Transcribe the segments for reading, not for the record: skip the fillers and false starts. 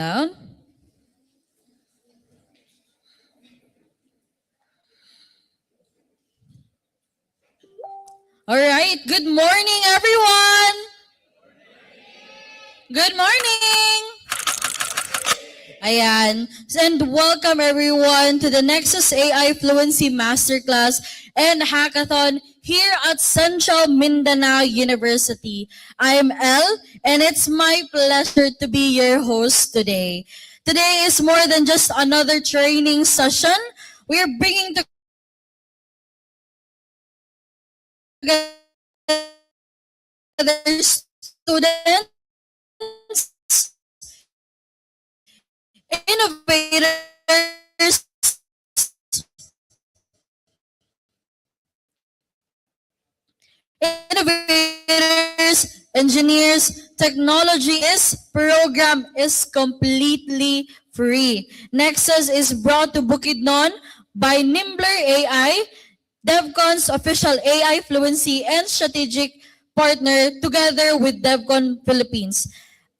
Down. All right. Good morning, everyone. Good morning. Ayan. And welcome everyone to the Nexus AI Fluency Masterclass and Hackathon here at Central Mindanao University. I'm Elle, and it's my pleasure to be your host today. Today is more than just another training session. We're bringing together students, innovators, engineers. Technology is program is completely free. Nexus is brought to Bukidnon by Nimbler AI, DEVCON's official AI fluency and strategic partner together with DEVCON Philippines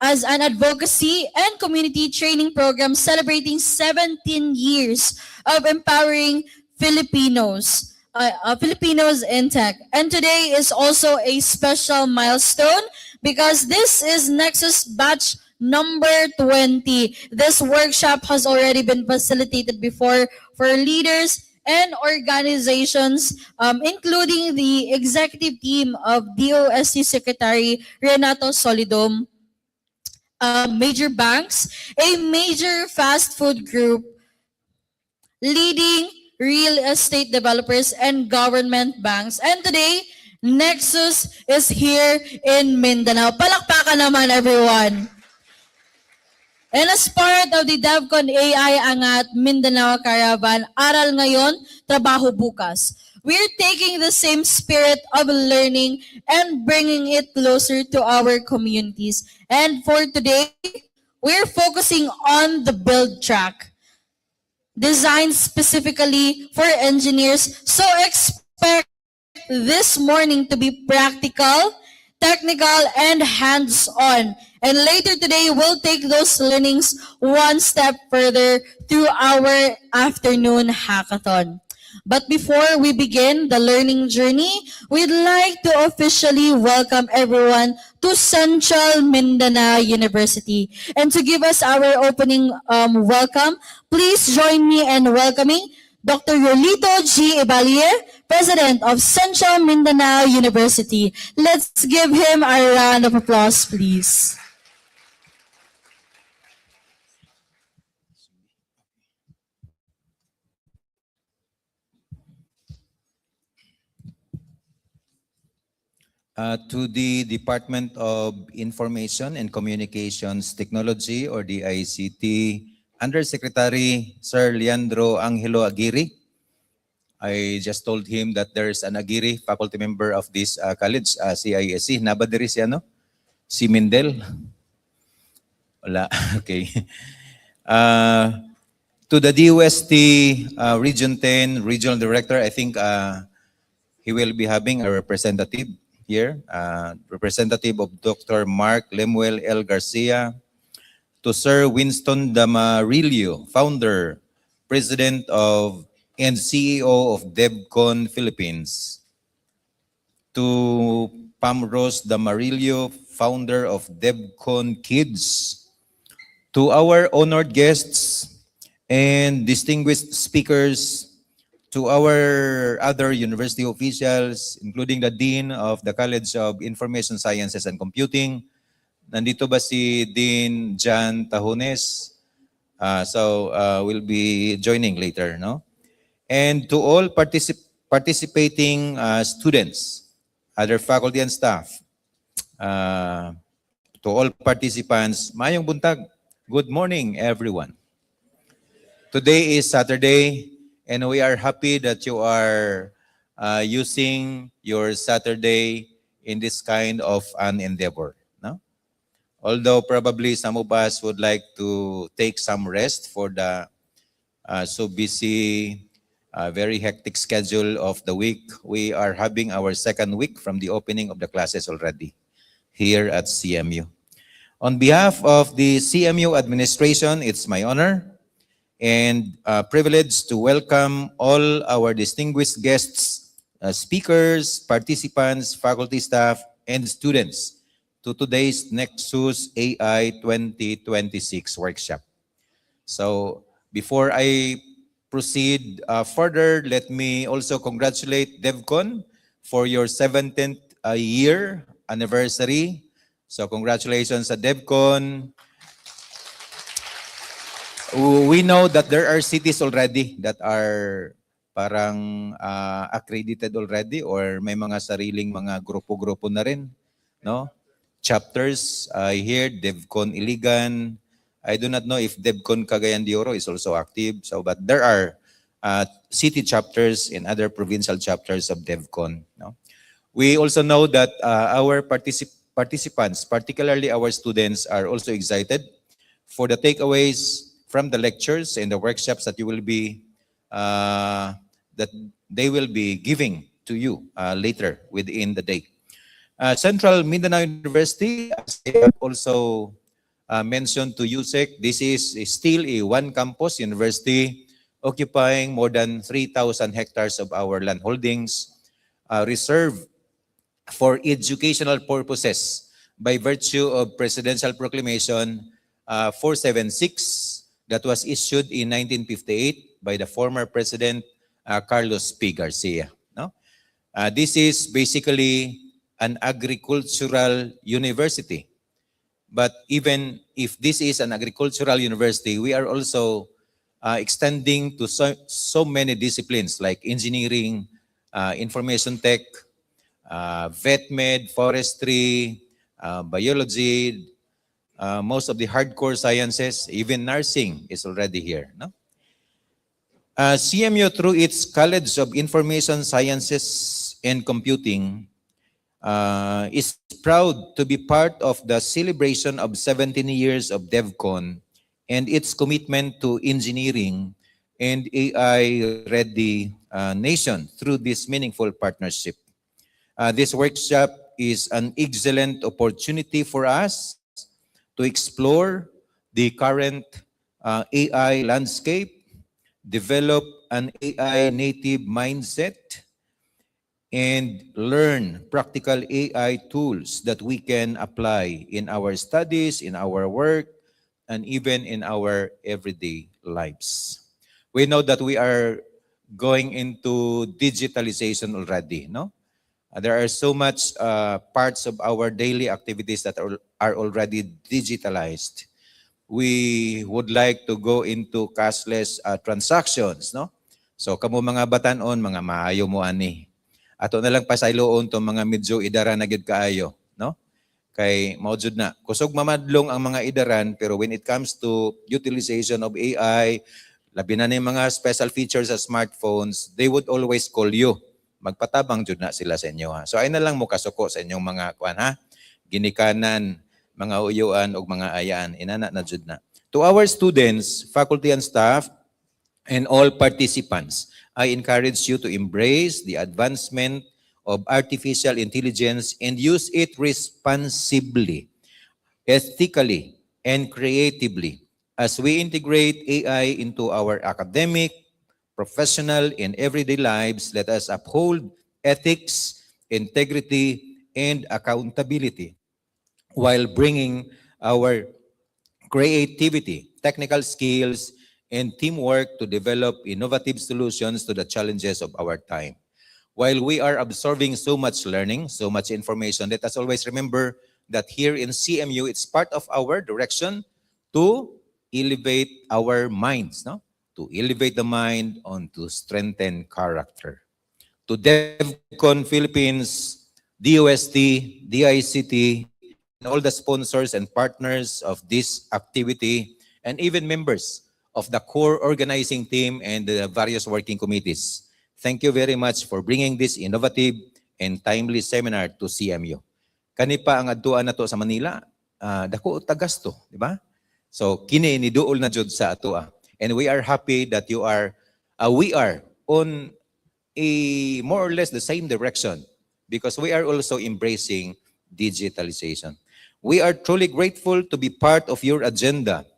as an advocacy and community training program celebrating 17 years of empowering Filipinos in tech. And today is also a special milestone because this is Nexus batch number 20. This workshop has already been facilitated before for leaders and organizations, including the executive team of DOST Secretary Renato Solidum, major banks, a major fast food group, leading real estate developers and government banks. And today, Nexus is here in Mindanao. Palakpakan naman, everyone. And as part of the DEVCON AI Angat Mindanao Caravan, Aral Ngayon, Trabaho, Bukas. We're taking the same spirit of learning and bringing it closer to our communities. And for today, we're focusing on the build track, designed specifically for engineers. So expect this morning to be practical, technical, and hands-on. And later today, we'll take those learnings one step further through our afternoon hackathon. But before we begin the learning journey, we'd like to officially welcome everyone to Central Mindanao University. And to give us our opening welcome, please join me in welcoming Dr. Yolito G. Ibalier, President of Central Mindanao University. Let's give him a round of applause, please. To the Department of Information and Communications Technology, or the ICT, Undersecretary Sir Leandro Angelo Aguirre. I just told him that there's an Aguirre, faculty member of this college, CISC. Nabadiri si ano? Si Mindel? Wala, okay. To the DOST Region 10 Regional Director, I think he will be having a representative here, representative of Dr. Mark Lemuel L. Garcia, to Sir Winston Damarillo, founder, president of and CEO of DEVCON Philippines, to Pam Rose Damarillo, founder of DEVCON Kids, to our honored guests and distinguished speakers, to our other university officials, including the Dean of the College of Information Sciences and Computing. Nandito ba si Dean Jan Tahones? We'll be joining later, no? And to all participating students, other faculty and staff, to all participants, mayong buntag. Good morning, everyone. Today is Saturday, and we are happy that you are using your Saturday in this kind of an endeavor. No? Although probably some of us would like to take some rest for the so busy, very hectic schedule of the week. We are having our second week from the opening of the classes already here at CMU. On behalf of the CMU administration, it's my honor and privilege to welcome all our distinguished guests, speakers, participants, faculty staff, and students to today's Nexus AI 2026 workshop. So before I proceed further, let me also congratulate DEVCON for your 17th year anniversary. So congratulations sa DEVCON. We know that there are cities already that are parang accredited already or may mga sariling mga grupo-grupo na rin, no? Chapters, I hear DEVCON Iligan. I do not know if DEVCON Cagayan de Oro is also active. So, but there are city chapters and other provincial chapters of DEVCON. No? We also know that our participants, particularly our students, are also excited for the takeaways from the lectures and the workshops that you will be that they will be giving to you later within the day. Central Mindanao University, as I have also mentioned to USEC, this is still a one-campus university occupying more than 3,000 hectares of our land holdings, reserved for educational purposes by virtue of Presidential Proclamation 476 that was issued in 1958 by the former President Carlos P. Garcia. No? This is basically an agricultural university. But even if this is an agricultural university, we are also extending to so many disciplines like engineering, information tech, vet med, forestry, biology, most of the hardcore sciences, even nursing is already here. No? CMU, through its College of Information Sciences and Computing, is proud to be part of the celebration of 17 years of DEVCON and its commitment to engineering and AI-ready nation through this meaningful partnership. This workshop is an excellent opportunity for us to explore the current AI landscape, develop an AI native mindset, and learn practical AI tools that we can apply in our studies, in our work, and even in our everyday lives. We know that we are going into digitalization already, no? There are so much parts of our daily activities that are already digitalized. We would like to go into cashless transactions, no? So kamo mga batanon, mga maayo mo ani. Ato na lang pasayloon to mga medyo idara na gid kaayo, no? Kay maudjud na kusog mamadlong ang mga idaran pero when it comes to utilization of AI, labi na yung mga special features sa smartphones, they would always call you. Magpatabang jud na sila sa inyo ha. So ay na lang mo kasuko sa inyong mga kuan ha. Ginikanan, mga uyuan o mga ayaan, inana na jud na. To our students, faculty and staff, and all participants, I encourage you to embrace the advancement of artificial intelligence and use it responsibly, ethically, and creatively as we integrate AI into our academic, professional, and everyday lives. Let us uphold ethics, integrity, and accountability while bringing our creativity, technical skills, and teamwork to develop innovative solutions to the challenges of our time. While we are absorbing so much learning, so much information, let us always remember that here in CMU, it's part of our direction to elevate our minds, no? To elevate the mind on to strengthen character. To DEVCON Philippines, DOST, DICT, and all the sponsors and partners of this activity, and even members of the core organizing team and the various working committees. Thank you very much for bringing this innovative and timely seminar to CMU. Kani pa ang adtuan nato sa Manila, dako tagasto, di ba? So kini ni duol na jud sa atua. And we are happy that we are on a more or less the same direction because we are also embracing digitalization. We are truly grateful to be part of your agenda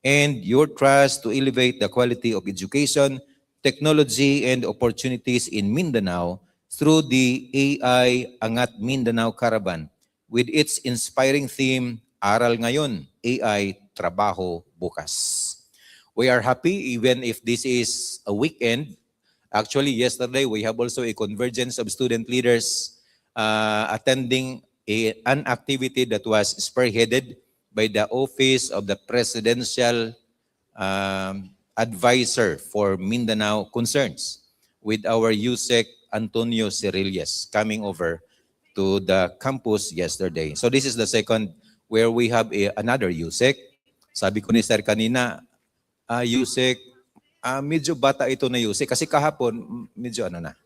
and your trust to elevate the quality of education, technology, and opportunities in Mindanao through the AI Angat Mindanao Caravan with its inspiring theme, Aral Ngayon, AI Trabaho, Bukas. We are happy even if this is a weekend. Actually, yesterday we have also a convergence of student leaders attending an activity that was spearheaded by the Office of the Presidential Advisor for Mindanao Concerns with our USEC Antonio Cirillas coming over to the campus yesterday. So this is the second where we have another USEC. Sabi ko ni Sir kanina, USEC, medyo bata ito na USEC kasi kahapon medyo ano na.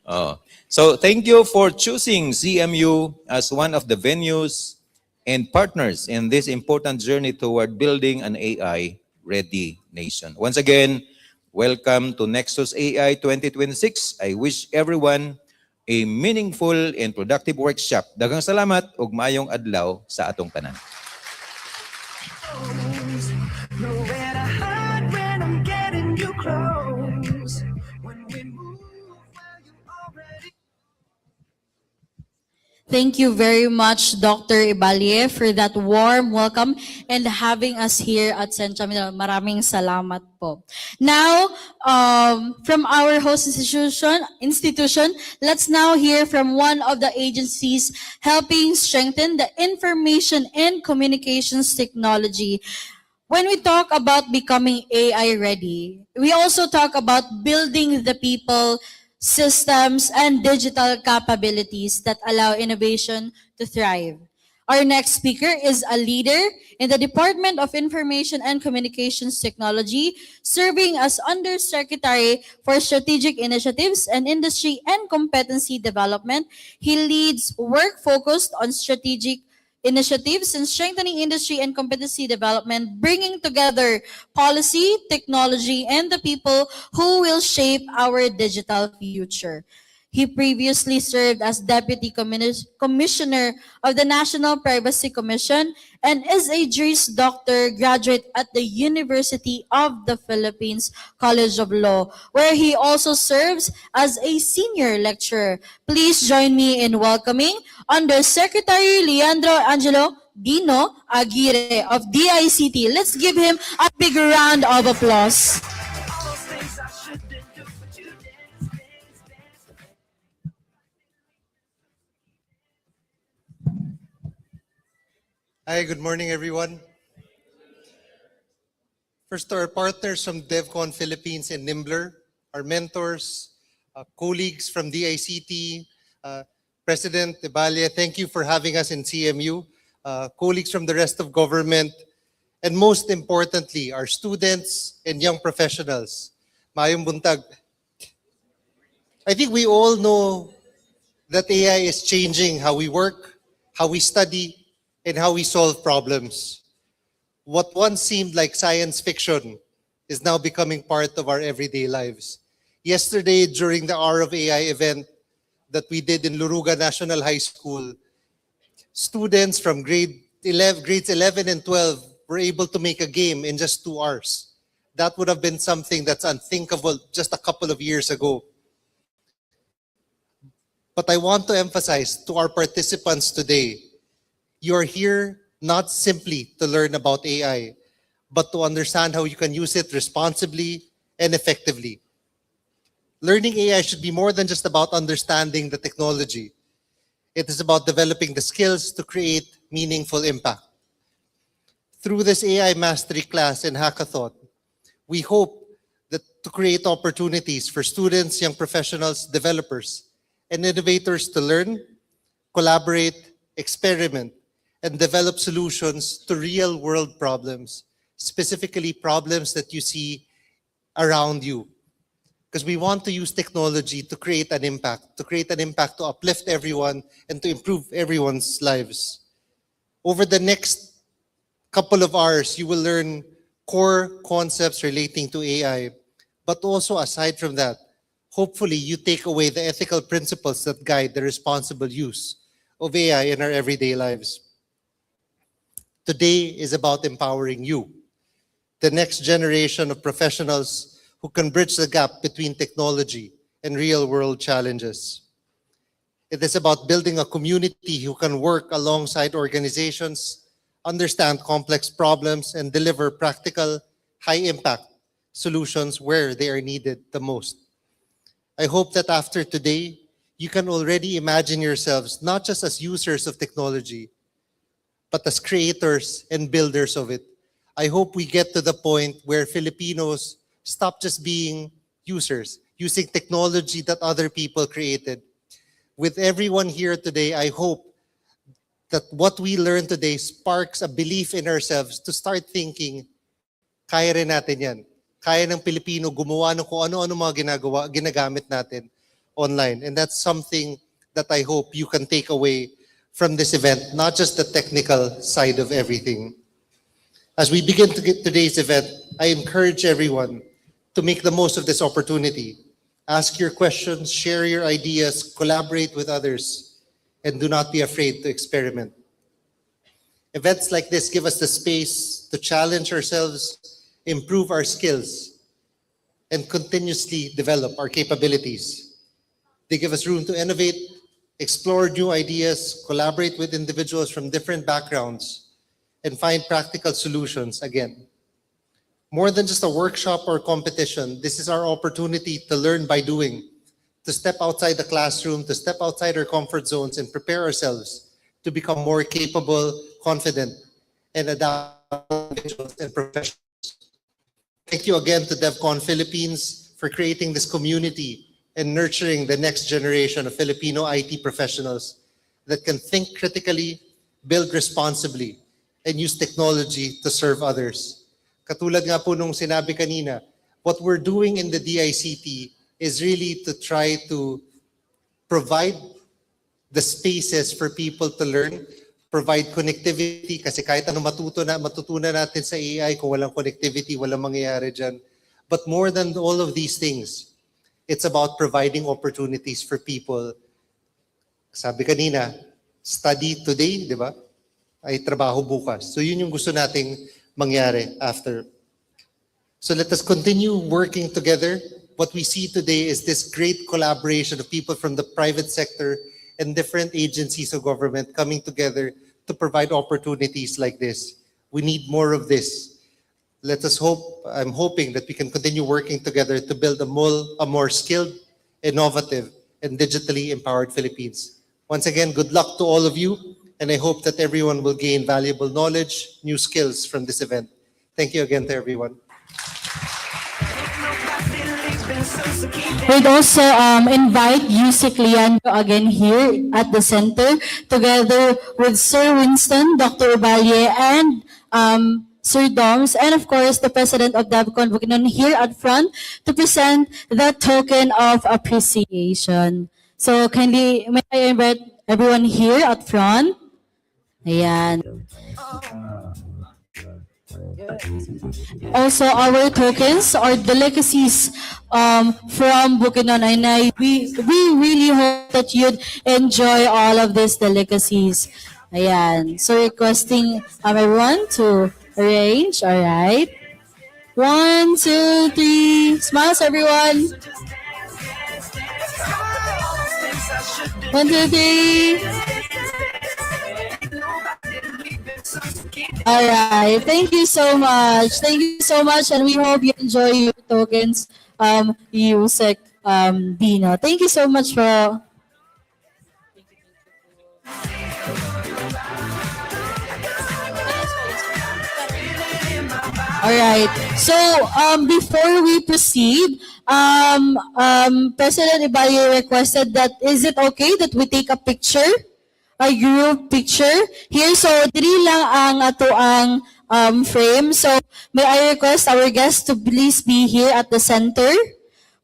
Oh. So thank you for choosing CMU as one of the venues and partners in this important journey toward building an AI-ready nation. Once again, welcome to Nexus AI 2026. I wish everyone a meaningful and productive workshop. Daghang salamat ug maayong adlaw sa atong tanan. Nowhere to hide when I'm getting you close. When we move, well, you already. Thank you very much, Dr. Ibalye, for that warm welcome and having us here at Central Mindanao. Maraming salamat po. Now, from our host institution, let's now hear from one of the agencies helping strengthen the information and communications technology. When we talk about becoming AI ready, we also talk about building the people, systems, and digital capabilities that allow innovation to thrive. Our next speaker is a leader in the Department of Information and Communications Technology, serving as Undersecretary for Strategic Initiatives and Industry and Competency Development. He leads work focused on strategic initiatives in strengthening industry and competency development, bringing together policy, technology, and the people who will shape our digital future. He previously served as Deputy Commissioner of the National Privacy Commission and is a Juris Doctor graduate at the University of the Philippines College of Law, where he also serves as a senior lecturer. Please join me in welcoming Undersecretary Leandro Angelo Dino Aguirre of DICT. Let's give him a big round of applause. All those things I shouldn't do, but you dance, dance, dance. Hi, good morning, everyone. First, to our partners from DEVCON Philippines and Nimbler, our mentors, colleagues from DICT, President Ibalye, thank you for having us in CMU, colleagues from the rest of government, and most importantly, our students and young professionals. Mayong buntag. I think we all know that AI is changing how we work, how we study, and how we solve problems. What once seemed like science fiction is now becoming part of our everyday lives. Yesterday, during the Hour of AI event that we did in Luruga National High School, students from grades 11 and 12 were able to make a game in just 2 hours. That would have been something that's unthinkable just a couple of years ago. But I want to emphasize to our participants today, you are here not simply to learn about AI, but to understand how you can use it responsibly and effectively. Learning AI should be more than just about understanding the technology. It is about developing the skills to create meaningful impact. Through this AI mastery class and hackathon, we hope that to create opportunities for students, young professionals, developers, and innovators to learn, collaborate, experiment, and develop solutions to real-world problems, specifically problems that you see around you. Because we want to use technology to create an impact, to uplift everyone, and to improve everyone's lives. Over the next couple of hours, you will learn core concepts relating to AI, but also aside from that, hopefully you take away the ethical principles that guide the responsible use of AI in our everyday lives. Today is about empowering you, the next generation of professionals who can bridge the gap between technology and real-world challenges. It is about building a community who can work alongside organizations, understand complex problems, and deliver practical, high-impact solutions where they are needed the most. I hope that after today, you can already imagine yourselves not just as users of technology, but as creators and builders of it. I hope we get to the point where Filipinos stop just being users, using technology that other people created. With everyone here today, I hope that what we learned today sparks a belief in ourselves to start thinking, kaya rin natin yan. Kaya ng Pilipino gumawa ng kung ano-ano mga ginagamit natin online. And that's something that I hope you can take away from this event, not just the technical side of everything. As we begin to get today's event, I encourage everyone to make the most of this opportunity. Ask your questions, share your ideas, collaborate with others, and do not be afraid to experiment. Events like this give us the space to challenge ourselves, improve our skills, and continuously develop our capabilities. They give us room to innovate, explore new ideas, collaborate with individuals from different backgrounds, and find practical solutions again. More than just a workshop or competition, this is our opportunity to learn by doing, to step outside the classroom, to step outside our comfort zones and prepare ourselves to become more capable, confident, and adaptable individuals and professionals. Thank you again to DEVCON Philippines for creating this community and nurturing the next generation of Filipino IT professionals that can think critically, build responsibly, and use technology to serve others. Katulad nga po nung sinabi kanina, what we're doing in the DICT is really to try to provide the spaces for people to learn, provide connectivity, kasi kahit ano matutunan natin sa AI, kung walang connectivity, walang mangyayari dyan. But more than all of these things, it's about providing opportunities for people. Sabi kanina, study today, di ba? Ay trabaho bukas. So yun yung gusto nating mangyari after. So let us continue working together. What we see today is this great collaboration of people from the private sector and different agencies of government coming together to provide opportunities like this. We need more of this. Let us hope, I'm hoping that we can continue working together to build a more skilled, innovative, and digitally empowered Philippines. Once again, good luck to all of you, and I hope that everyone will gain valuable knowledge, new skills from this event. Thank you again to everyone. We'd also invite Yusik Liando again here at the center, together with Sir Winston, Dr. Ubalye, and Sir Doms, and of course the President of DEVCON Bukidnon here at front to present the token of appreciation. So kindly, may I invite everyone here at front? Ayan. Also, our tokens or delicacies from Bukidnon, and we really hope that you'd enjoy all of these delicacies. Ayan. So requesting everyone to arrange. All right. 1, 2, 3. Smiles, everyone. 1, 2, 3. All right. Thank you so much. Thank you so much, and we hope you enjoy your tokens, Yusek Dino. Thank you so much for. All right. So before we proceed, President Ibayo requested that is it okay that we take a picture, a group picture here? So diri lang ang ato ang frame. So may I request our guests to please be here at the center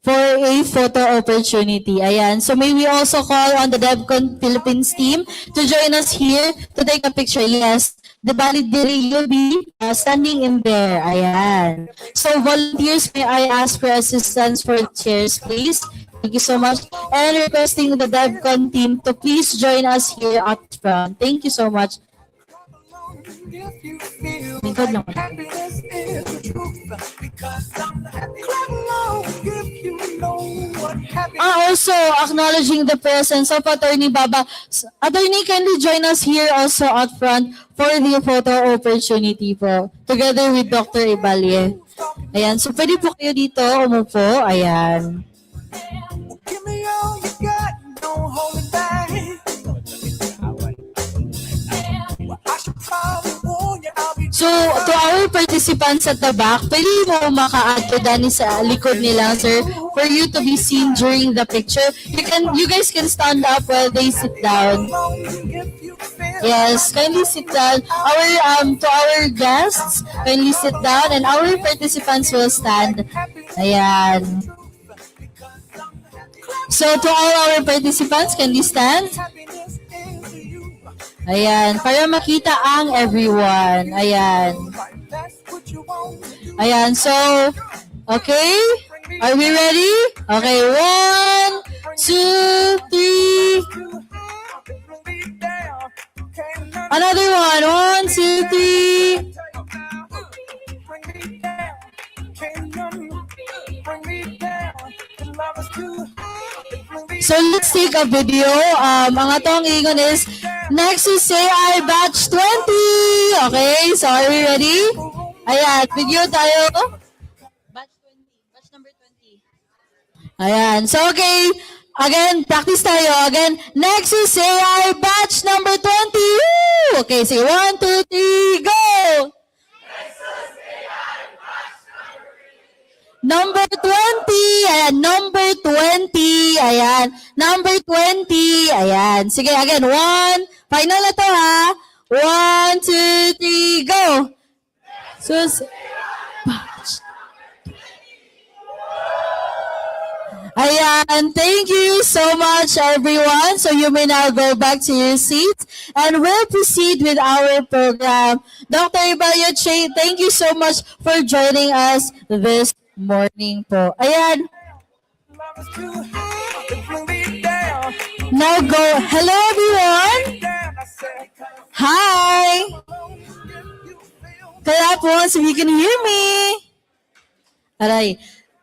for a photo opportunity. Ayan. So may we also call on the DEVCON Philippines team to join us here to take a picture. Yes. The valid diri, you'll be standing in there. Ayan. So volunteers, may I ask for assistance for chairs, please? Thank you so much. And requesting the DevCon team to please join us here up front. Thank you so much. If you feel Lingkod lang. like happiness is the truth, because I'm happy. Clap along if you know what happiness Also acknowledging the presence of Attorney Baba. Attorney, kindly join us here also out front for the photo opportunity po. Together with Dr. Ibalye. Ayan, so pwede po kayo dito umupo. Ayan. Give me all you got, don't hold it back. I should probably warn you, I'll be So, to our participants at the back, pwede mo maka-add Dani sa likod nila, sir, for you to be seen during the picture. You guys can stand up while they sit down. Yes, kindly sit down. To our guests, kindly sit down, and our participants will stand. Ayan. So, to all our participants, kindly stand. Ayan, para makita ang everyone. Ayan. Ayan, so, okay? Are we ready? Okay, 1, 2, 3. Another one. 1, 2, 3. So let's take a video. Ang atong ingon is Nexus AI Batch 20. Okay, so are we ready? Ayan, video tayo. Batch 20, batch number 20. Ayan, so okay. Again, practice tayo. Again, Nexus AI Batch number 20. Woo! Okay, say 1, 2, 3, go! Number 20. Ayan, number 20. Ayan, number 20. Ayan. Sige, again. 1. Final na to, ha. 1, 2, 3, go. Sus. Ayan, thank you so much, everyone. So you may now go back to your seats and we'll proceed with our program. Dr. Ibalye, thank you so much for joining us this morning po. Ayan. Now go. Hello, everyone. Hi. Clap once if you can hear me. Aray.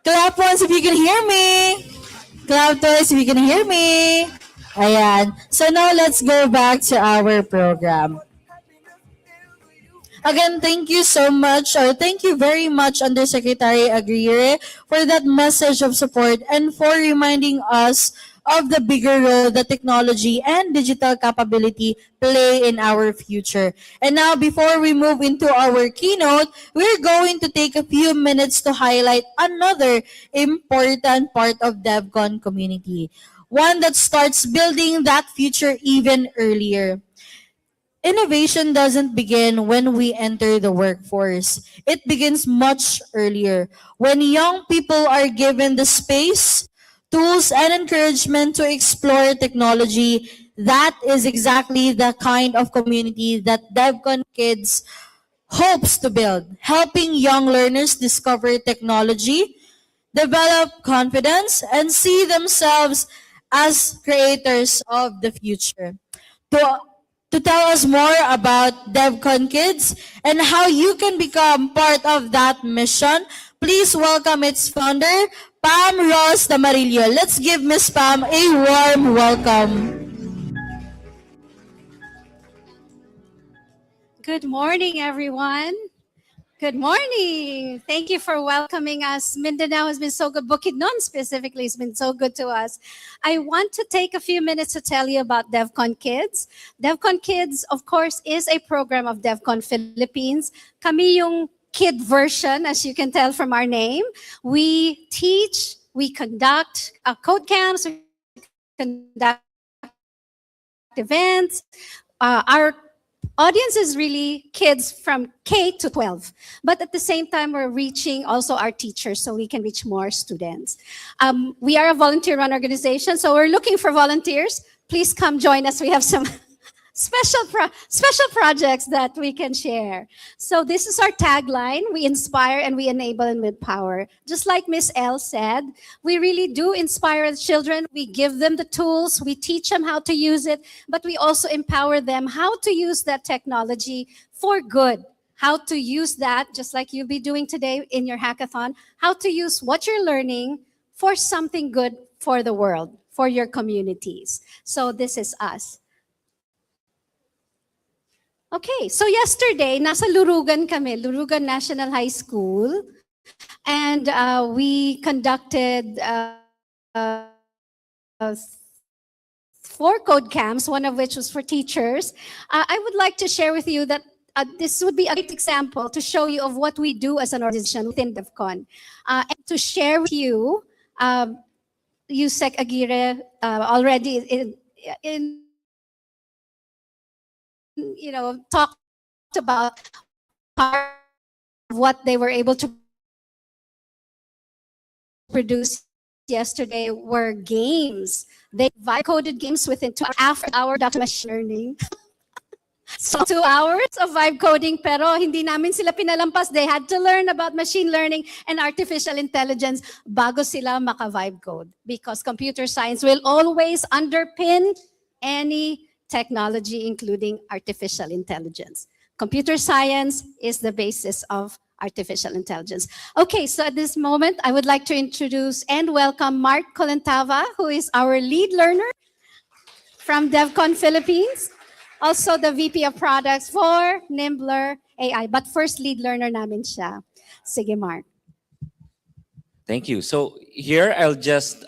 Clap once if you can hear me. Clap twice if you can hear me. Ayan. So now let's go back to our program. Again, thank you so much, or thank you very much, Undersecretary Aguirre, for that message of support and for reminding us of the bigger role that technology and digital capability play in our future. And now, before we move into our keynote, we're going to take a few minutes to highlight another important part of DevCon community, one that starts building that future even earlier. Innovation doesn't begin when we enter the workforce. It begins much earlier, when young people are given the space, tools, and encouragement to explore technology. That is exactly the kind of community that DevCon Kids hopes to build, helping young learners discover technology, develop confidence, and see themselves as creators of the future. To tell us more about DevCon Kids and how you can become part of that mission, please welcome its founder, Pam Ross Damarillo. Let's give Miss Pam a warm welcome. Good morning, everyone. Good morning. Thank you for welcoming us. Mindanao has been so good. Bukidnon specifically has been so good to us. I want to take a few minutes to tell you about DevCon Kids. DevCon Kids, of course, is a program of DevCon Philippines. Kami yung kid version, as you can tell from our name. We teach, we conduct code camps, we conduct events. Our audience is really kids from K to 12. But at the same time, we're reaching also our teachers so we can reach more students. We are a volunteer-run organization, so we're looking for volunteers. Please come join us. We have some special projects that we can share. So this is our tagline: we inspire and we enable and with power. Just like Miss L said, we really do inspire the children. We give them the tools, we teach them how to use it, but we also empower them how to use that technology for good. How to use that, just like you'll be doing today in your hackathon, how to use what you're learning for something good for the world, for your communities. So this is us. Okay, so yesterday, nasa Lurugan kami, Lurugan National High School, and we conducted 4 code camps, one of which was for teachers. I would like to share with you that this would be a great example to show you of what we do as an organization within DEVCON. And to share with you, Yusek Aguirre already in talked about part of what they were able to produce yesterday were games. They vibe-coded games within 2 hours after our machine learning. So 2 hours of vibe coding, pero hindi namin sila pinalampas. They had to learn about machine learning and artificial intelligence bago sila maka-vibe code. Because computer science will always underpin any technology, including artificial intelligence. Computer science is the basis of artificial intelligence. Okay, so at this moment, I would like to introduce and welcome Mark Colentava, who is our lead learner from DEVCON Philippines. Also the VP of Products for Nimbler AI. But first, lead learner namin siya. Sige, Mark. Thank you. So here, I'll just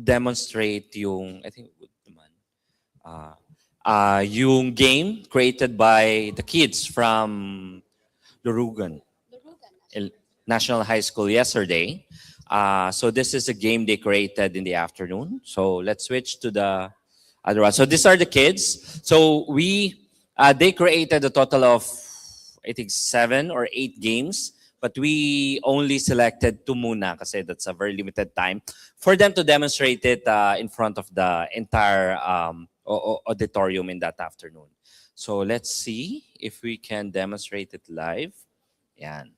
demonstrate yung, I think, yung game created by the kids from Lurugan National High School yesterday. So this is a game they created in the afternoon. So let's switch to the other one. So these are the kids. So they created a total of, I think, 7 or 8 games. But we only selected 2 muna kasi that's a very limited time for them to demonstrate it in front of the entire auditorium in that afternoon. So let's see if we can demonstrate it live. Yan.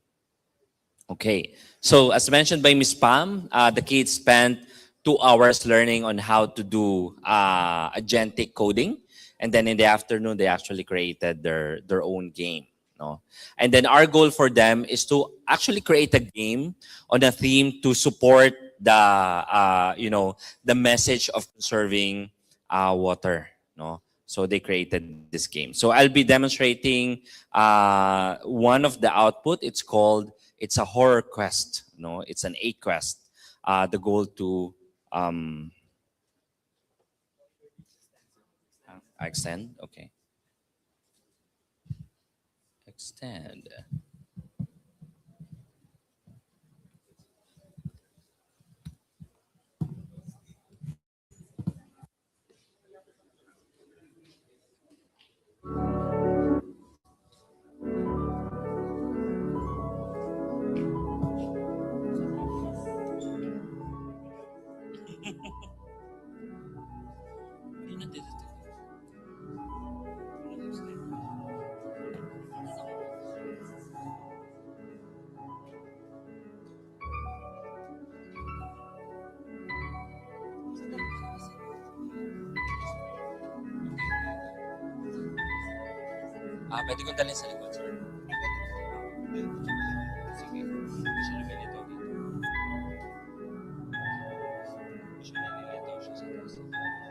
Okay. So as mentioned by Ms. Pam, the kids spent 2 hours learning on how to do agentic coding. And then in the afternoon, they actually created their own game. No? And then our goal for them is to actually create a game on a theme to support the message of conserving water. No? So they created this game. So I'll be demonstrating one of the output. It's a horror quest. No, it's an 8 quest. The goal to extend. Okay. Extend. Pwede kong dalhin sa likod, sir. Sige. Siya na ganito dito. Siya na nilito siya sa taas.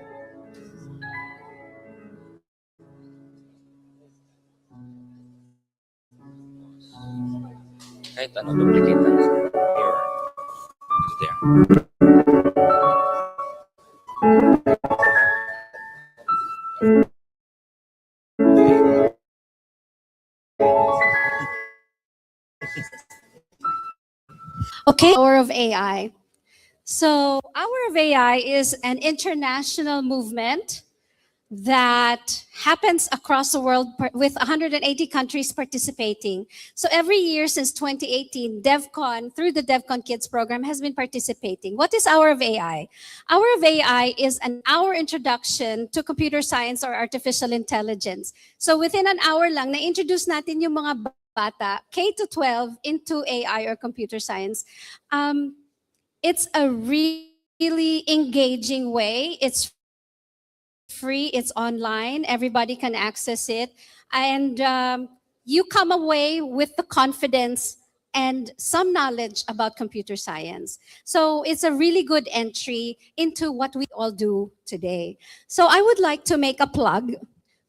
Kahit ano, duplicate lang. Here. There. Okay, Hour of AI. So Hour of AI is an international movement that happens across the world with 180 countries participating. So every year since 2018, DEVCON, through the DEVCON Kids program, has been participating. What is Hour of AI? Hour of AI is an hour introduction to computer science or artificial intelligence. So within an hour lang, na-introduce natin yung mga bata, K to 12, into AI or computer science. It's a really engaging way. It's free, it's online, everybody can access it, and you come away with the confidence and some knowledge about computer science. So it's a really good entry into what we all do today. So I would like to make a plug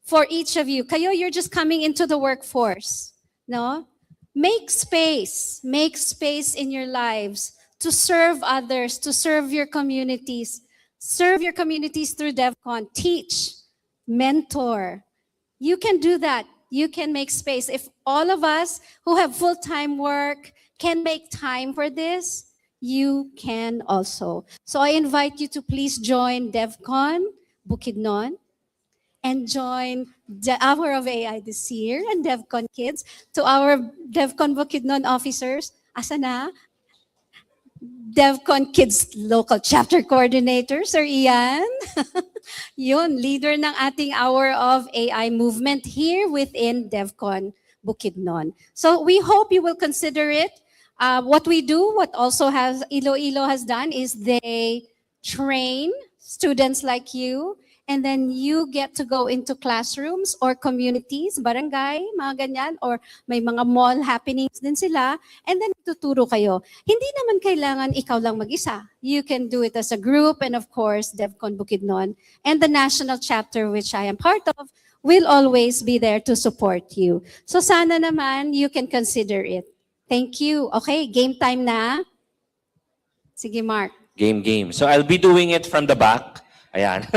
for each of you. Kayo, you're just coming into the workforce, no? Make space in your lives to serve others, to serve your communities. Serve your communities through DEVCON. Teach, mentor. You can do that. You can make space. If all of us who have full-time work can make time for this, you can also. So I invite you to please join DEVCON Bukidnon and join the Hour of AI this year and DEVCON Kids. To our DEVCON Bukidnon officers, asa na? DEVCON Kids Local Chapter Coordinator, Sir Ian. Yun, leader ng ating Hour of AI movement here within DEVCON Bukidnon. So we hope you will consider it. What we do, what also has Iloilo has done is they train students like you, and then you get to go into classrooms or communities, barangay, mga ganyan, or may mga mall happenings din sila, and then tuturo kayo. Hindi naman kailangan ikaw lang mag-isa. You can do it as a group, and of course, DEVCON Bukidnon, and the national chapter, which I am part of, will always be there to support you. So sana naman, you can consider it. Thank you. Okay, game time na. Sige, Mark. Game. So I'll be doing it from the back. Ayan.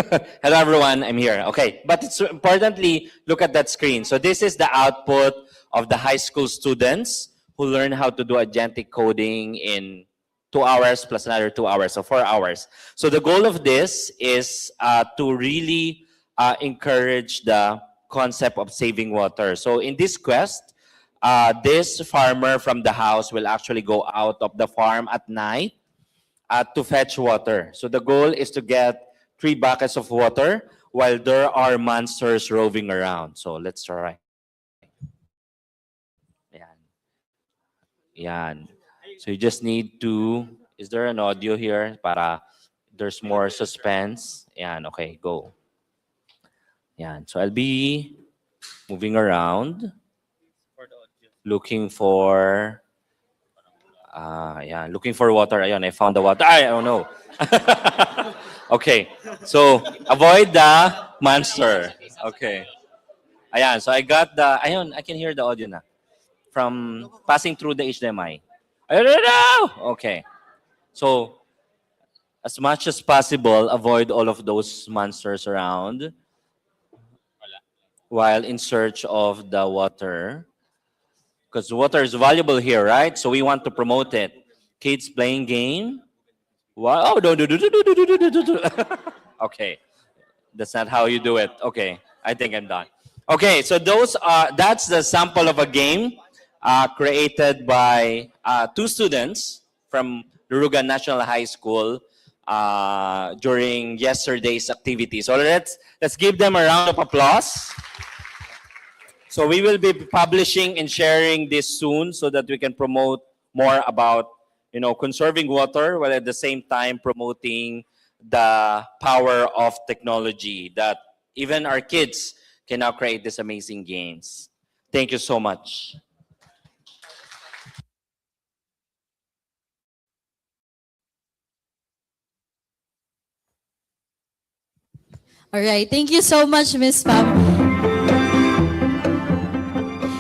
Hello everyone, I'm here. Okay, but it's importantly, look at that screen. So this is the output of the high school students who learn how to do agentic coding in 2 hours plus another 2 hours, so 4 hours. So the goal of this is to really encourage the concept of saving water. So in this quest, this farmer from the house will actually go out of the farm at night to fetch water. So the goal is to get 3 buckets of water while there are monsters roving around. So let's try. Yan. So you just need to, is there an audio here para there's more suspense? Yan, okay, go. Yan. So I'll be moving around, looking for, looking for water. Ayun, I found the water. I don't know. Okay, so avoid the monster. Okay. Ayan, so I got the, ayun, I can hear the audio na. From passing through the HDMI. Okay. So, as much as possible, avoid all of those monsters around while in search of the water. Because water is valuable here, right? So we want to promote it. Kids playing game. Wow. Oh, no. Okay. That's not how you do it. Okay. I think I'm done. Okay, so that's the sample of a game created by 2 students from Lurugan National High School during yesterday's activity. So let's give them a round of applause. So we will be publishing and sharing this soon so that we can promote more about conserving water while at the same time promoting the power of technology that even our kids can now create these amazing games. Thank you so much. All right, thank you so much, Miss Pam.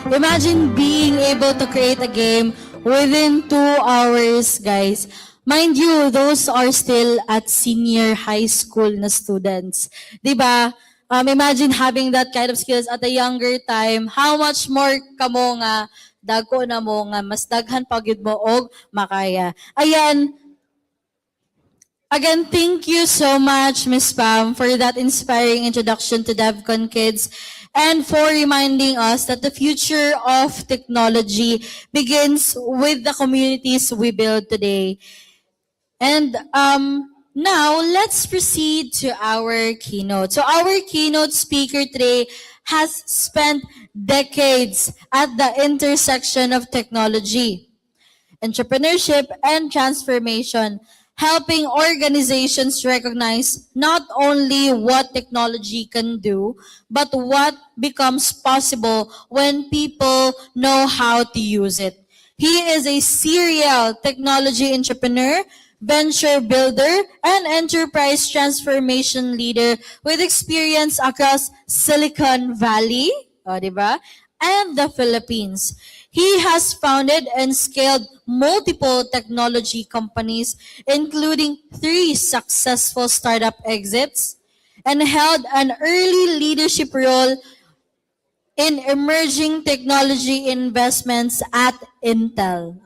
Imagine being able to create a game within 2 hours, guys. Mind you, those are still at senior high school na students. Diba? Imagine having that kind of skills at a younger time. How much more kamo nga, dagko na mo nga, mas daghan pagid mo og makaya. Ayan, Again, thank you so much, Miss Pam, for that inspiring introduction to DevCon Kids and for reminding us that the future of technology begins with the communities we build today. And now let's proceed to our keynote. So our keynote speaker today has spent decades at the intersection of technology, entrepreneurship, and transformation, helping organizations recognize not only what technology can do, but what becomes possible when people know how to use it. He is a serial technology entrepreneur, venture builder, and enterprise transformation leader with experience across Silicon Valley, di ba? And the Philippines. He has founded and scaled multiple technology companies, including 3 successful startup exits, and held an early leadership role in emerging technology investments at Intel.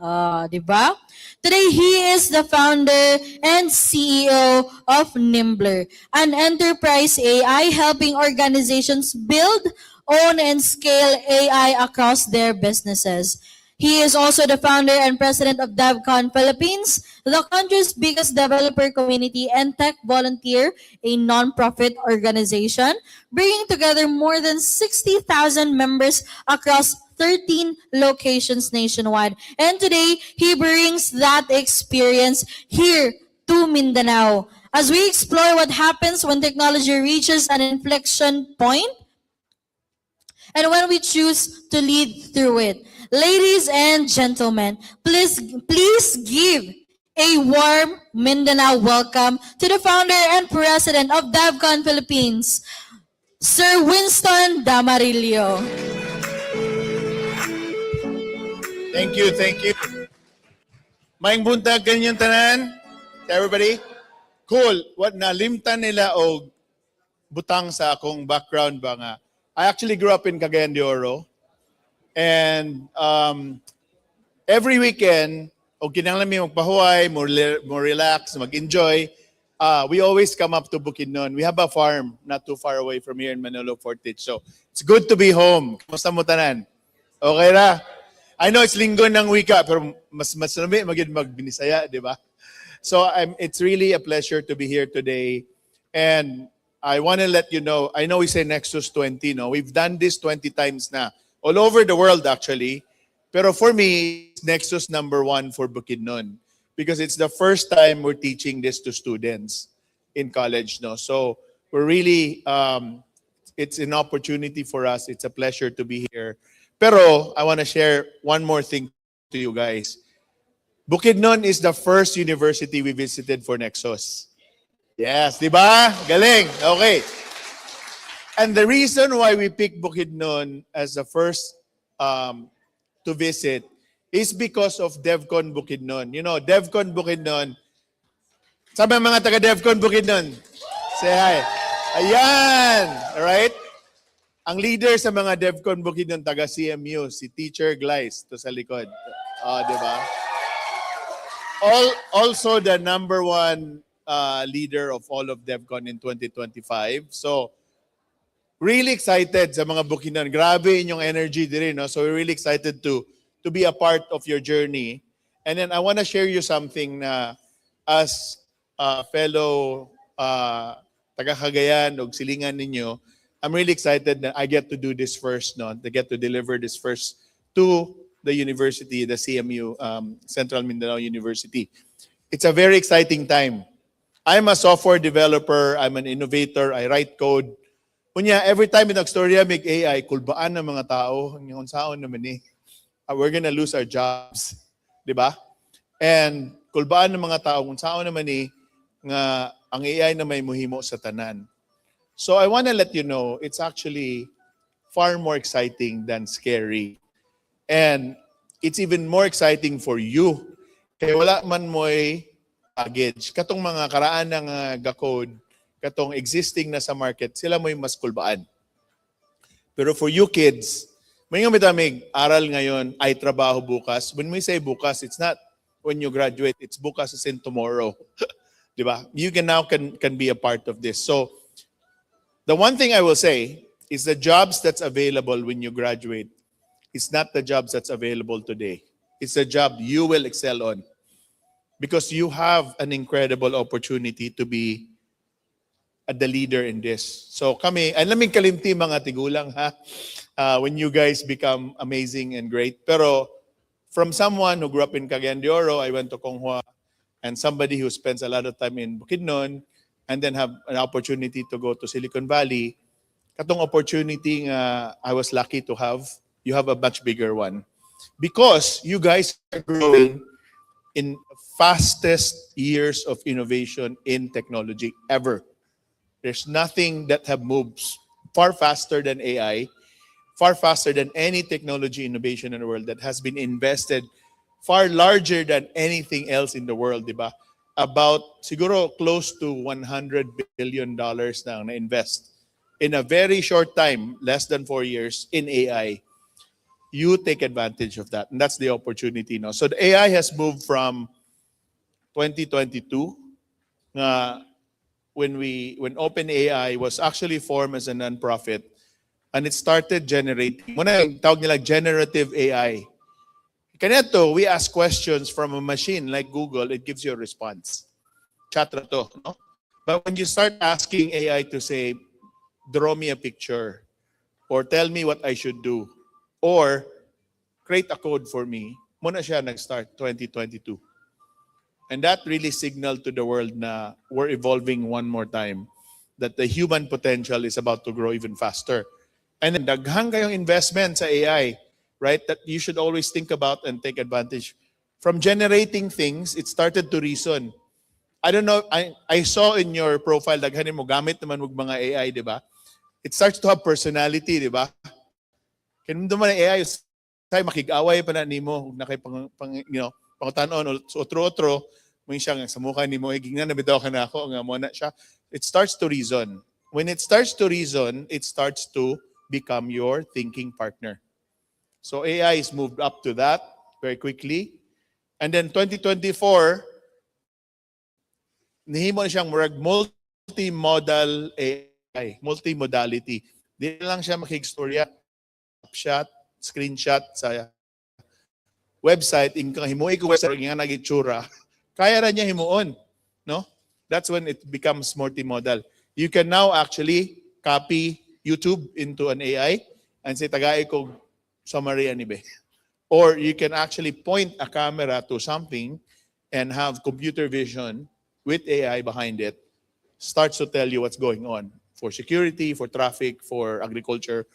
Di ba? Today, he is the founder and CEO of Nimbler, an enterprise AI helping organizations build, own, and scale AI across their businesses. He is also the founder and president of DevCon Philippines, the country's biggest developer community and tech volunteer, a nonprofit organization, bringing together more than 60,000 members across 13 locations nationwide. And today, he brings that experience here to Mindanao. As we explore what happens when technology reaches an inflection point, and when we choose to lead through it. Ladies and gentlemen, please give a warm Mindanao welcome to the founder and president of DevCon Philippines, Sir Winston Damarillo. Thank you, thank you. Maing buntag kanyang tanan, everybody. Cool. What nalimtan nila og butang sa akong background ba nga. I actually grew up in Cagayan de Oro. And every weekend, o kinahanglan mi magpahuay, more relax, mag-enjoy, we always come up to Bukidnon. We have a farm not too far away from here in Manolo, Fortich. So it's good to be home. Kamusta mo tanan? Okay ra? I know it's linggo ng wika, pero mas lami magid magbinisaya, di ba? So it's really a pleasure to be here today. And I want to let you know, I know we say Nexus 20, no? We've done this 20 times na. All over the world, actually. Pero for me, it's Nexus #1 for Bukidnon. Because it's the first time we're teaching this to students in college, no? So we're really, it's an opportunity for us. It's a pleasure to be here. Pero I want to share one more thing to you guys. Bukidnon is the first university we visited for Nexus. Yes, di ba? Galing. Okay. And the reason why we picked Bukidnon as the first to visit is because of DEVCON Bukidnon. You know, DEVCON Bukidnon. Sabi mga taga DEVCON Bukidnon. Say hi. Ayan. Alright? Ang leader sa mga DEVCON Bukidnon, taga CMU, si Teacher Gleis, to sa likod. Di ba? Also the #1 leader of all of DEVCON in 2025. So, really excited sa mga Bukidnon. Grabe inyong energy din, no? So we're really excited to be a part of your journey. And then I want to share you something na as fellow taga Cagayan o silingan ninyo, I'm really excited that I get to do this first, no? To get to deliver this first to the university, the CMU, Central Mindanao University. It's a very exciting time. I'm a software developer, I'm an innovator, I write code. Kunya, every time in nagstorya may AI, kulbaan ng mga tao, ang saon naman eh, we're gonna lose our jobs. Di ba? And kulbaan ng mga tao, kung saon naman eh, nga ang AI na may muhimo sa tanan. So I want to let you know, it's actually far more exciting than scary. And it's even more exciting for you. Kaya wala man mo'y baggage. Katong mga karaan ng ga-code, katong existing na sa market, sila mo'y mas kulbaan. Pero for you kids, may nga mitamig, aral ngayon, ay trabaho bukas. When we say bukas, it's not when you graduate, it's bukas as in tomorrow. Diba? You can now can be a part of this. So the one thing I will say is the jobs that's available when you graduate is not the jobs that's available today. It's the job you will excel on because you have an incredible opportunity to be the leader in this. So kami, alam namin kalimti mga tigulang ha, when you guys become amazing and great. Pero from someone who grew up in Cagayan de Oro, I went to Konghua, and somebody who spends a lot of time in Bukidnon, and then have an opportunity to go to Silicon Valley, katong opportunity nga I was lucky to have, you have a much bigger one. Because you guys are growing in fastest years of innovation in technology ever. There's nothing that have moved far faster than AI, far faster than any technology innovation in the world that has been invested far larger than anything else in the world, di ba? About siguro close to $100 billion na na-invest in a very short time, less than 4 years, in AI. You take advantage of that, and that's the opportunity now. So the AI has moved from 2022, when OpenAI was actually formed as a nonprofit, and it started generating, muna yung tawag nila generative AI. Kaneto, we ask questions from a machine like Google, it gives you a response. Chat na to, no? But when you start asking AI to say, draw me a picture, or tell me what I should do, or create a code for me, muna siya nag-start 2022. And that really signaled to the world na we're evolving one more time, that the human potential is about to grow even faster. And then daghang kayong investment sa AI, right? That you should always think about and take advantage. From generating things, it started to reason. I don't know, I saw in your profile, daghanin mo, gamit naman mag mga AI, di ba? It starts to have personality, di ba? Kaya naman ang AI, tayo makig-away pa na nimo, na kay pangutanon, otro-otro, mo siya nga sa mukha nimo, iging na nabitaw ka na ako, nga mo na siya. It starts to reason. When it starts to reason, it starts to become your thinking partner. So AI is moved up to that very quickly. And then 2024, nihimo na siyang multimodal AI, multimodality. Di lang siya makigstorya, snapshot, screenshot sa website, ingkang himuay ko website, nga nagitsura, kaya ra niya himuon. No? That's when it becomes multimodal. You can now actually copy YouTube into an AI and say, tagay ko summary anibe. Or you can actually point a camera to something and have computer vision with AI behind it, starts to tell you what's going on for security, for traffic, for agriculture.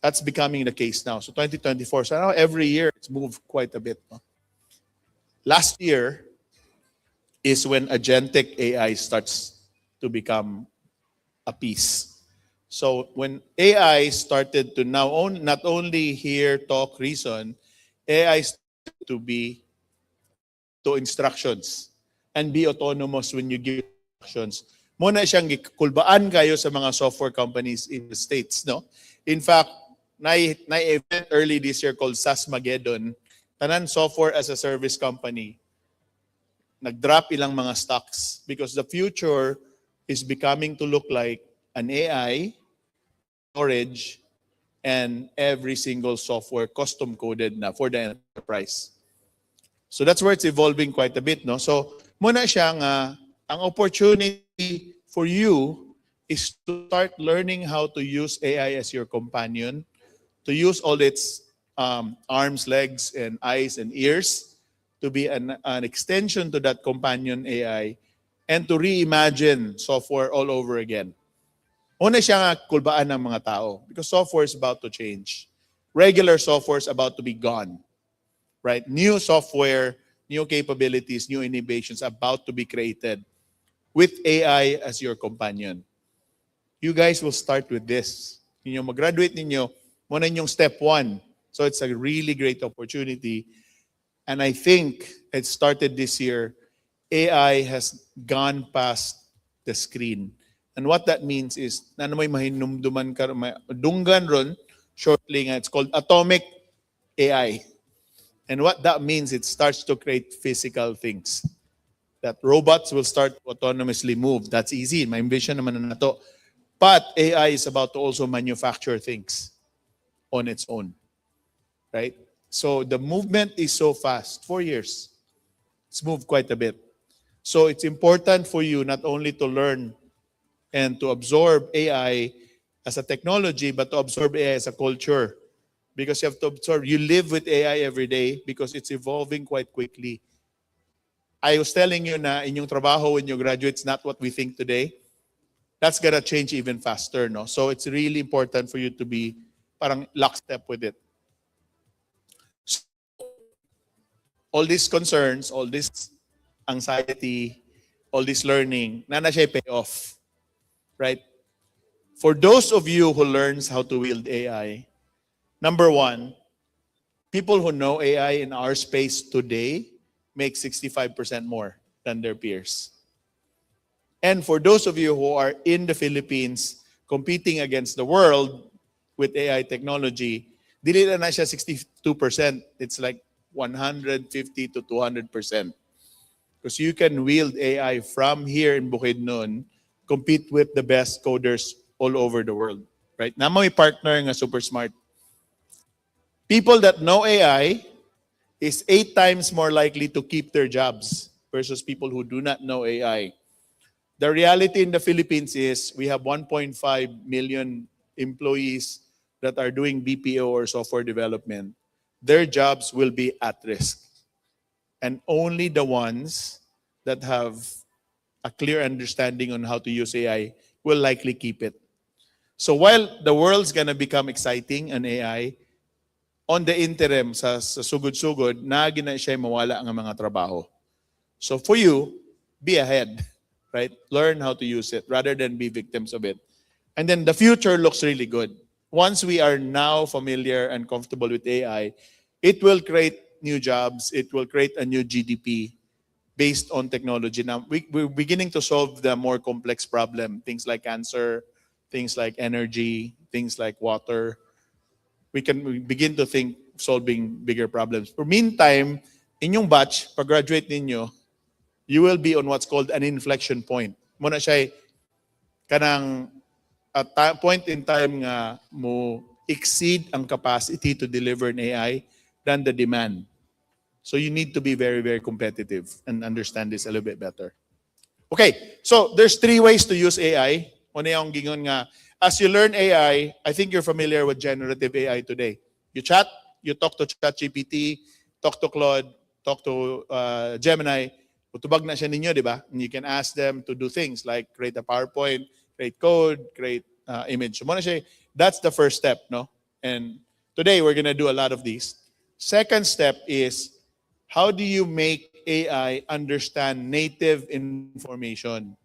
That's becoming the case now. So 2024, so now every year it's moved quite a bit. No? Last year is when agentic AI starts to become a piece. So when AI started to now not only hear, talk, reason, AI started to be to instructions and be autonomous when you give instructions. Muna siyang kulbaan kayo sa mga software companies in the States, no? In fact, na-event early this year called SaaSmageddon, tanan software as a service company, nag-drop ilang mga stocks because the future is becoming to look like an AI, storage, and every single software custom-coded na for the enterprise. So that's where it's evolving quite a bit, no? So muna siyang ang opportunity for you is to start learning how to use AI as your companion, to use all its arms, legs, and eyes and ears to be an extension to that companion AI and to reimagine software all over again. Una siya nga kulbaan ng mga tao because software is about to change. Regular software is about to be gone. Right? New software, new capabilities, new innovations about to be created with AI as your companion. You guys will start with this. Ninyo mag-graduate ninyo, muna yung step 1. So it's a really great opportunity. And I think it started this year. AI has gone past the screen. And what that means is, na may mahinumduman ka, dunggan ron, shortly nga, it's called atomic AI. And what that means, it starts to create physical things. that robots will start to autonomously move. That's easy. My vision naman na to. But AI is about to also manufacture things on its own, right? So the movement is so fast. 4 years. It's moved quite a bit. So it's important for you not only to learn and to absorb AI as a technology, but to absorb AI as a culture. Because you have to absorb, you live with AI every day because it's evolving quite quickly. I was telling you na inyong trabaho when you graduate is not what we think today. That's gonna change even faster, no? So it's really important for you to be parang lockstep with it. So, all these concerns, all this anxiety, all this learning, na siya pay off, right? For those of you who learns how to wield AI, number one, people who know AI in our space today make 65% more than their peers. And for those of you who are in the Philippines competing against the world with AI technology, dili na siya 62%. It's like 150 to 200%. Because you can wield AI from here in Bukidnon, compete with the best coders all over the world. Right? Na may partner nga super smart. People that know AI is 8 times more likely to keep their jobs versus people who do not know AI. The reality in the Philippines is we have 1.5 million employees that are doing BPO or software development. Their jobs will be at risk. And only the ones that have a clear understanding on how to use AI will likely keep it. So while the world's gonna become exciting on AI, on the interim, sa sugod-sugod, na gina siya mawala ang mga trabaho. So for you, be ahead, right? Learn how to use it rather than be victims of it. And then the future looks really good. Once we are now familiar and comfortable with AI, it will create new jobs, it will create a new GDP based on technology. Now, we're beginning to solve the more complex problem, things like cancer, things like energy, things like water. We can begin to think solving bigger problems. For meantime, inyong batch, pag-graduate ninyo, you will be on what's called an inflection point. Muna siya kanang point in time nga mo exceed ang capacity to deliver an AI than the demand. So you need to be very, very competitive and understand this a little bit better. Okay, so there's 3 ways to use AI. Una yung gingon nga, as you learn AI, I think you're familiar with generative AI today. You chat, you talk to ChatGPT, talk to Claude, talk to Gemini. Utubag na siya ninyo, di ba? And you can ask them to do things like create a PowerPoint, create code, create image. So muna siya, that's the first step, no? And today we're gonna do a lot of these. Second step is, how do you make AI understand native information?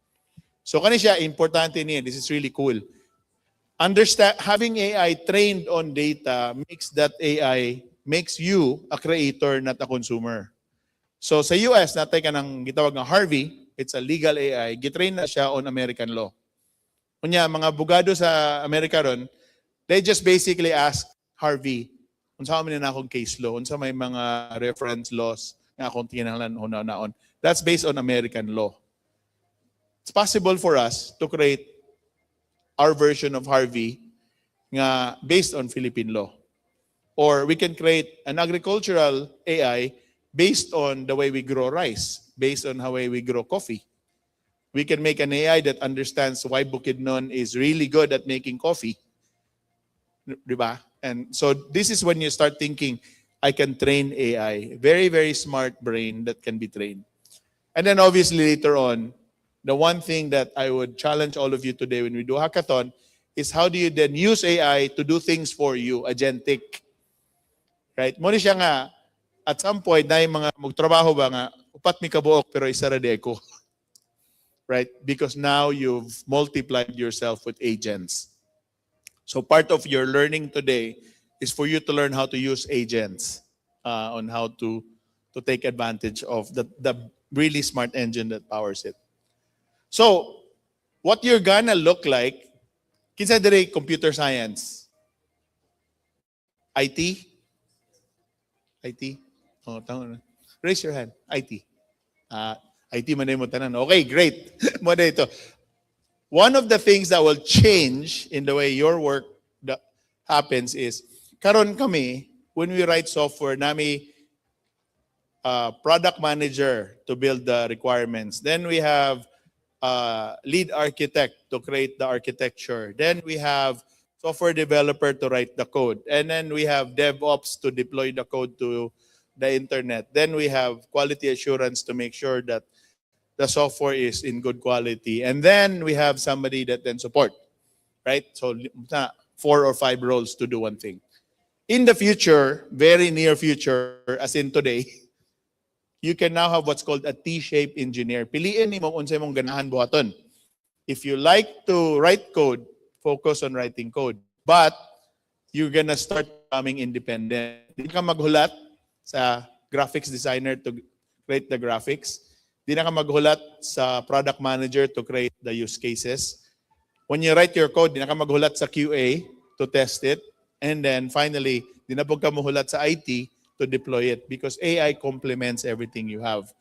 So kani siya, importante niya, this is really cool. Having AI trained on data makes you a creator, not a consumer. So sa US, natay ka ng gitawag ng Harvey, it's a legal AI, gitrain na siya on American law. Kunya, mga abogado sa Amerika ron, they just basically ask Harvey, unsa man na akong case law, unsa may mga reference laws nga akong tinahanglan naon. That's based on American law. It's possible for us to create our version of Harvey nga based on Philippine law. Or we can create an agricultural AI based on the way we grow rice, based on how we grow coffee. We can make an AI that understands why Bukidnon is really good at making coffee. Diba? And so this is when you start thinking, I can train AI. Very, very smart brain that can be trained. And then obviously later on, the one thing that I would challenge all of you today when we do hackathon is how do you then use AI to do things for you, agentic. Right? Muna siya nga, at some point, na yung mga magtrabaho ba nga, upat mi kabuok pero isa ra di ko. Right? Because now you've multiplied yourself with agents. So part of your learning today is for you to learn how to use agents on how to take advantage of the really smart engine that powers it. So what you're gonna look like, kinsa dire computer science? IT? IT? Oh, raise your hand. IT. IT man mo tanan. Okay, great. Mo na ito. One of the things that will change in the way your work happens is, karon kami, when we write software, nami product manager to build the requirements. Then we have lead architect to create the architecture. Then we have software developer to write the code. And then we have DevOps to deploy the code to the internet. Then we have quality assurance to make sure that the software is in good quality. And then we have somebody that then support, right? So 4 or 5 roles to do one thing. In the future, very near future, as in today, you can now have what's called a T-shaped engineer. Piliin ni mo kung sa mong ganahan buhaton. If you like to write code, focus on writing code. But you're gonna start becoming independent. Di ka maghulat sa graphics designer to create the graphics. Di na ka maghulat sa product manager to create the use cases. When you write your code, di na ka maghulat sa QA to test it. And then finally, di na po ka mahulat sa IT to deploy it because AI complements everything you have.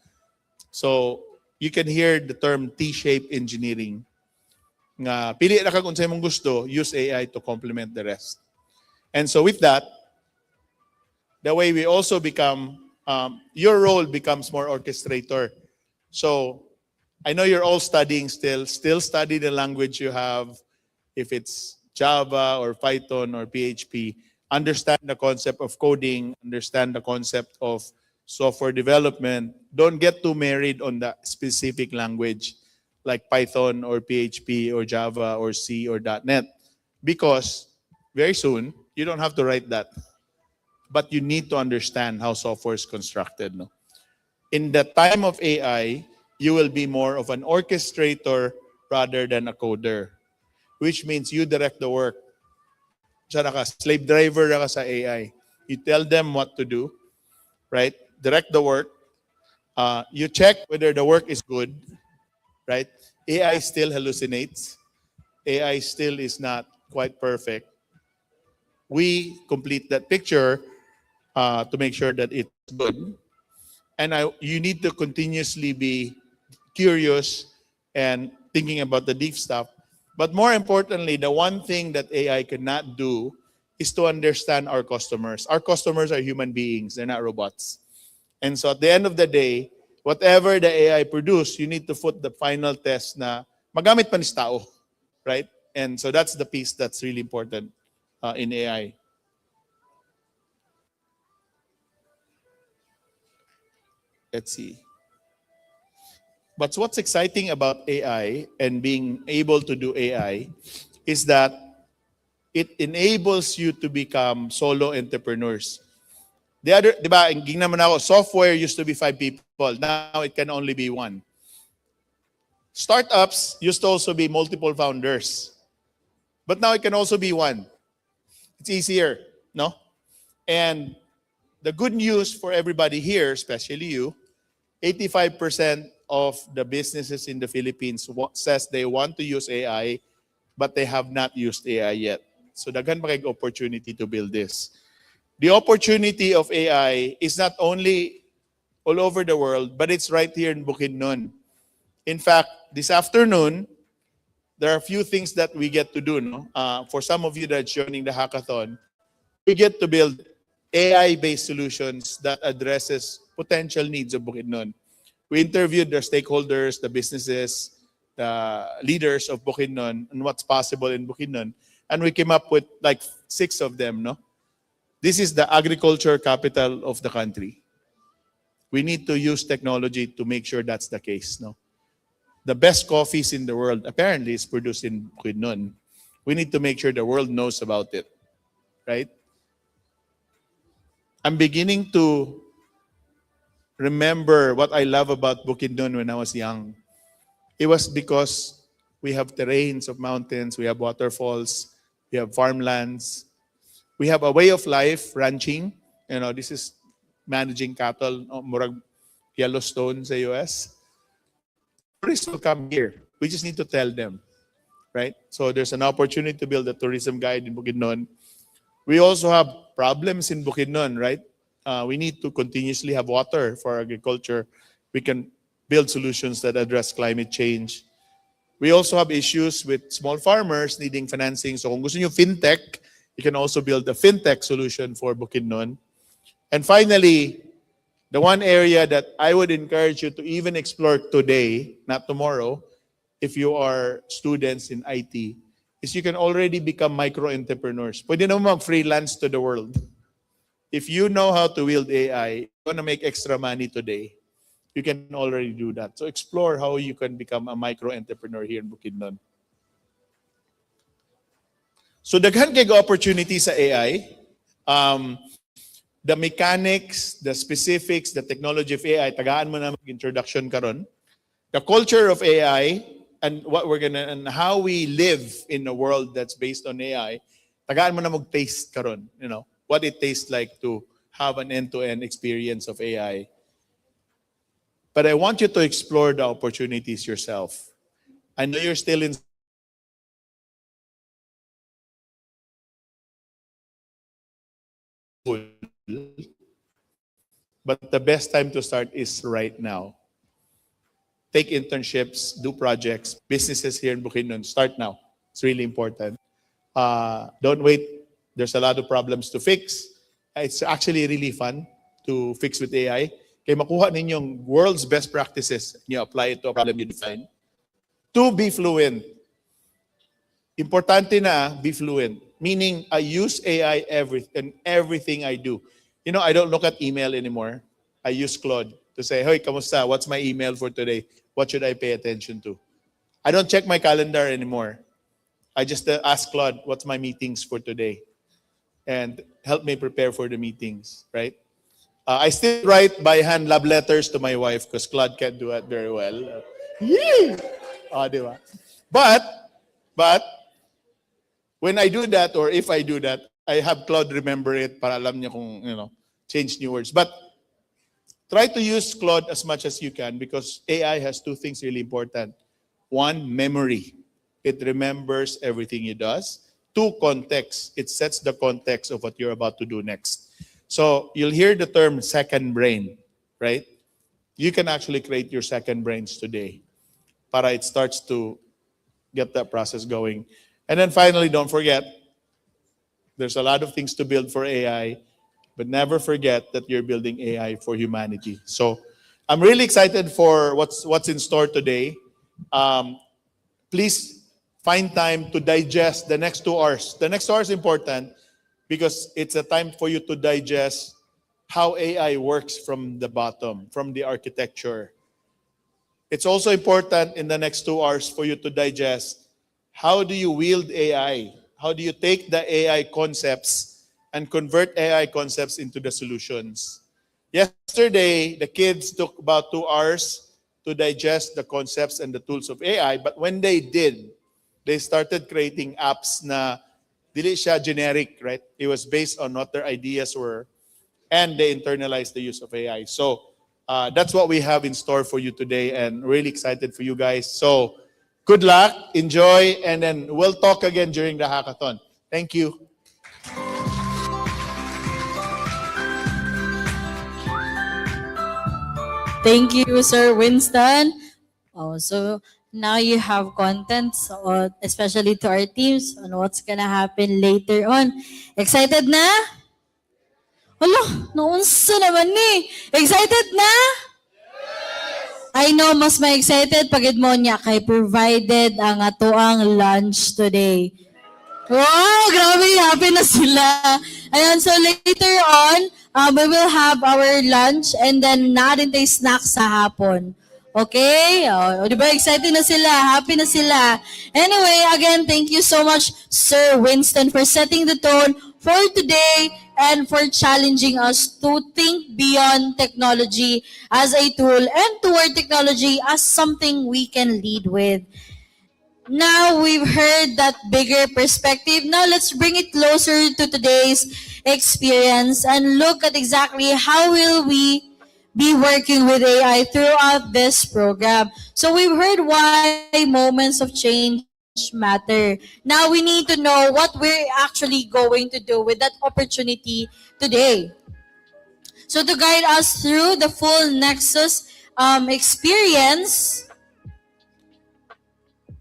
So you can hear the term T-shaped engineering. Nga pili na ka kung sa imong gusto, use AI to complement the rest. And so with that, the way we also become, your role becomes more orchestrator. So I know you're all studying still study the language you have. If it's Java or Python or PHP, understand the concept of coding, understand the concept of software development. Don't get too married on the specific language like Python or PHP or Java or C or .NET, because very soon you don't have to write that, but you need to understand how software is constructed. No? In the time of AI, you will be more of an orchestrator rather than a coder, which means you direct the work. Slave driver ka sa AI. You tell them what to do, right? Direct the work. You check whether the work is good, right? AI still hallucinates. AI still is not quite perfect. We complete that picture to make sure that it's good. And you need to continuously be curious and thinking about the deep stuff. But more importantly, the one thing that AI cannot do is to understand our customers. Our customers are human beings, they're not robots. And so at the end of the day, whatever the AI produce, you need to put the final test na magamit pa ni tao, right? And so that's the piece that's really important in AI. Let's see. But what's exciting about AI and being able to do AI is that it enables you to become solo entrepreneurs. The other, di ba, naman ako, software used to be 5 people. Now it can only be 1. Startups used to also be multiple founders. But now it can also be 1. It's easier, no? And the good news for everybody here, especially you, 85% of the businesses in the Philippines says they want to use AI, but they have not used AI yet. So daghan pa kay opportunity to build this. The opportunity of AI is not only all over the world, but it's right here in Bukidnon. In fact, this afternoon, there are a few things that we get to do. No? For some of you that's joining the hackathon, we get to build AI-based solutions that addresses potential needs of Bukidnon. We interviewed the stakeholders, the businesses, the leaders of Bukidnon, and what's possible in Bukidnon. And we came up with like 6 of them. No, this is the agriculture capital of the country. We need to use technology to make sure that's the case. No, the best coffees in the world apparently is produced in Bukidnon. We need to make sure the world knows about it, right? I'm beginning to remember what I love about Bukidnon when I was young. It was because we have terrains of mountains, we have waterfalls, we have farmlands, we have a way of life, ranching. You know, this is managing cattle, murag Yellowstone sa US. Tourists will come here. We just need to tell them, right? So there's an opportunity to build a tourism guide in Bukidnon. We also have problems in Bukidnon, right? We need to continuously have water for agriculture. We can build solutions that address climate change. We also have issues with small farmers needing financing. So kung gusto nyo fintech, you can also build a fintech solution for Bukidnon. And finally, the one area that I would encourage you to even explore today, not tomorrow, if you are students in IT, is you can already become micro-entrepreneurs. Pwede naman mag-freelance to the world. If you know how to wield AI, you want to make extra money today, you can already do that. So explore how you can become a micro-entrepreneur here in Bukidnon. So daghan kay opportunity sa AI. The mechanics, the specifics, the technology of AI, tagaan mo na mag-introduction karon. The culture of AI and what we're gonna and how we live in a world that's based on AI, tagaan mo na mag-taste karon, you know, what it tastes like to have an end-to-end experience of AI. But I want you to explore the opportunities yourself. I know you're still in school, but the best time to start is right now. Take internships, do projects, businesses here in Bukidnon. Start now. It's really important. Don't wait. There's a lot of problems to fix. It's actually really fun to fix with AI. Kaya makuha ninyong world's best practices, you apply it to a problem you define. To be fluent. Importante na be fluent. Meaning, I use AI in everything I do. You know, I don't look at email anymore. I use Claude to say, hey, kamusta? What's my email for today? What should I pay attention to? I don't check my calendar anymore. I just ask Claude, what's my meetings for today? And help me prepare for the meetings, right? I still write by hand love letters to my wife because Claude can't do it very well. Yee! Di ba? But, when I do that, or if I do that, I have Claude remember it para alam niya kung, change new words. But try to use Claude as much as you can because AI has two things really important. One, memory. It remembers everything it does. Two, context. It sets the context of what you're about to do next. So you'll hear the term second brain, right? You can actually create your second brains today para it starts to get that process going. And then finally, don't forget, there's a lot of things to build for AI, but never forget that you're building AI for humanity. So I'm really excited for what's in store today. Please find time to digest the next 2 hours. The next 2 hours is important because it's a time for you to digest how AI works from the bottom, from the architecture. It's also important in the next 2 hours for you to digest how do you wield AI? How do you take the AI concepts and convert AI concepts into the solutions? Yesterday, the kids took about 2 hours to digest the concepts and the tools of AI, but when they did, they started creating apps na dili siya generic, right? It was based on what their ideas were, and they internalized the use of AI. So that's what we have in store for you today, and really excited for you guys. So good luck, enjoy, and then we'll talk again during the hackathon. Thank you. Thank you, Sir Winston. Oh, so now you have contents, especially to our teams, on what's gonna happen later on. Excited na? Hala, naunsa naman ni. Excited na? I know, mas ma-excited pagid mo niya kay provided ang atoang lunch today. Wow, grabe, happy na sila. Ayan, so later on, we will have our lunch and then natin tayo snack sa hapon. Okay? Di ba excited na sila? Happy na sila. Anyway, again, thank you so much, Sir Winston, for setting the tone for today and for challenging us to think beyond technology as a tool and toward technology as something we can lead with. Now we've heard that bigger perspective. Now let's bring it closer to today's experience and look at exactly how will we be working with AI throughout this program. So we've heard why moments of change matter. Now we need to know what we're actually going to do with that opportunity today. So to guide us through the full Nexus experience.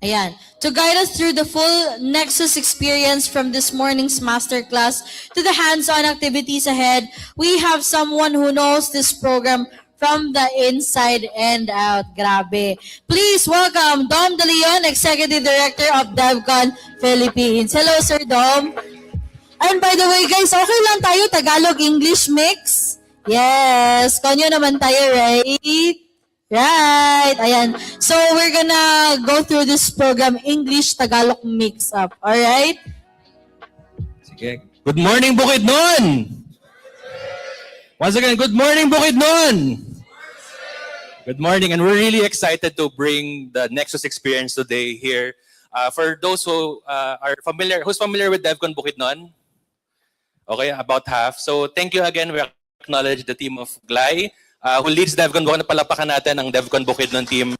Ayan. To guide us through the full Nexus experience from this morning's masterclass to the hands-on activities ahead, we have someone who knows this program from the inside and out. Grabe. Please welcome Dom De Leon, Executive Director of DEVCON Philippines. Hello, Sir Dom. And by the way, guys, okay lang tayo Tagalog-English mix? Yes. Konyo naman tayo, right? Right. Ayan. So, we're gonna go through this program, English-Tagalog mix-up. Alright? Sige. Good morning, Bukidnon! Once again, good morning, Bukidnon! Good morning, and we're really excited to bring the Nexus experience today here. For those who are familiar, who's familiar with DEVCON Bukidnon? Okay, about half. So thank you again. We acknowledge the team of Glay, who leads DEVCON Bukidnon. Palapakan natin ang DEVCON Bukidnon team.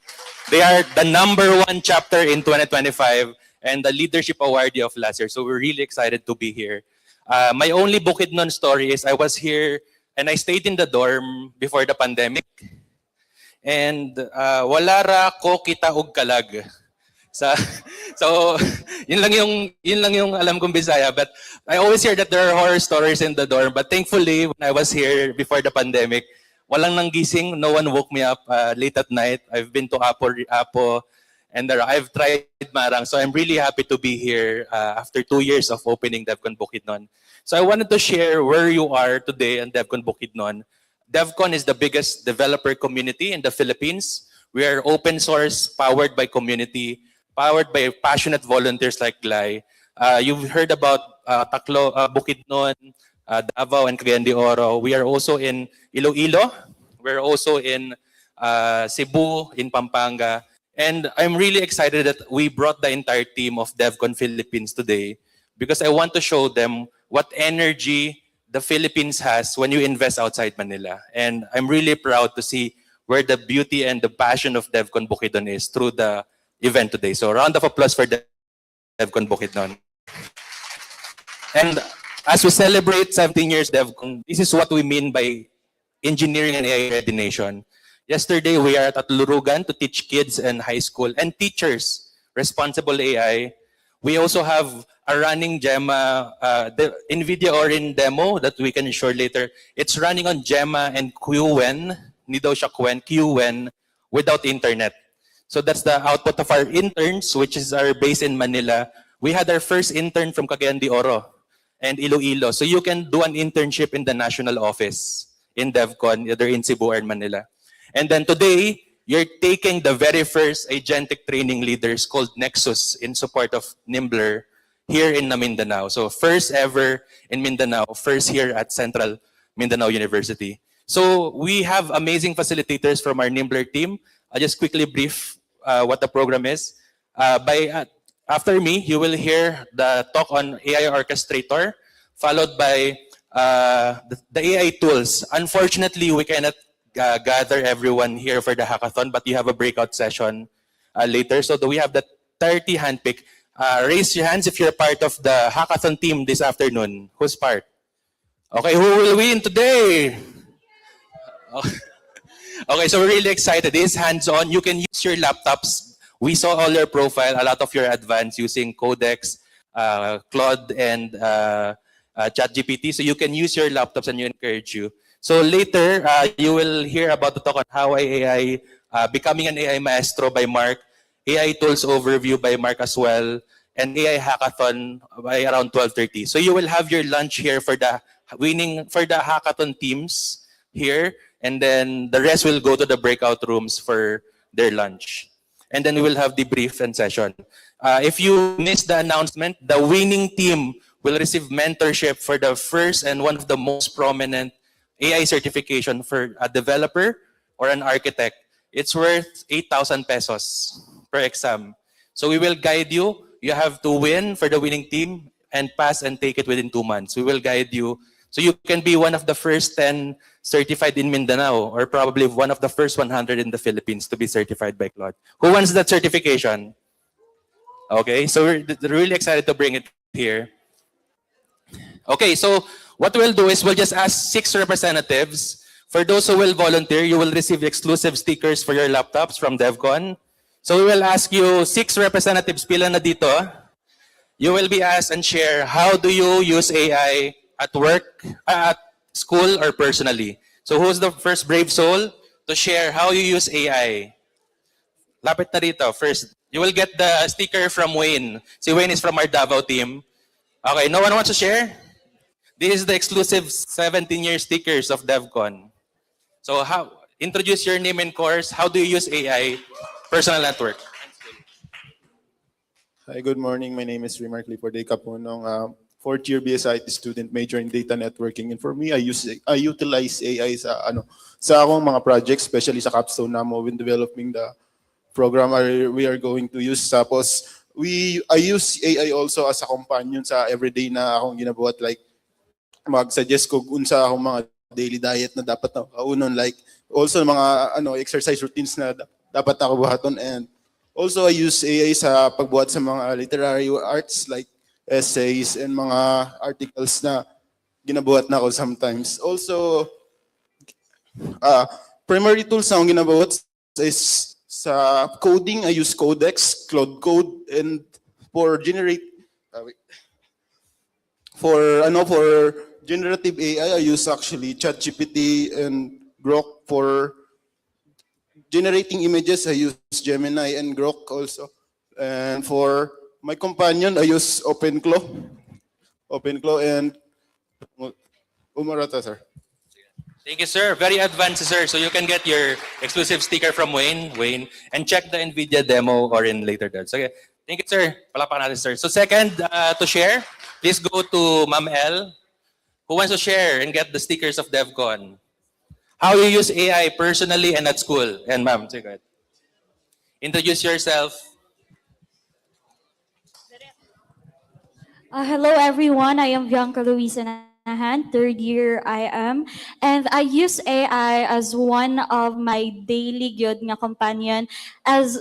They are the #1 chapter in 2025 and the leadership awardee of last year. So we're really excited to be here. My only Bukidnon story is I was here and I stayed in the dorm before the pandemic. And wala ra ko kita og kalag. So yun lang yung alam kong Bisaya, but I always hear that there are horror stories in the dorm, but thankfully when I was here before the pandemic, walang nanggising, no one woke me up late at night. I've been to Apo and I've tried Marang, so I'm really happy to be here after 2 years of opening DEVCON Bukidnon. So I wanted to share where you are today in DEVCON Bukidnon. DEVCON is the biggest developer community in the Philippines. We are open source, powered by community, powered by passionate volunteers like Glay. You've heard about Taklo, Bukidnon, Davao, and Cagayan de Oro. We are also in Iloilo. We're also in Cebu, in Pampanga. And I'm really excited that we brought the entire team of DEVCON Philippines today because I want to show them what energy the Philippines has when you invest outside Manila. And I'm really proud to see where the beauty and the passion of DEVCON Bukidnon is through the event today. So round of applause for DEVCON Bukidnon. And as we celebrate 17 years DEVCON, this is what we mean by engineering and AI ready nation. Yesterday, we are at Lurugan to teach kids and high school and teachers responsible AI. We also have a running Gemma, the NVIDIA Orin demo that we can show later. It's running on Gemma and QWEN, Nido siya QWEN, without internet. So that's the output of our interns, which is our base in Manila. We had our first intern from Cagayan de Oro and Iloilo. So you can do an internship in the national office in DEVCON, either in Cebu or in Manila. And then today, you're taking the very first agentic training leaders called Nexus in support of Nimbler here in Mindanao. So first ever in Mindanao, first here at Central Mindanao University. So we have amazing facilitators from our Nimbler team. I'll just quickly brief what the program is. After me, you will hear the talk on AI Orchestrator, followed by the AI tools. Unfortunately, we cannot gather everyone here for the hackathon, but you have a breakout session later. So do we have the 30 handpick? Raise your hands if you're part of the hackathon team this afternoon. Who's part? Okay, who will win today? Okay, so we're really excited. This is hands-on. You can use your laptops. We saw all your profile, a lot of your advance using Codex, Claude, and ChatGPT. So you can use your laptops and we encourage you. So later, you will hear about the talk on how AI, becoming an AI maestro by Mark, AI tools overview by Mark as well, and AI hackathon by around 12:30. So you will have your lunch here for the hackathon teams here, and then the rest will go to the breakout rooms for their lunch. And then we will have debrief and session. If you missed the announcement, the winning team will receive mentorship for the first and one of the most prominent AI certification for a developer or an architect. It's worth 8,000 pesos per exam. So we will guide you. You have to win for the winning team and pass and take it within 2 months. We will guide you. So you can be one of the first 10 certified in Mindanao or probably one of the first 100 in the Philippines to be certified by Claude. Who wants that certification? Okay, so we're really excited to bring it here. Okay, so what we'll do is we'll just ask 6 representatives For those who will volunteer, you will receive exclusive stickers for your laptops from DEVCON. So we will ask you 6 representatives, pila na dito. You will be asked and share how do you use AI at work, at school, or personally. So who's the first brave soul to share how you use AI? Lapit na dito. First, you will get the sticker from Wayne. Si Wayne is from our Davao team. Okay, no one wants to share? This is the exclusive 17-year stickers of DEVCON. So introduce your name and course. How do you use AI, personal network? Hi, good morning. My name is Remark Liporday Capunong, fourth year BSIT student major in data networking. And for me, I utilize AI sa akong mga projects, especially sa capstone namo when developing the program we are going to use. Tapos I use AI also as a companion sa everyday na akong ginabuhat, like mag-suggest ko unsa akong mga daily diet na dapat na kaunon, like also mga exercise routines na dapat ako buhaton. And also I use AI sa pagbuhat sa mga literary arts like essays and mga articles na ginabuhat na ako sometimes. Also primary tools na akong ginabuhat is sa coding. I use Codex, Cloud Code, and for generative AI, I use actually ChatGPT and Grok. For generating images, I use Gemini and Grok also. And for my companion, I use OpenClaw and Umarata, sir. Thank you, sir. Very advanced, sir. So you can get your exclusive sticker from Wayne, and check the NVIDIA demo or in later dads. Okay. Thank you, sir. Palapakan natin, sir. So second, to share, please go to Ma'am L. Who wants to share and get the stickers of DEVCON? How you use AI personally and at school? And ma'am, go ahead. Introduce yourself. Hello everyone, I am Bianca Luisa Nahan, third year I am, and I use AI as one of my daily good nga companion as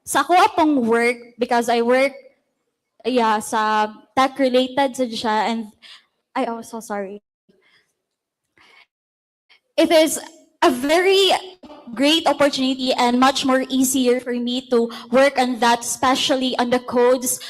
sa ako apong work, because I work sa tech related sa siya, and so sorry. It is a very great opportunity and much more easier for me to work on that, especially on the codes.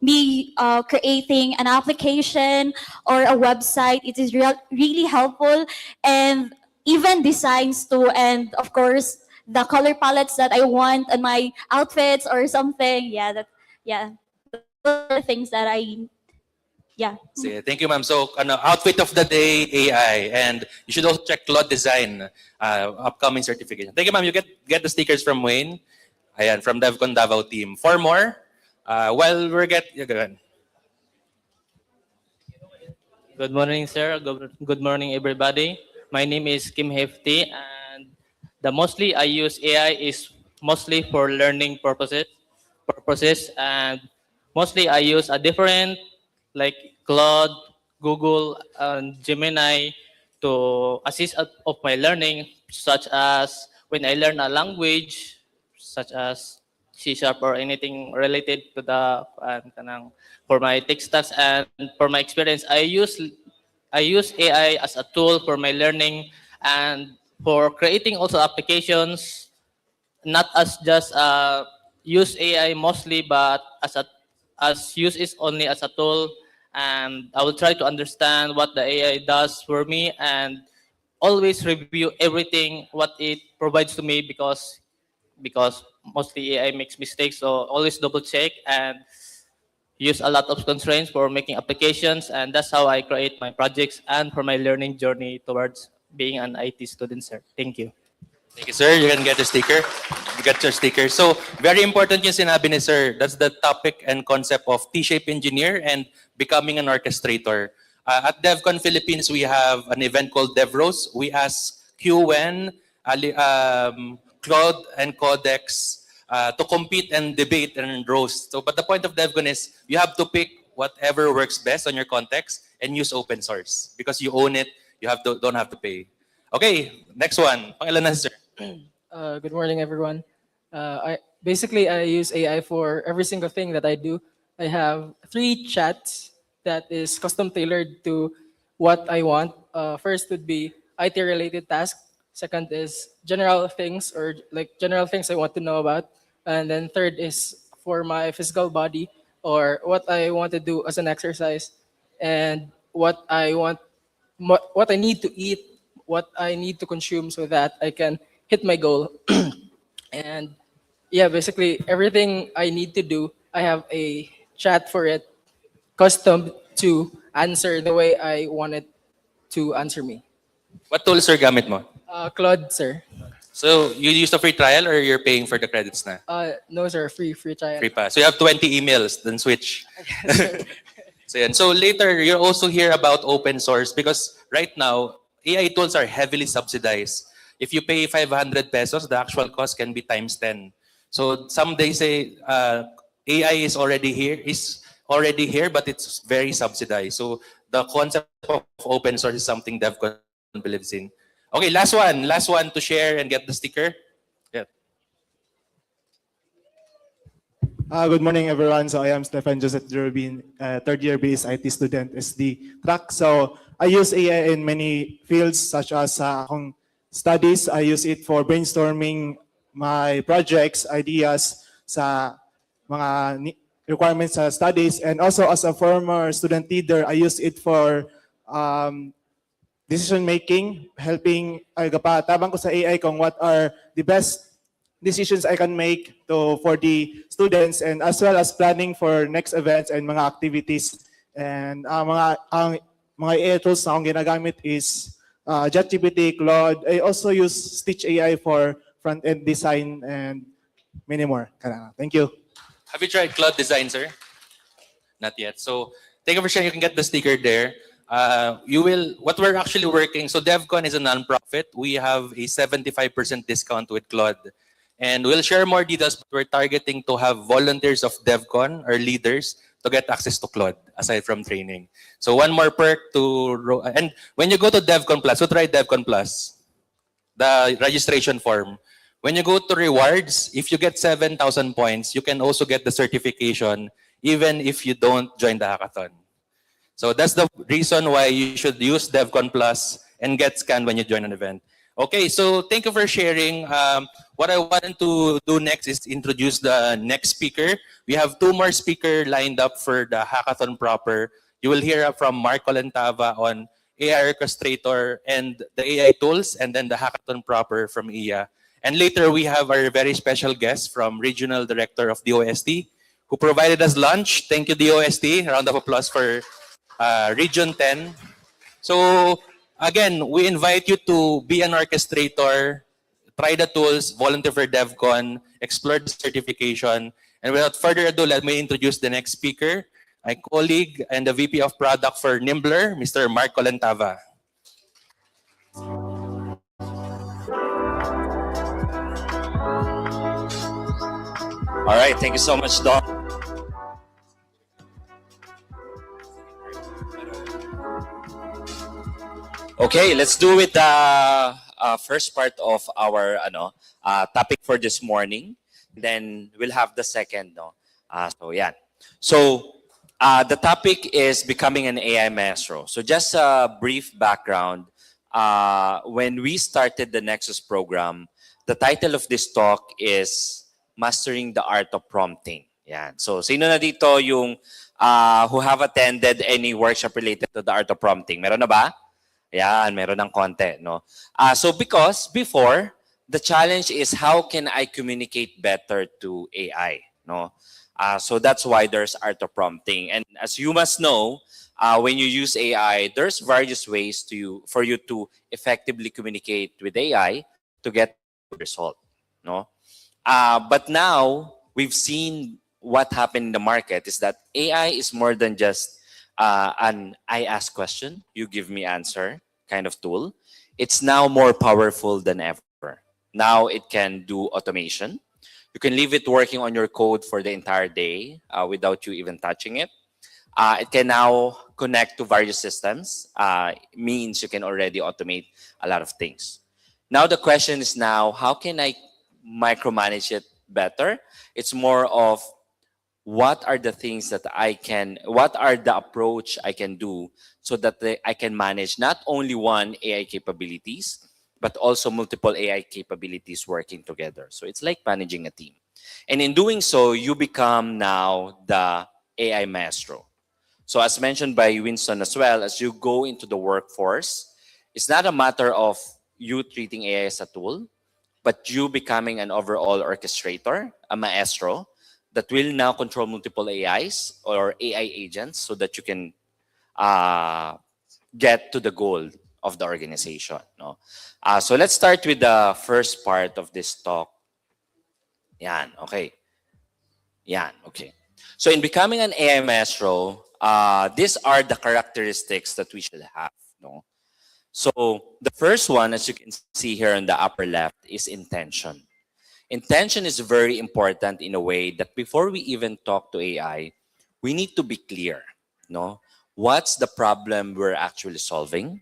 Me creating an application or a website, it is really helpful, and even designs too, and of course the color palettes that I want on my outfits or something. Those are things that Sige, thank you, ma'am. So, outfit of the day, AI. And you should also check Claude Design, upcoming certification. Thank you, ma'am. You get the stickers from Wayne. Ayan, from DEVCON Davao team. 4 more. While we're good. Good morning, sir. Good morning, everybody. My name is Kim Hefty, and mostly I use AI is mostly for learning purposes, and mostly I use a different like Claude, Google, and Gemini to assist of my learning, such as when I learn a language, such as C# or anything related to the for my tech stacks. And for my experience, I use AI as a tool for my learning and for creating also applications, not as just use AI mostly, but as use is only as a tool. And I will try to understand what the AI does for me and always review everything what it provides to me, because mostly AI makes mistakes. So always double check and use a lot of constraints for making applications, and that's how I create my projects and for my learning journey towards being an IT student, sir. Thank you. Thank you, sir. You can get a sticker. You get your sticker. So, very important yung sinabi ni sir. That's the topic and concept of T-shaped engineer and becoming an orchestrator. At DEVCON Philippines, we have an event called DevRose. We ask QN, Claude, and Codex to compete and debate and roast. So, but the point of DEVCON is you have to pick whatever works best on your context and use open source. Because you own it, you don't have to pay. Okay, next one. Pangilan na, sir? Good morning, everyone. I use AI for every single thing that I do. I have 3 chats that is custom tailored to what I want. First would be IT related tasks. Second is general things or like general things I want to know about. And then third is for my physical body or what I want to do as an exercise and what I need to eat, what I need to consume so that I can hit my goal. And yeah, basically everything I need to do, I have a chat for it, custom to answer the way I want it to answer me. What tools sir gamit mo? Claude, sir. So you use the free trial or you're paying for the credits na? No, sir, free trial. Free pa. So you have 20 emails, then switch. So, yan. So later, you'll also hear about open source because right now, AI tools are heavily subsidized. If you pay 500 pesos, the actual cost can be times 10. So some they say AI is already here, but it's very subsidized. So the concept of open source is something DevCon believes in. Okay, last one to share and get the sticker. Yeah. Good morning, everyone. So I am Stefan Joseph Jerubin, third year base IT student, SD track. So I use AI in many fields such as akong studies. I use it for brainstorming my projects, ideas sa mga requirements sa studies. And also as a former student leader, I use it for decision making, helping tabang ko sa AI kung what are the best decisions I can make for the students and as well as planning for next events and mga activities. And mga AI tools na akong ginagamit is ChatGPT, Claude. I also use Stitch AI for front-end design and many more. Thank you. Have you tried Cloud Design, sir? Not yet. So thank you for sharing. You can get the sticker there. What we're actually working, so DevCon is a non-profit. We have a 75% discount with Claude. And we'll share more details, but we're targeting to have volunteers of DevCon or leaders to get access to Claude, aside from training. So one more perk and when you go to DevCon Plus, so try DevCon Plus, the registration form. When you go to rewards, if you get 7,000 points, you can also get the certification, even if you don't join the hackathon. So that's the reason why you should use DevCon Plus and get scanned when you join an event. Okay, so thank you for sharing. What I want to do next is introduce the next speaker. We have two more speakers lined up for the hackathon proper. You will hear from Mark Colentava on AI Orchestrator and the AI tools, and then the hackathon proper from IA. And later we have our very special guest from Regional Director of DOST, who provided us lunch. Thank you, DOST. Round of applause for Region 10. So again, we invite you to be an orchestrator, try the tools, volunteer for DevCon, explore the certification. And without further ado, let me introduce the next speaker, my colleague and the VP of Product for Nimbler, Mr. Mark Colentava. All right, thank you so much, Doc. Okay, let's do it the first part of our topic for this morning. Then we'll have the second. So the topic is becoming an AI maestro. So just a brief background. When we started the Nexus program, the title of this talk is Mastering the Art of Prompting. Yan. So sino na dito yung who have attended any workshop related to the art of prompting? Meron na ba? Yan, meron ng konti, no? So because before, the challenge is how can I communicate better to AI, no? So that's why there's art of prompting. And as you must know, when you use AI, there's various ways for you to effectively communicate with AI to get a result, no? But now, we've seen what happened in the market is that AI is more than just an I ask question, you give me answer kind of tool. It's now more powerful than ever. Now it can do automation. You can leave it working on your code for the entire day without you even touching it. It can now connect to various systems. Means you can already automate a lot of things. Now the question is how can I micromanage it better? It's more of what are the things that what are the approach I can do so that I can manage not only one AI capabilities, but also multiple AI capabilities working together. So it's like managing a team. And in doing so, you become now the AI maestro. So as mentioned by Winston as well, as you go into the workforce, it's not a matter of you treating AI as a tool, but you becoming an overall orchestrator, a maestro, that will now control multiple AIs or AI agents so that you can uh, get to the goal of the organization. No? So let's start with the first part of this talk. Yan, okay. Yan, okay. So in becoming an AI maestro, these are the characteristics that we should have. No? So the first one, as you can see here on the upper left, is intention. Intention is very important in a way that before we even talk to AI, we need to be clear. No? What's the problem we're actually solving?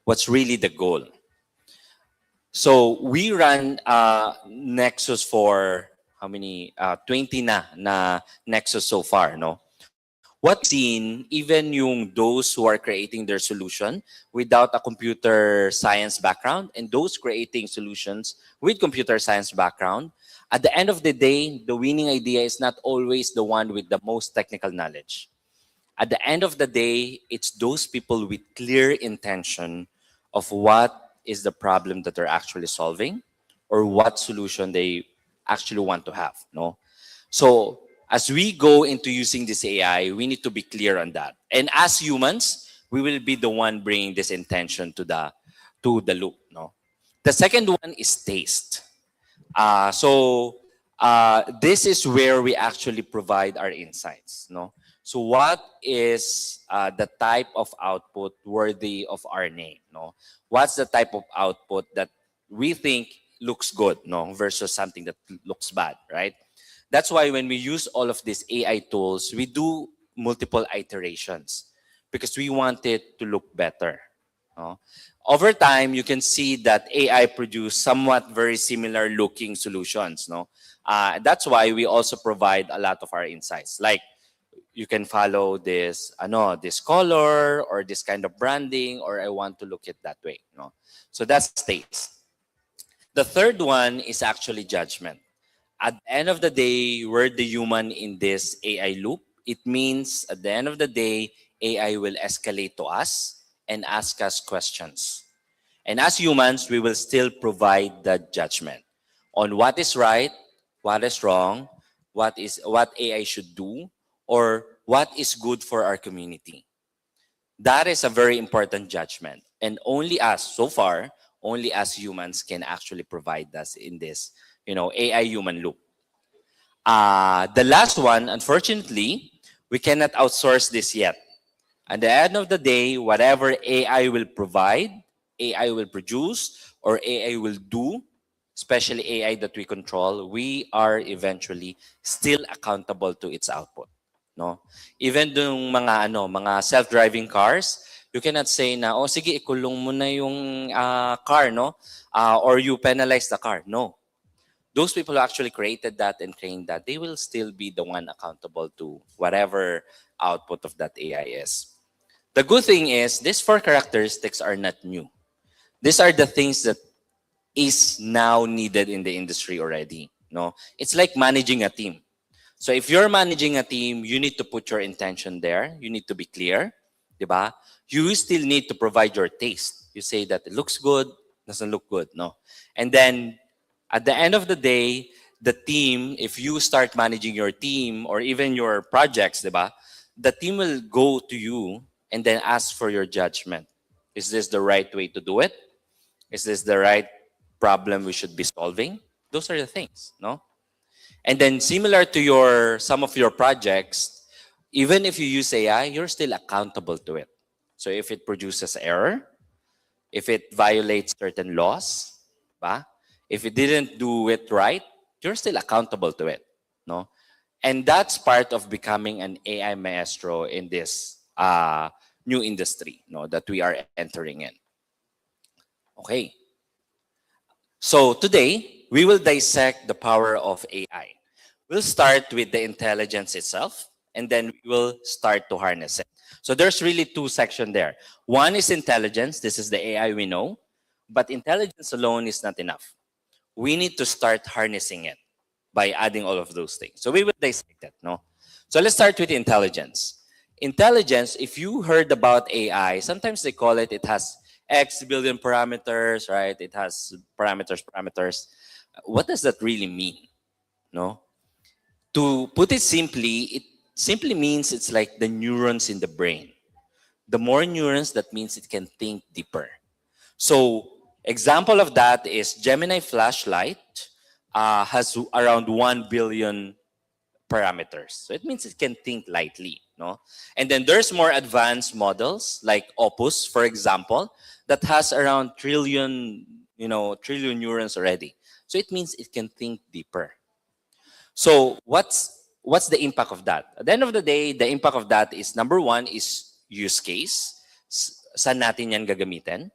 What's really the goal? So we run Nexus for how many? 20 na Nexus so far, no? What seen, even yung those who are creating their solution without a computer science background and those creating solutions with computer science background, at the end of the day, the winning idea is not always the one with the most technical knowledge. At the end of the day, it's those people with clear intention of what is the problem that they're actually solving or what solution they actually want to have. No? So as we go into using this AI, we need to be clear on that. And as humans, we will be the one bringing this intention to the loop. No? The second one is taste. This is where we actually provide our insights. No? So what is the type of output worthy of our name? No? What's the type of output that we think looks good, no, versus something that looks bad, right? That's why when we use all of these AI tools, we do multiple iterations because we want it to look better. No? Over time, you can see that AI produce somewhat very similar looking solutions. No, that's why we also provide a lot of our insights. Like you can follow this, this color or this kind of branding, or I want to look it that way. No, so that's taste. The third one is actually judgment. At the end of the day, we're the human in this AI loop. It means at the end of the day, AI will escalate to us and ask us questions. And as humans, we will still provide the judgment on what is right, what is wrong, what AI should do, or what is good for our community. That is a very important judgment. And only us, so far, only us humans can actually provide us in this, AI human loop. The last one, unfortunately, we cannot outsource this yet. At the end of the day, whatever AI will provide, AI will produce, or AI will do, especially AI that we control, we are eventually still accountable to its output. No? Even yung mga self-driving cars, you cannot say na, oh sige, ikulong mo na yung car, no? Or you penalize the car. No. Those people who actually created that and trained that, they will still be the one accountable to whatever output of that AI is. The good thing is, these four characteristics are not new. These are the things that is now needed in the industry already. No, it's like managing a team. So if you're managing a team, you need to put your intention there. You need to be clear, diba? You still need to provide your taste. You say that it looks good, doesn't look good, no. And then at the end of the day, the team, if you start managing your team or even your projects, diba? The team will go to you and then ask for your judgment. Is this the right way to do it? Is this the right problem we should be solving? Those are the things, no? And then similar to some of your projects, even if you use AI, you're still accountable to it. So if it produces error, if it violates certain laws, if it didn't do it right, you're still accountable to it, no? And that's part of becoming an AI maestro in this new industry, no, that we are entering in. Okay. So today, we will dissect the power of AI. We'll start with the intelligence itself, and then we will start to harness it. So there's really two sections there. One is intelligence. This is the AI we know. But intelligence alone is not enough. We need to start harnessing it by adding all of those things. So we will dissect that, no? So let's start with intelligence. Intelligence, if you heard about AI, sometimes they call it, it has X billion parameters, right? It has parameters. What does that really mean? No? To put it simply means it's like the neurons in the brain. The more neurons, that means it can think deeper. So example of that is Gemini flashlight has around 1 billion parameters. So it means it can think lightly, no? And then there's more advanced models like Opus, for example, that has around trillion neurons already. So it means it can think deeper. So what's the impact of that? At the end of the day, the impact of that is, number one is use case. Saan natin yan gagamitin?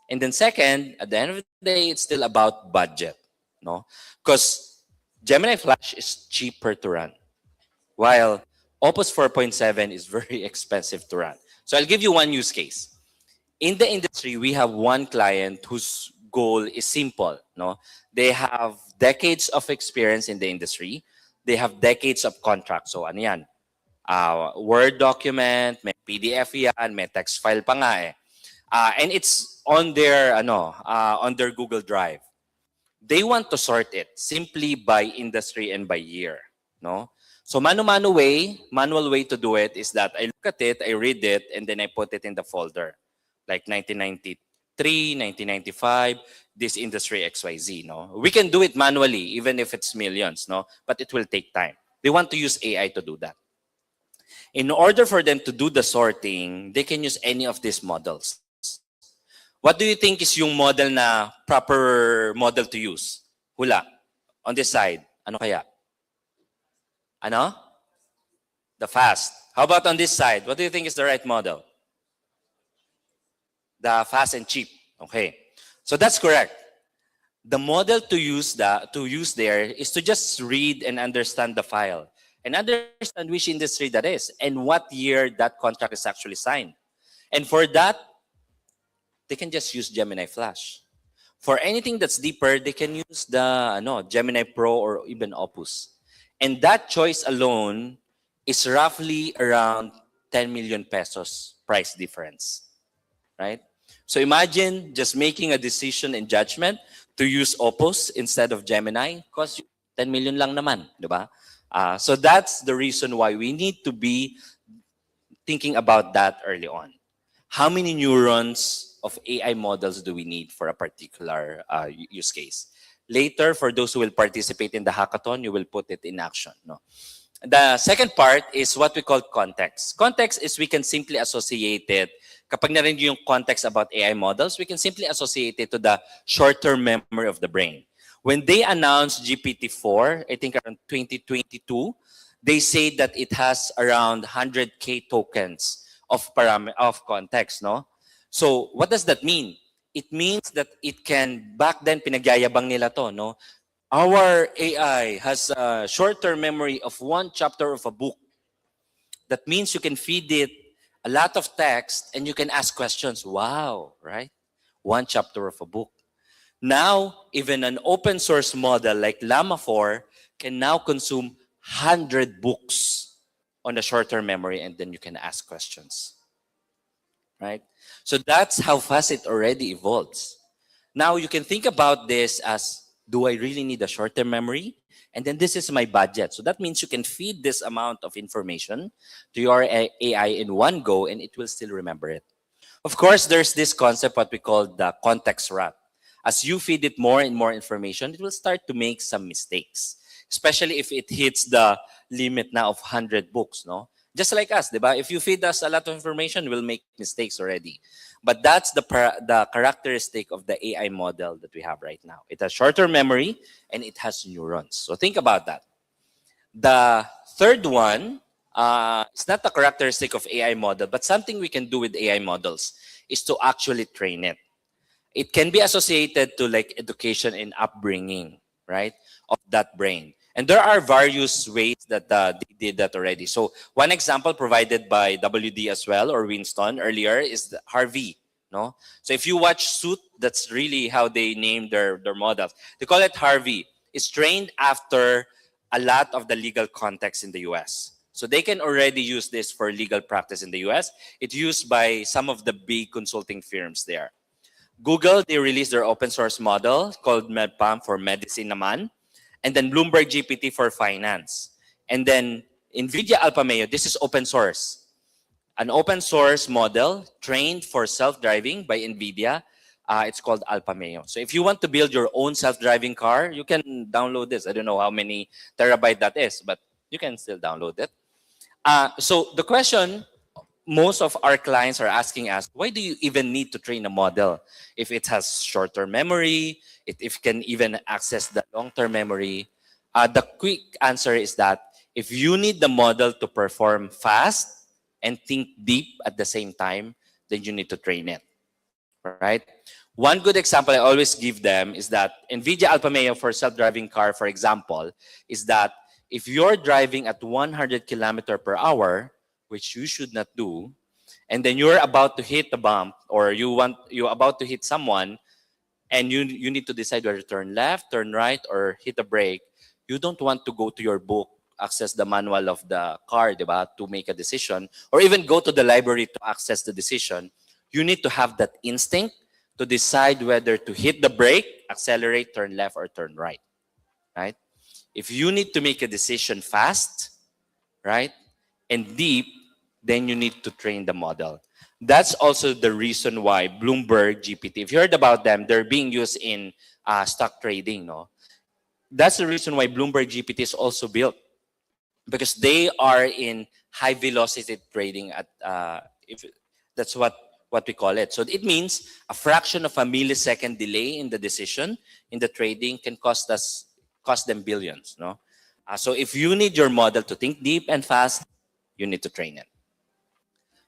And then second, at the end of the day, it's still about budget, no? Because Gemini Flash is cheaper to run, while Opus 4.7 is very expensive to run. So I'll give you one use case. In the industry, we have one client whose goal is simple, no? They have decades of experience in the industry. They have decades of contracts. So ano yan? Word document, may PDF yan, may text file pa nga eh. And it's on their Google Drive. They want to sort it simply by industry and by year, no? So manual way to do it is that I look at it, I read it, and then I put it in the folder. Like 1993, 1995, this industry XYZ, no? We can do it manually, even if it's millions, no? But it will take time. They want to use AI to do that. In order for them to do the sorting, they can use any of these models. What do you think is yung model na proper model to use? Hula. On this side, ano kaya? Ano? The fast. How about on this side? What do you think is the right model? The fast and cheap. Okay. So that's correct. The model to use there is to just read and understand the file and understand which industry that is and what year that contract is actually signed. And for that, they can just use Gemini Flash. For anything that's deeper, they can use the Gemini Pro or even Opus. And that choice alone is roughly around 10 million pesos price difference, right? So imagine just making a decision and judgment to use Opus instead of Gemini, cost you 10 million lang naman, di ba? So that's the reason why we need to be thinking about that early on. How many neurons of AI models do we need for a particular use case? Later, for those who will participate in the hackathon, you will put it in action. No? The second part is what we call context. Context is we can simply associate it. Kapag narinig yung context about AI models, we can simply associate it to the short-term memory of the brain. When they announced GPT-4, I think around 2022, they say that it has around 100K tokens of context, no? So what does that mean? It means that it can, back then, pinagyayabang nila to, no? Our AI has a short-term memory of one chapter of a book. That means you can feed it a lot of text and you can ask questions. Wow, right? One chapter of a book. Now, even an open source model like Llama 4 can now consume 100 books on the short-term memory, and then you can ask questions, right? So that's how fast it already evolves. Now you can think about this as, do I really need a short-term memory? And then this is my budget. So that means you can feed this amount of information to your AI in one go, and it will still remember it. Of course, there's this concept, what we call the context rat. As you feed it more and more information, it will start to make some mistakes, especially if it hits the limit now of 100 books, no? Just like us, diba? If you feed us a lot of information, we'll make mistakes already. But that's the characteristic of the AI model that we have right now. It has shorter memory and it has neurons. So think about that. The third one, it's not a characteristic of AI model, but something we can do with AI models is to actually train it. It can be associated to like education and upbringing, right, of that brain. And there are various ways that they did that already. So one example provided by WD as well, or Winston earlier, is the Harvey. No? So if you watch Suit, that's really how they name their models. They call it Harvey. It's trained after a lot of the legal context in the US. So they can already use this for legal practice in the US. It's used by some of the big consulting firms there. Google, they released their open source model called MedPAM for medicine naman. And then Bloomberg GPT for finance. And then NVIDIA AlphaMeo, this is open source. An open source model trained for self-driving by NVIDIA. It's called AlphaMeo. So if you want to build your own self-driving car, you can download this. I don't know how many terabyte that is, but you can still download it. So the question most of our clients are asking us, why do you even need to train a model if it has short-term memory, if it can even access the long-term memory? The quick answer is that if you need the model to perform fast and think deep at the same time, then you need to train it, right? One good example I always give them is that NVIDIA AlphaMeo for self-driving car, for example, is that if you're driving at 100 kilometers per hour, which you should not do, and then you're about to hit a bump, or you're about to hit someone, and you need to decide whether to turn left, turn right, or hit a brake, you don't want to go to your book, access the manual of the car, diba, to make a decision, or even go to the library to access the decision. You need to have that instinct to decide whether to hit the brake, accelerate, turn left, or turn right, right? If you need to make a decision fast, right, and deep, then you need to train the model. That's also the reason why Bloomberg GPT, if you heard about them, they're being used in stock trading. No, that's the reason why Bloomberg GPT is also built, because they are in high velocity trading. If that's what we call it. So it means a fraction of a millisecond delay in the decision in the trading can cost them billions. No, so if you need your model to think deep and fast, you need to train it.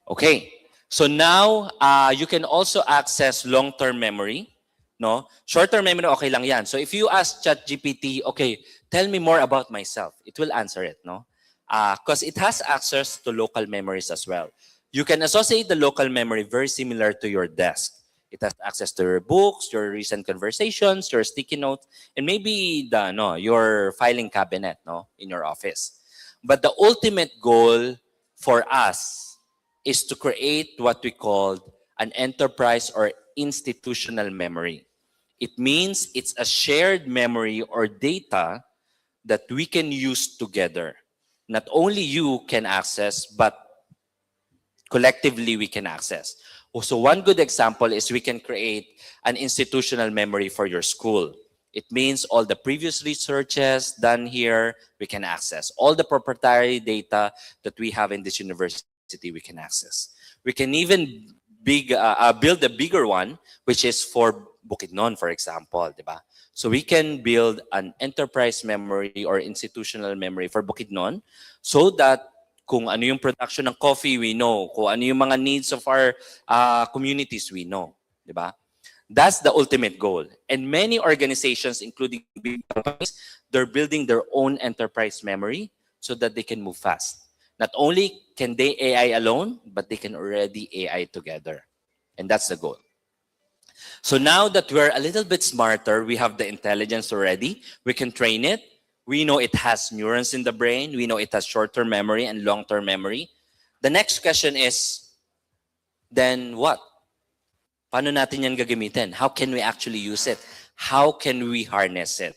Okay, so now you can also access long-term memory. No, short-term memory, okay lang yan. So if you ask ChatGPT, okay, tell me more about myself, it will answer it. No, because it has access to local memories as well. You can associate the local memory very similar to your desk. It has access to your books, your recent conversations, your sticky notes, and maybe your filing cabinet, in your office. But the ultimate goal for us is to create what we call an enterprise or institutional memory. It means it's a shared memory or data that we can use together. Not only you can access, but collectively we can access. So one good example is we can create an institutional memory for your school. It means all the previous researches done here, we can access. All the proprietary data that we have in this university, we can access. We can even build a bigger one, which is for Bukidnon, for example. Diba? So we can build an enterprise memory or institutional memory for Bukidnon so that kung ano yung production ng coffee, we know. Kung ano yung mga needs of our communities, we know. Diba? That's the ultimate goal. And many organizations, including big companies, they're building their own enterprise memory so that they can move fast. Not only can they AI alone, but they can already AI together. And that's the goal. So now that we're a little bit smarter, we have the intelligence already, we can train it. We know it has neurons in the brain. We know it has short-term memory and long-term memory. The next question is, then what? Paano natin yan gagamitin? How can we actually use it? How can we harness it?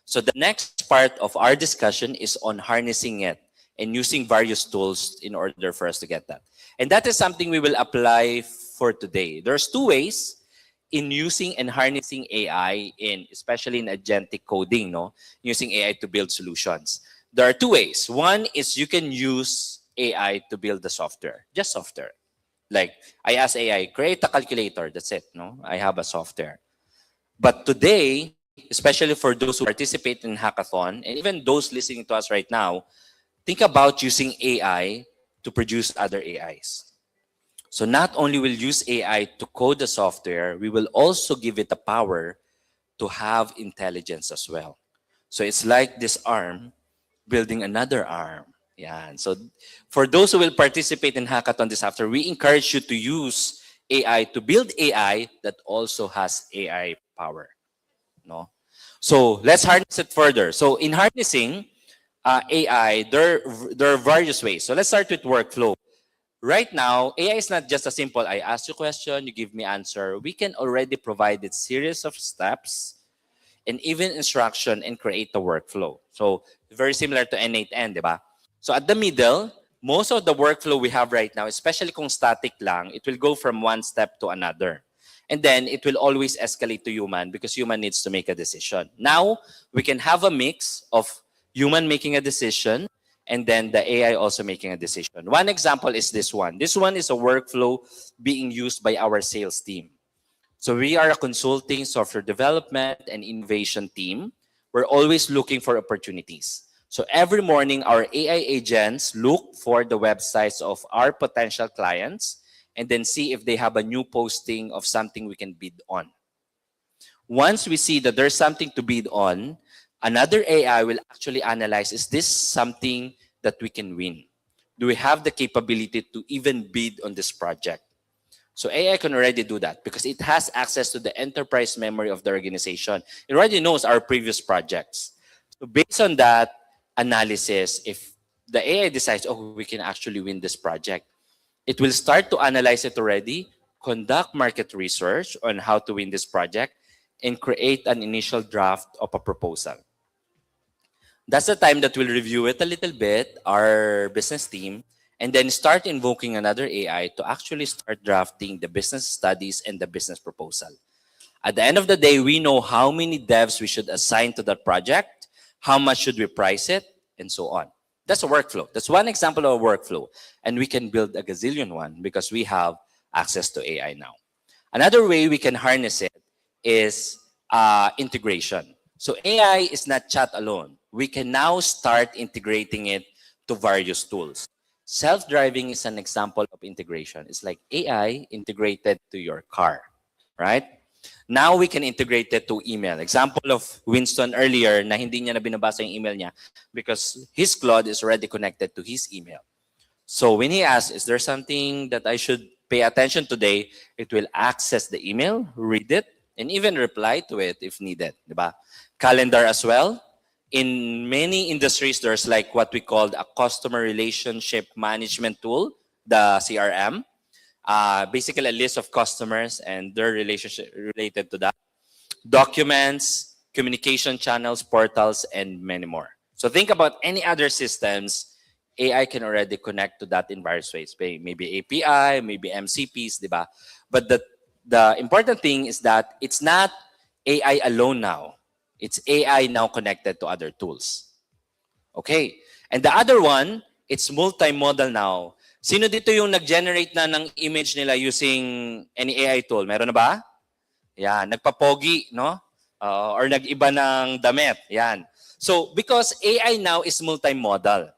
So the next part of our discussion is on harnessing it and using various tools in order for us to get that. And that is something we will apply for today. There's two ways in using and harnessing AI, especially in agentic coding, using AI to build solutions. There are two ways. One is you can use AI to build the software, just software. Like I ask AI, create a calculator, that's it. I have a software. But today, especially for those who participate in hackathon, and even those listening to us right now, think about using AI to produce other AIs. So not only will use AI to code the software, we will also give it the power to have intelligence as well. So it's like this arm building another arm. Yan. So for those who will participate in hackathon this after, we encourage you to use AI to build AI that also has AI power. No? So let's harness it further. So in harnessing AI, there are various ways. So let's start with workflow. Right now, AI is not just a simple, I ask you a question, you give me answer. We can already provide a series of steps and even instruction and create a workflow. So very similar to N8N, di ba? So at the middle, most of the workflow we have right now, especially kung static lang, it will go from one step to another. And then it will always escalate to human because human needs to make a decision. Now, we can have a mix of human making a decision and then the AI also making a decision. One example is this one. This one is a workflow being used by our sales team. So we are a consulting, software development, and innovation team. We're always looking for opportunities. So every morning, our AI agents look for the websites of our potential clients and then see if they have a new posting of something we can bid on. Once we see that there's something to bid on, another AI will actually analyze, is this something that we can win? Do we have the capability to even bid on this project? So AI can already do that because it has access to the enterprise memory of the organization. It already knows our previous projects. So based on that analysis, if the AI decides, oh, we can actually win this project, it will start to analyze it already, conduct market research on how to win this project, and create an initial draft of a proposal. That's the time that we'll review it a little bit, our business team, and then start invoking another AI to actually start drafting the business studies and the business proposal. At the end of the day, we know how many devs we should assign to that project, how much should we price it, and so on. That's a workflow. That's one example of a workflow. And we can build a gazillion one because we have access to AI now. Another way we can harness it is integration. So AI is not chat alone. We can now start integrating it to various tools. Self-driving is an example of integration. It's like AI integrated to your car, right? Now we can integrate it to email. Example of Winston earlier na hindi niya na binabasa yung email niya because his Claude is already connected to his email. So when he asks, is there something that I should pay attention today, it will access the email, read it, and even reply to it if needed. Diba? Calendar as well. In many industries, there's like what we call a customer relationship management tool, the CRM. Basically a list of customers and their relationship related to that. Documents, communication channels, portals, and many more. So think about any other systems, AI can already connect to that in various ways. Maybe API, maybe MCPs, diba? But the important thing is that it's not AI alone now. It's AI now connected to other tools. Okay. And the other one, it's multimodal now. Sino dito yung nag-generate na ng image nila using any AI tool? Meron na ba? Yan. Nagpapogi, no? Or nag-iba ng damit. Yan. So, because AI now is multimodal,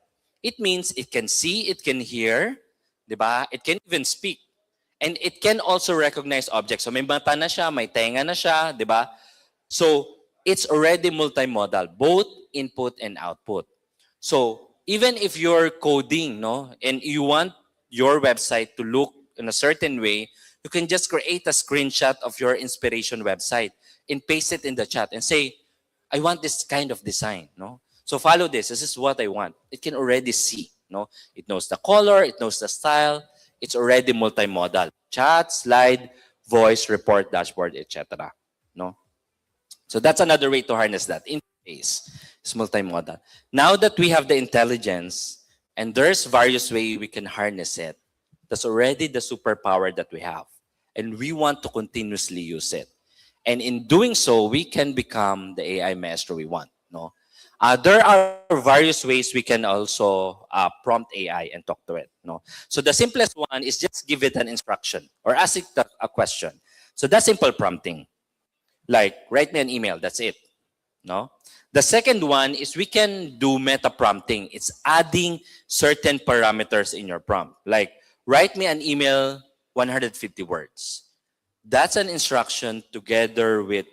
it means it can see, it can hear, di ba? It can even speak. And it can also recognize objects. So, may mata na siya, may tenga na siya, di ba? So, it's already multimodal, both input and output. So, even if you're coding, no, and you want your website to look in a certain way, you can just create a screenshot of your inspiration website and paste it in the chat and say, I want this kind of design, no? So follow this. This is what I want. It can already see, no? It knows the color, it knows the style. It's already multimodal. Chat, slide, voice, report, dashboard, etc. No? So that's another way to harness that. Interface is multimodal. Now that we have the intelligence and there's various ways we can harness it, that's already the superpower that we have. And we want to continuously use it. And in doing so, we can become the AI maestro we want. No? There are various ways we can also prompt AI and talk to it. No? So the simplest one is just give it an instruction or ask it a question. So that's simple prompting. Like, write me an email, that's it. No? The second one is we can do meta prompting. It's adding certain parameters in your prompt. Like, write me an email, 150 words. That's an instruction together with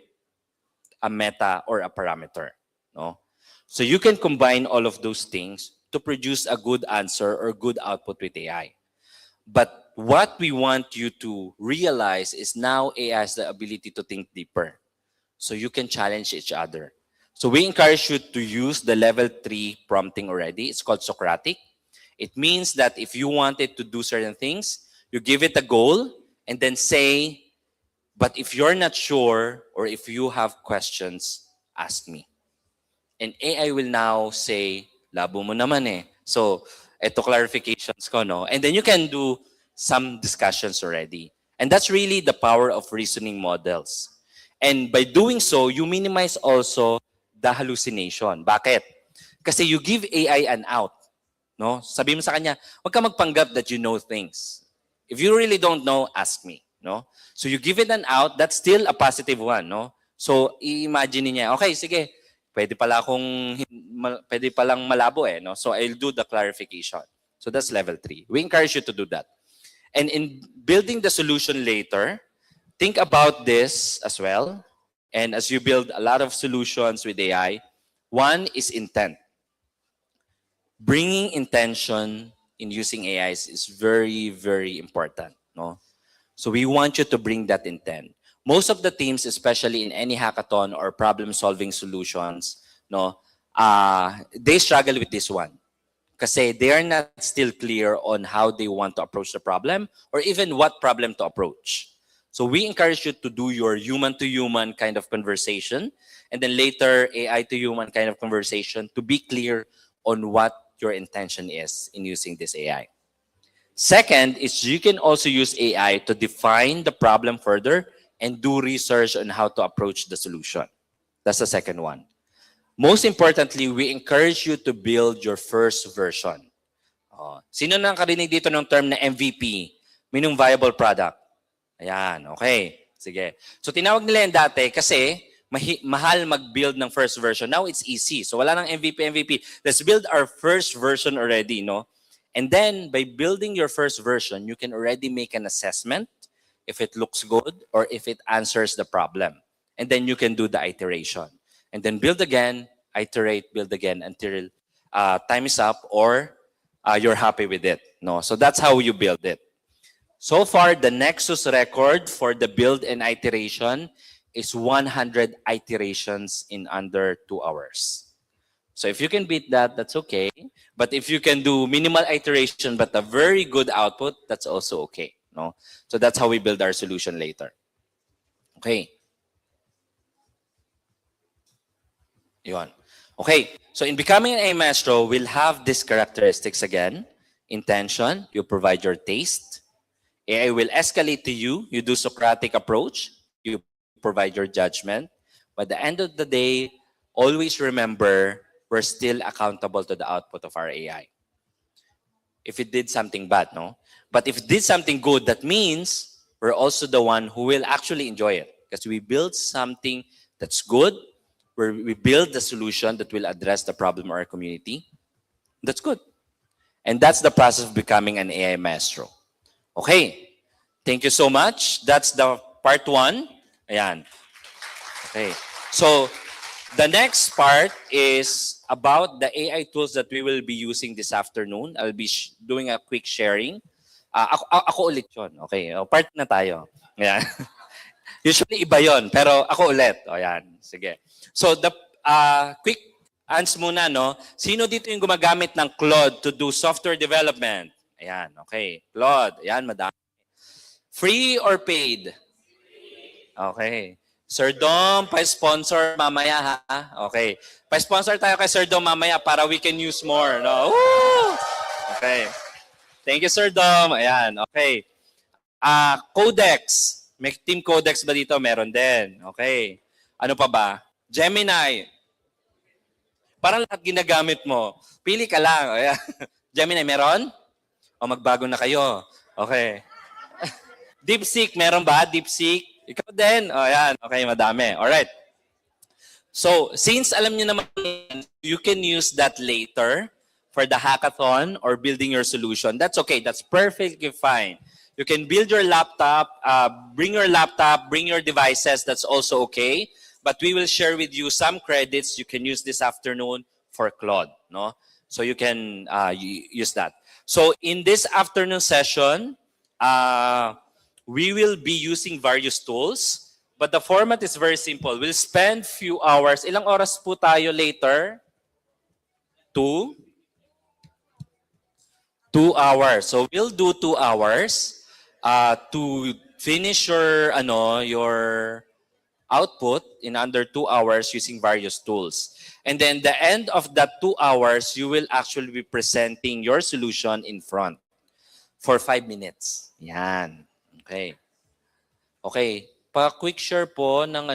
a meta or a parameter. No? So you can combine all of those things to produce a good answer or good output with AI. But what we want you to realize is now AI has the ability to think deeper. So you can challenge each other. So we encourage you to use the level 3 prompting already. It's called Socratic. It means that if you wanted to do certain things, you give it a goal and then say, but if you're not sure or if you have questions, ask me. And AI will now say, labo mo naman eh. So, eto clarifications ko, no? And then you can do some discussions already. And that's really the power of reasoning models. And by doing so, you minimize also the hallucination. Bakit? Kasi you give AI an out. No? Sabi mo sa kanya, huwag ka magpanggap that you know things. If you really don't know, ask me. No? So you give it an out, that's still a positive one. No? So i-imagine niya, okay, sige, pwede palang malabo eh. No? So I'll do the clarification. So that's level 3. We encourage you to do that. And in building the solution later, think about this as well. And as you build a lot of solutions with AI, one is intent. Bringing intention in using AIs is very, very important. No? So we want you to bring that intent. Most of the teams, especially in any hackathon or problem-solving solutions, no, they struggle with this one. Kasi they are not still clear on how they want to approach the problem or even what problem to approach. So we encourage you to do your human-to-human kind of conversation and then later AI-to-human kind of conversation to be clear on what your intention is in using this AI. Second is you can also use AI to define the problem further and do research on how to approach the solution. That's the second one. Most importantly, we encourage you to build your first version. Sino nang karinig dito ng term na MVP? Minimum viable product. Ayan, okay. Sige. So tinawag nila yan dati kasi mahal mag-build ng first version. Now it's easy. So wala nang MVP. Let's build our first version already, no? And then by building your first version, you can already make an assessment if it looks good or if it answers the problem. And then you can do the iteration. And then build again, iterate, build again until time is up or you're happy with it. No? So that's how you build it. So far, the Nexus record for the build and iteration is 100 iterations in under 2 hours. So if you can beat that, that's okay. But if you can do minimal iteration but a very good output, that's also okay. No? So that's how we build our solution later. Okay. Yun. Okay. So in becoming an AI maestro, we'll have these characteristics again. Intention, you provide your taste. AI will escalate to you. You do Socratic approach. You provide your judgment. But at the end of the day, always remember, we're still accountable to the output of our AI. If it did something bad, no? But if it did something good, that means we're also the one who will actually enjoy it. Because we build something that's good, where we build the solution that will address the problem of our community. That's good. And that's the process of becoming an AI maestro. Okay. Thank you so much. That's the part 1. Ayan. Okay. So, the next part is about the AI tools that we will be using this afternoon. I'll be doing a quick sharing. Ako ulit yun. Okay. Part na tayo. Ayan. Usually iba yun, pero ako ulit. O yan. Sige. So, the quick answer muna, no? Sino dito yung gumagamit ng Claude to do software development? Ayan, okay. Claude, ayan, madami. Free or paid? Okay. Sir Dom, pa-sponsor mamaya, ha? Okay. Pa-sponsor tayo kay Sir Dom mamaya para we can use more, no? Woo! Okay. Thank you, Sir Dom. Ayan, okay. Codex. May team Codex ba dito? Meron din. Okay. Ano pa ba? Gemini. Parang lahat ginagamit mo. Pili ka lang. Ayan. Gemini, meron? O magbago na kayo. Okay. DeepSeek, meron ba? DeepSeek? Ikaw din? O yan. Okay, madami. Alright. So, since alam niyo naman, you can use that later for the hackathon or building your solution. That's okay. That's perfectly fine. You can build your laptop, bring your devices. That's also okay. But we will share with you some credits you can use this afternoon for Claude, no? So you can use that. So in this afternoon session, we will be using various tools, but the format is very simple. We'll spend few hours. Ilang oras po tayo later? 2 hours. So we'll do 2 hours to finish your output in under 2 hours using various tools. And then the end of that 2 hours, you will actually be presenting your solution in front for 5 minutes. Yan. Okay. Okay. Pa-quick share po ng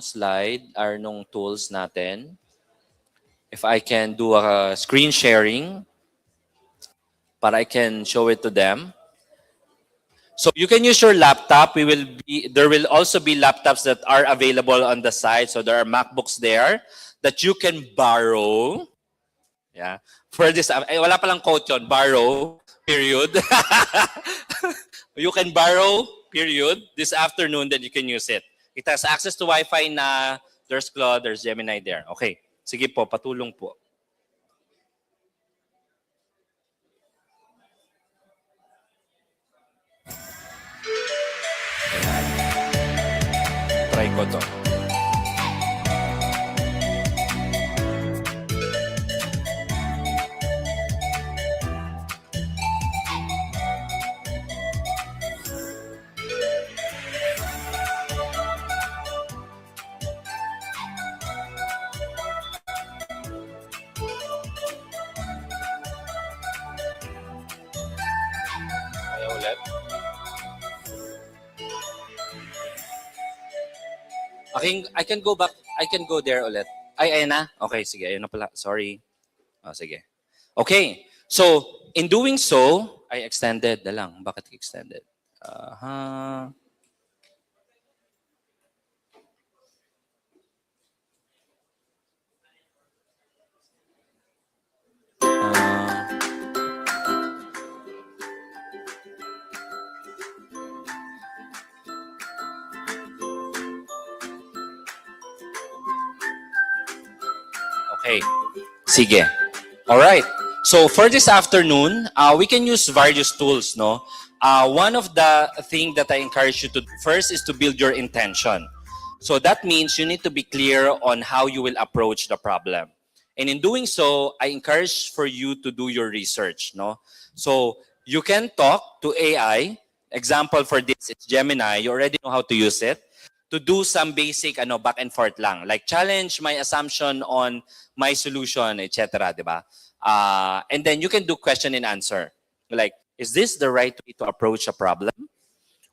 slide or nung tools natin. If I can do a screen sharing para I can show it to them. So you can use your laptop. There will also be laptops that are available on the side. So there are MacBooks there that you can borrow. Yeah. For this, wala palang quote yun. Borrow, period. You can borrow, period. This afternoon, then you can use it. It has access to Wi-Fi na. There's Claude, there's Gemini there. Okay. Sige po, patulong po. Try ko to. Ayaw ulit. I can go back. I can go there ulit. Ayan na? Okay, sige. Ayun na pala. Sorry. Sige. Okay. So, in doing so, I extended na lang. Bakit extended? Okay. Sige. All right. So for this afternoon, we can use various tools, no? One of the things that I encourage you to do first is to build your intention. So that means you need to be clear on how you will approach the problem. And in doing so, I encourage for you to do your research, no? So you can talk to AI. Example for this, it's Gemini. You already know how to use it. To do some basic back and forth lang. Like challenge my assumption on my solution, etc. Diba? And then you can do question and answer. Like, is this the right way to approach a problem?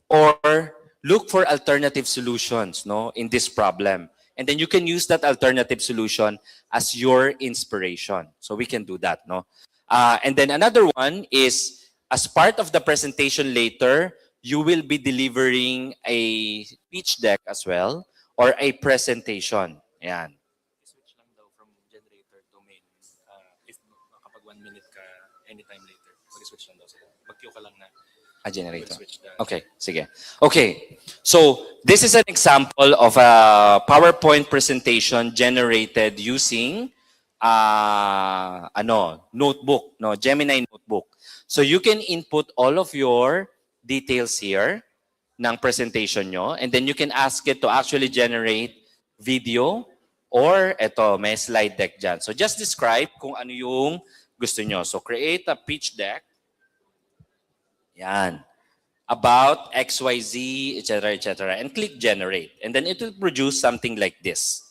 Or look for alternative solutions, no, in this problem. And then you can use that alternative solution as your inspiration. So we can do that, no? And then another one is, as part of the presentation later, you will be delivering a pitch deck as well or a presentation. Yan. Switch lang daw from generator to main. If kapag 1 minute ka anytime later, mag-switch lang daw sila. Mag-queue ka lang na. Generator. Switch the- Okay, sige. Okay, so this is an example of a PowerPoint presentation generated using notebook, no, Gemini notebook. So you can input all of your details here ng presentation nyo, and then you can ask it to actually generate video or may slide deck dyan. So just describe kung ano yung gusto nyo. So create a pitch deck. Yan. About XYZ, etc., and click generate. And then it will produce something like this,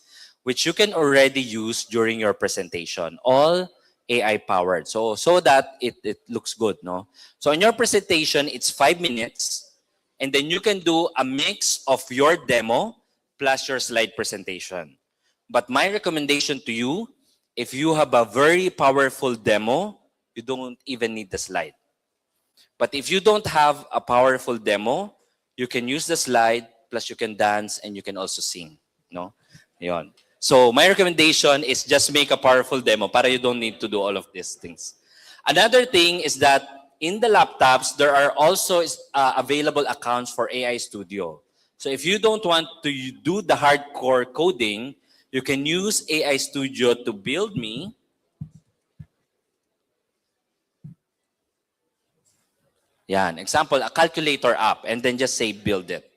which you can already use during your presentation. All AI powered. So that it looks good, no? So in your presentation, it's 5 minutes, and then you can do a mix of your demo plus your slide presentation. But my recommendation to you, if you have a very powerful demo, you don't even need the slide. But if you don't have a powerful demo, you can use the slide, plus you can dance, and you can also sing, no? Yon. So my recommendation is just make a powerful demo para you don't need to do all of these things. Another thing is that in the laptops, there are also available accounts for AI Studio. So if you don't want to do the hardcore coding, you can use AI Studio to build me Yan, example, a calculator app, and then just say build it.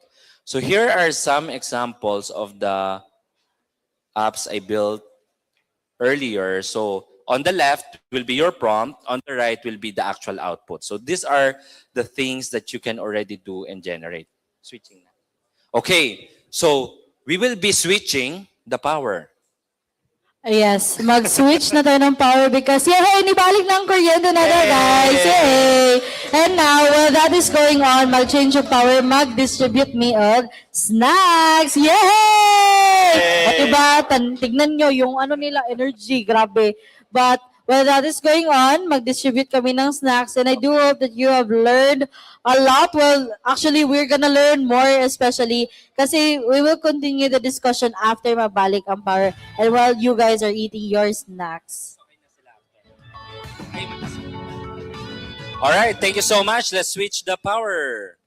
So here are some examples of the apps I built earlier. So on the left will be your prompt, on the right will be the actual output. So these are the things that you can already do and generate. Switching na. Okay, so we will be switching the power. Yes, mag-switch na tayo ng power because yay, nibalik ng kuryente na daw, guys. Yay! And now, while that is going on, mag-change of power, mag-distribute me of snacks. Yay! O diba, tignan nyo yung ano nila, energy, grabe. But while that is going on, mag-distribute kami ng snacks and I do hope that you have learned a lot. Well, actually, we're gonna learn more especially kasi we will continue the discussion after mabalik ang power and while you guys are eating your snacks. All right, thank you so much. Let's switch the power.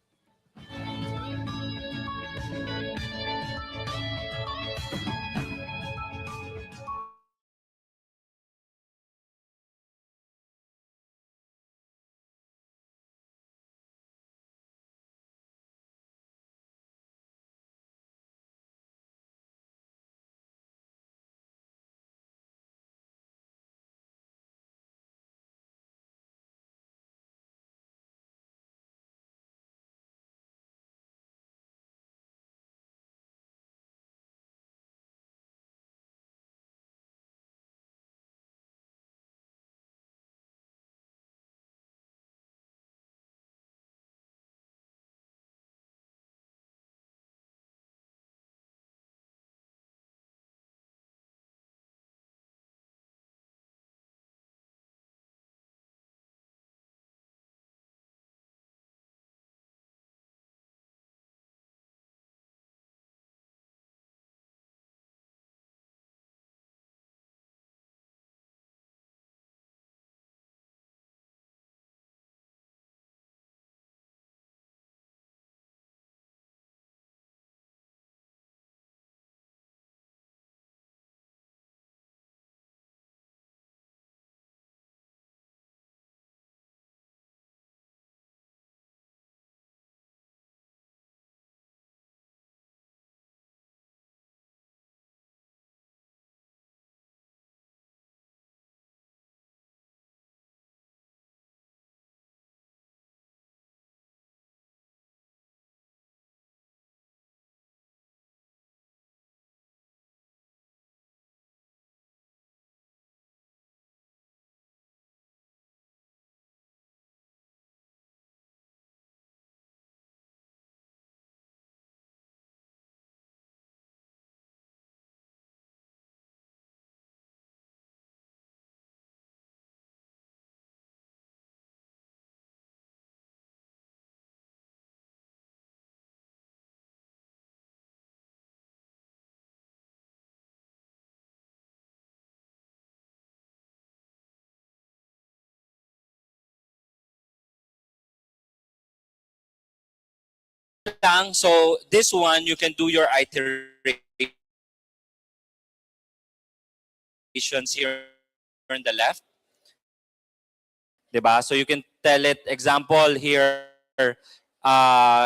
So this one, you can do your iterations here on the left. Diba? So you can tell it, example here,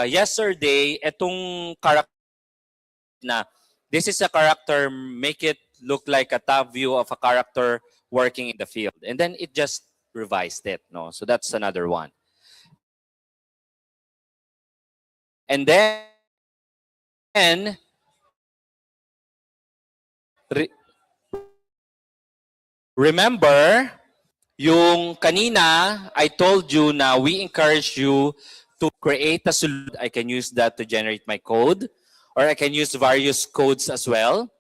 yesterday, etong character na, this is a character, make it look like a top view of a character working in the field. And then it just revised it. No? So that's another one. And then, remember, yung kanina, I told you na we encourage you to create a solution. I can use that to generate my code, or I can use various codes as well,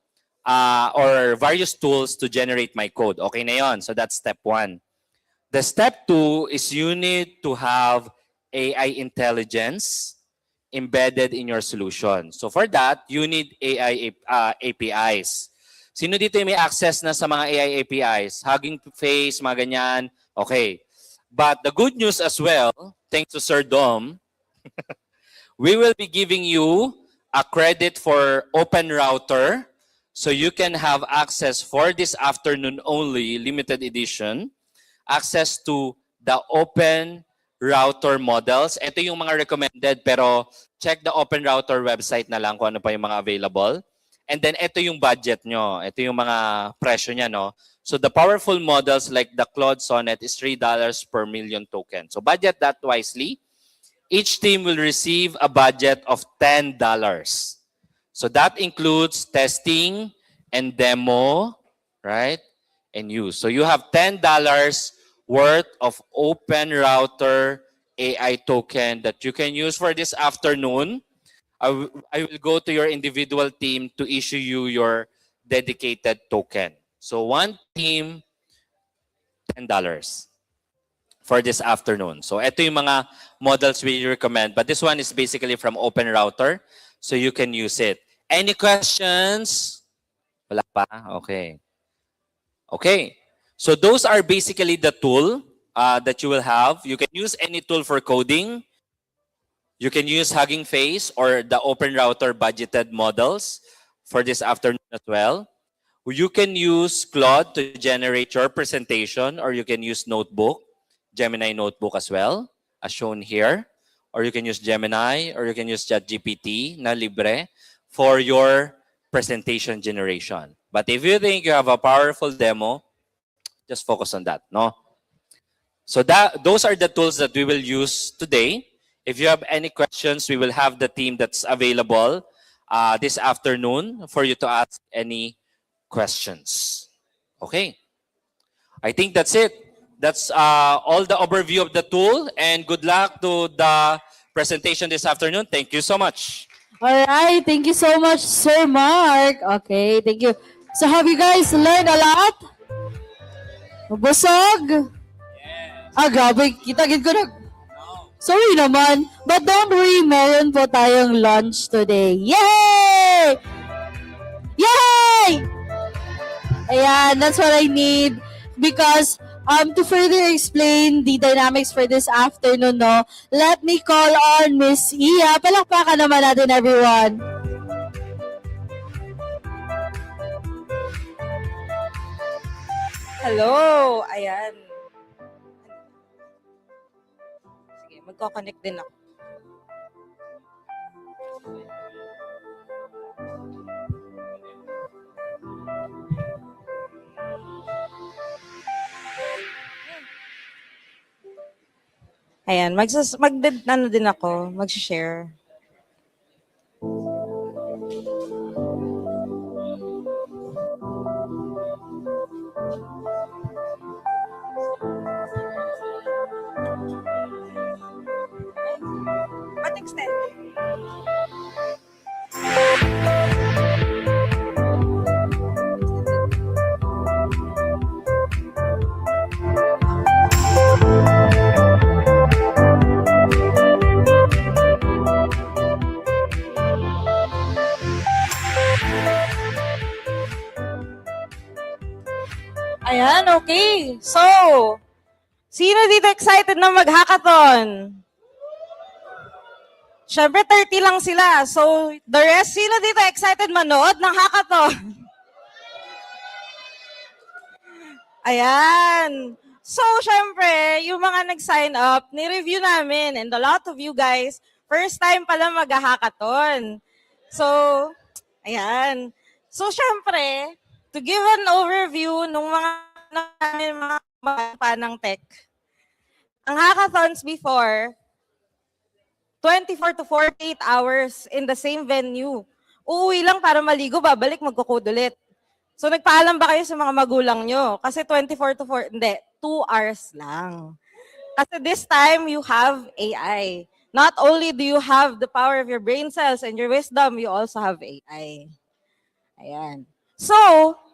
or various tools to generate my code. Okay na yun. So that's step 1. The step 2 is you need to have AI intelligence embedded in your solution. So for that, you need AI APIs. Sino dito yung may access na sa mga AI APIs? Hugging Face, mga ganyan. Okay. But the good news as well, thanks to Sir Dom, we will be giving you a credit for Open Router so you can have access for this afternoon only, limited edition, access to the Open router models. Ito yung mga recommended, pero check the Open Router website na lang kung ano pa yung mga available. And then ito yung budget nyo. Ito yung mga presyo niya, no? So the powerful models like the Claude Sonnet is $3 per million token. So budget that wisely. Each team will receive a budget of $10. So that includes testing and demo, right? And use. So you have $10 worth of Open Router AI token that you can use for this afternoon. I will go to your individual team to issue you your dedicated token. So one team, $10 for this afternoon. So ito yung mga models we recommend. But this one is basically from Open Router. So you can use it. Any questions? Wala pa? Okay. Okay. So those are basically the tool that you will have. You can use any tool for coding. You can use Hugging Face or the Open Router budgeted models for this afternoon as well. You can use Claude to generate your presentation, or you can use Notebook, Gemini Notebook as well, as shown here. Or you can use Gemini, or you can use ChatGPT na libre for your presentation generation. But if you think you have a powerful demo, just focus on that, no? So those are the tools that we will use today. If you have any questions, we will have the team that's available this afternoon for you to ask any questions. Okay. I think that's it. That's all the overview of the tool, and good luck to the presentation this afternoon. Thank you so much. All right, thank you so much, Sir Mark. Okay, thank you. So have you guys learned a lot? Busog? Ah, grabe. Kita-git ko na. Sorry naman. But don't worry, meron po tayong lunch today. Yay! Yay! Ayan, that's what I need. Because to further explain the dynamics for this afternoon, no, let me call on Miss Iya. Palakpakan naman natin, everyone. Hello! Ayan. Sige, magko-connect din ako. Ayan, ano din ako, mag-share. Ba't extend? Ayan, okay. So, sino dito excited na mag-hackathon? Siyempre, 30 lang sila. So, the rest, sino dito excited manood ng hackathon? Ayan. So, syempre, yung mga nag-sign up, ni-review namin. And a lot of you guys, first time pala mag-hackathon. So, ayan. So, syempre, to give an overview nung mga ng tech, ang hackathons before, 24 to 48 hours in the same venue. Uuwi lang para maligo, babalik, magkukode ulit. So nagpaalam ba kayo sa mga magulang nyo? Kasi 24 to 4, hindi, 2 hours lang. Kasi this time, you have AI. Not only do you have the power of your brain cells and your wisdom, you also have AI. Ayan. So,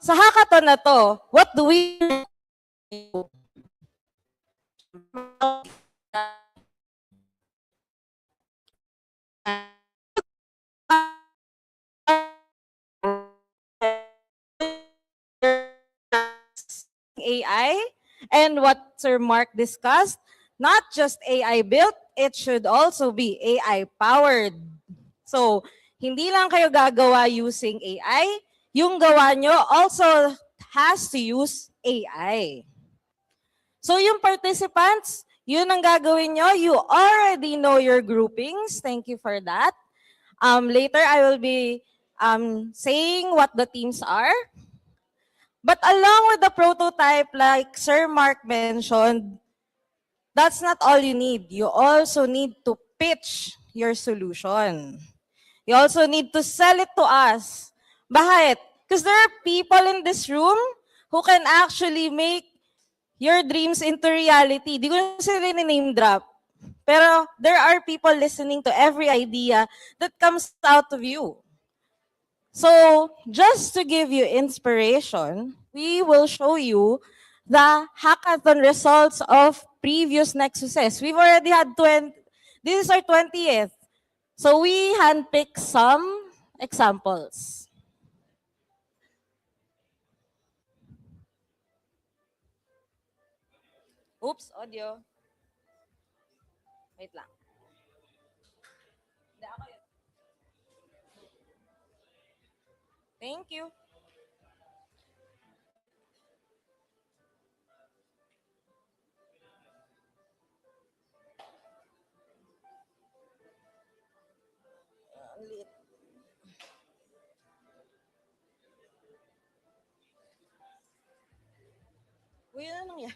sa hackathon na to, what do we do? AI, and what Sir Mark discussed, not just AI built, it should also be AI powered. So, hindi lang kayo gagawa using AI, yung gawa nyo also has to use AI. So, yung participants, Yun ang gagawin nyo. You already know your groupings. Thank you for that. Later, I will be saying what the teams are. But along with the prototype, like Sir Mark mentioned, that's not all you need. You also need to pitch your solution. You also need to sell it to us. Bakit? Because there are people in this room who can actually make your dreams into reality. Di ko na sila name drop. Pero there are people listening to every idea that comes out of you. So, just to give you inspiration, we will show you the hackathon results of previous Nexuses. We've already had this is our 20th. So, we handpicked some examples. Oops, audio. Wait lang. Thank you. Uy, ano nangyari?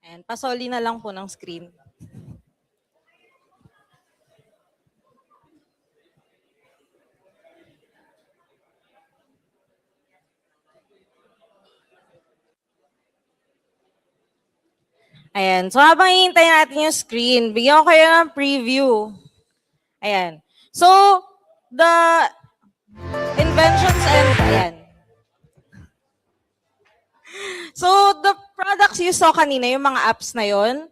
And pasoli na lang po ng screen. Ayan. So habang hihintayin natin yung screen, bigyan ko kayo ng preview. Ayan. So, the inventions and, ayan. So, the products you saw kanina, yung mga apps na yon,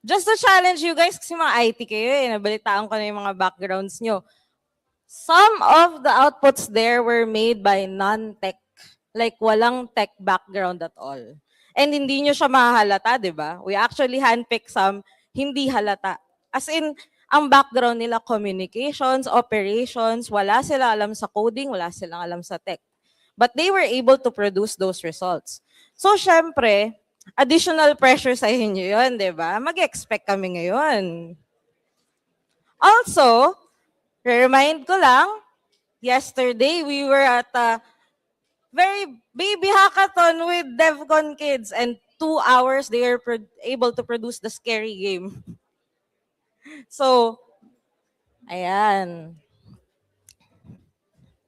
just to challenge you guys, kasi mga IT kayo eh, nabalitaan ko na yung mga backgrounds nyo. Some of the outputs there were made by non-tech, like walang tech background at all. And hindi nyo siya mahalata, di ba? We actually handpick some hindi halata. As in, ang background nila, communications, operations, wala sila alam sa coding, wala silang alam sa tech. But they were able to produce those results. So, syempre, additional pressure sa inyo yun, di ba? Mag-expect kami ngayon. Also, remind ko lang, yesterday we were at a very baby hackathon with DEVCON kids. And 2 hours, they are able to produce the scary game. So, ayan.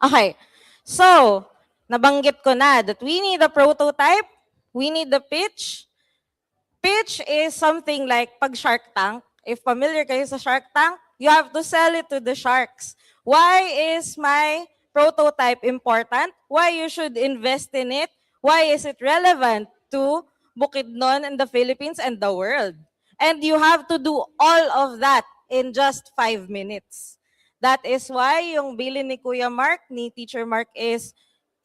Okay. So, nabanggit ko na that we need a prototype, we need the pitch. Pitch is something like pag Shark Tank. If familiar kayo sa Shark Tank, you have to sell it to the sharks. Why is my prototype important? Why you should invest in it? Why is it relevant to Bukidnon and the Philippines and the world? And you have to do all of that in just 5 minutes. That is why yung bilin ni Kuya Mark, ni Teacher Mark is,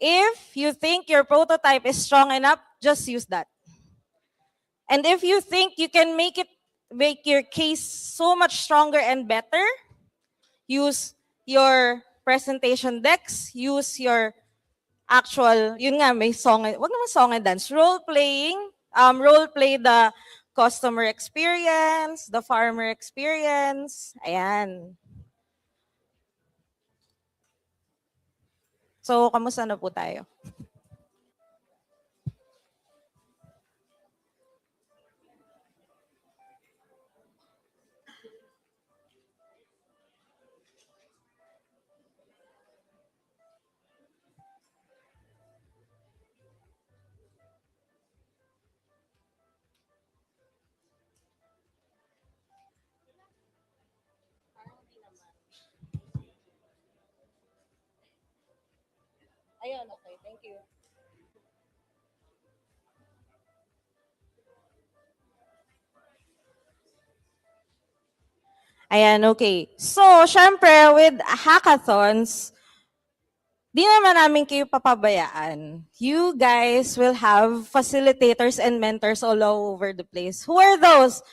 if you think your prototype is strong enough, just use that. And if you think you can make your case so much stronger and better, use your presentation decks, use your actual, yun nga, may song, wag naman song and dance, role-playing, role-play the customer experience, the farmer experience, ayan. So, kamusta na po tayo? Ayun, okay, thank you. Ayan, okay. So, syempre, with hackathons, di naman namin kayo papabayaan. You guys will have facilitators and mentors all over the place. Who are those?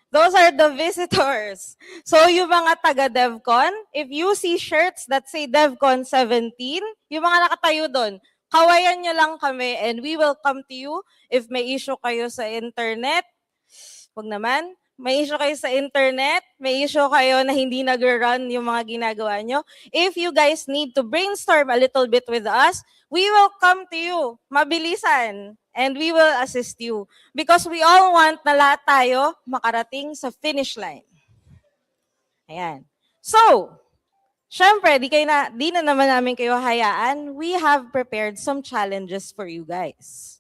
Those are the visitors. So, yung mga taga-DEVCON, if you see shirts that say DEVCON 17, yung mga nakatayo doon, kawayan nyo lang kami and we will come to you. If may issue kayo sa internet, wag naman. May issue kayo sa internet, may issue kayo na hindi nag-run yung mga ginagawa nyo. If you guys need to brainstorm a little bit with us, we will come to you, mabilisan, and we will assist you. Because we all want na lahat tayo makarating sa finish line. Ayan. So, syempre, di na naman namin kayo hayaan. We have prepared some challenges for you guys.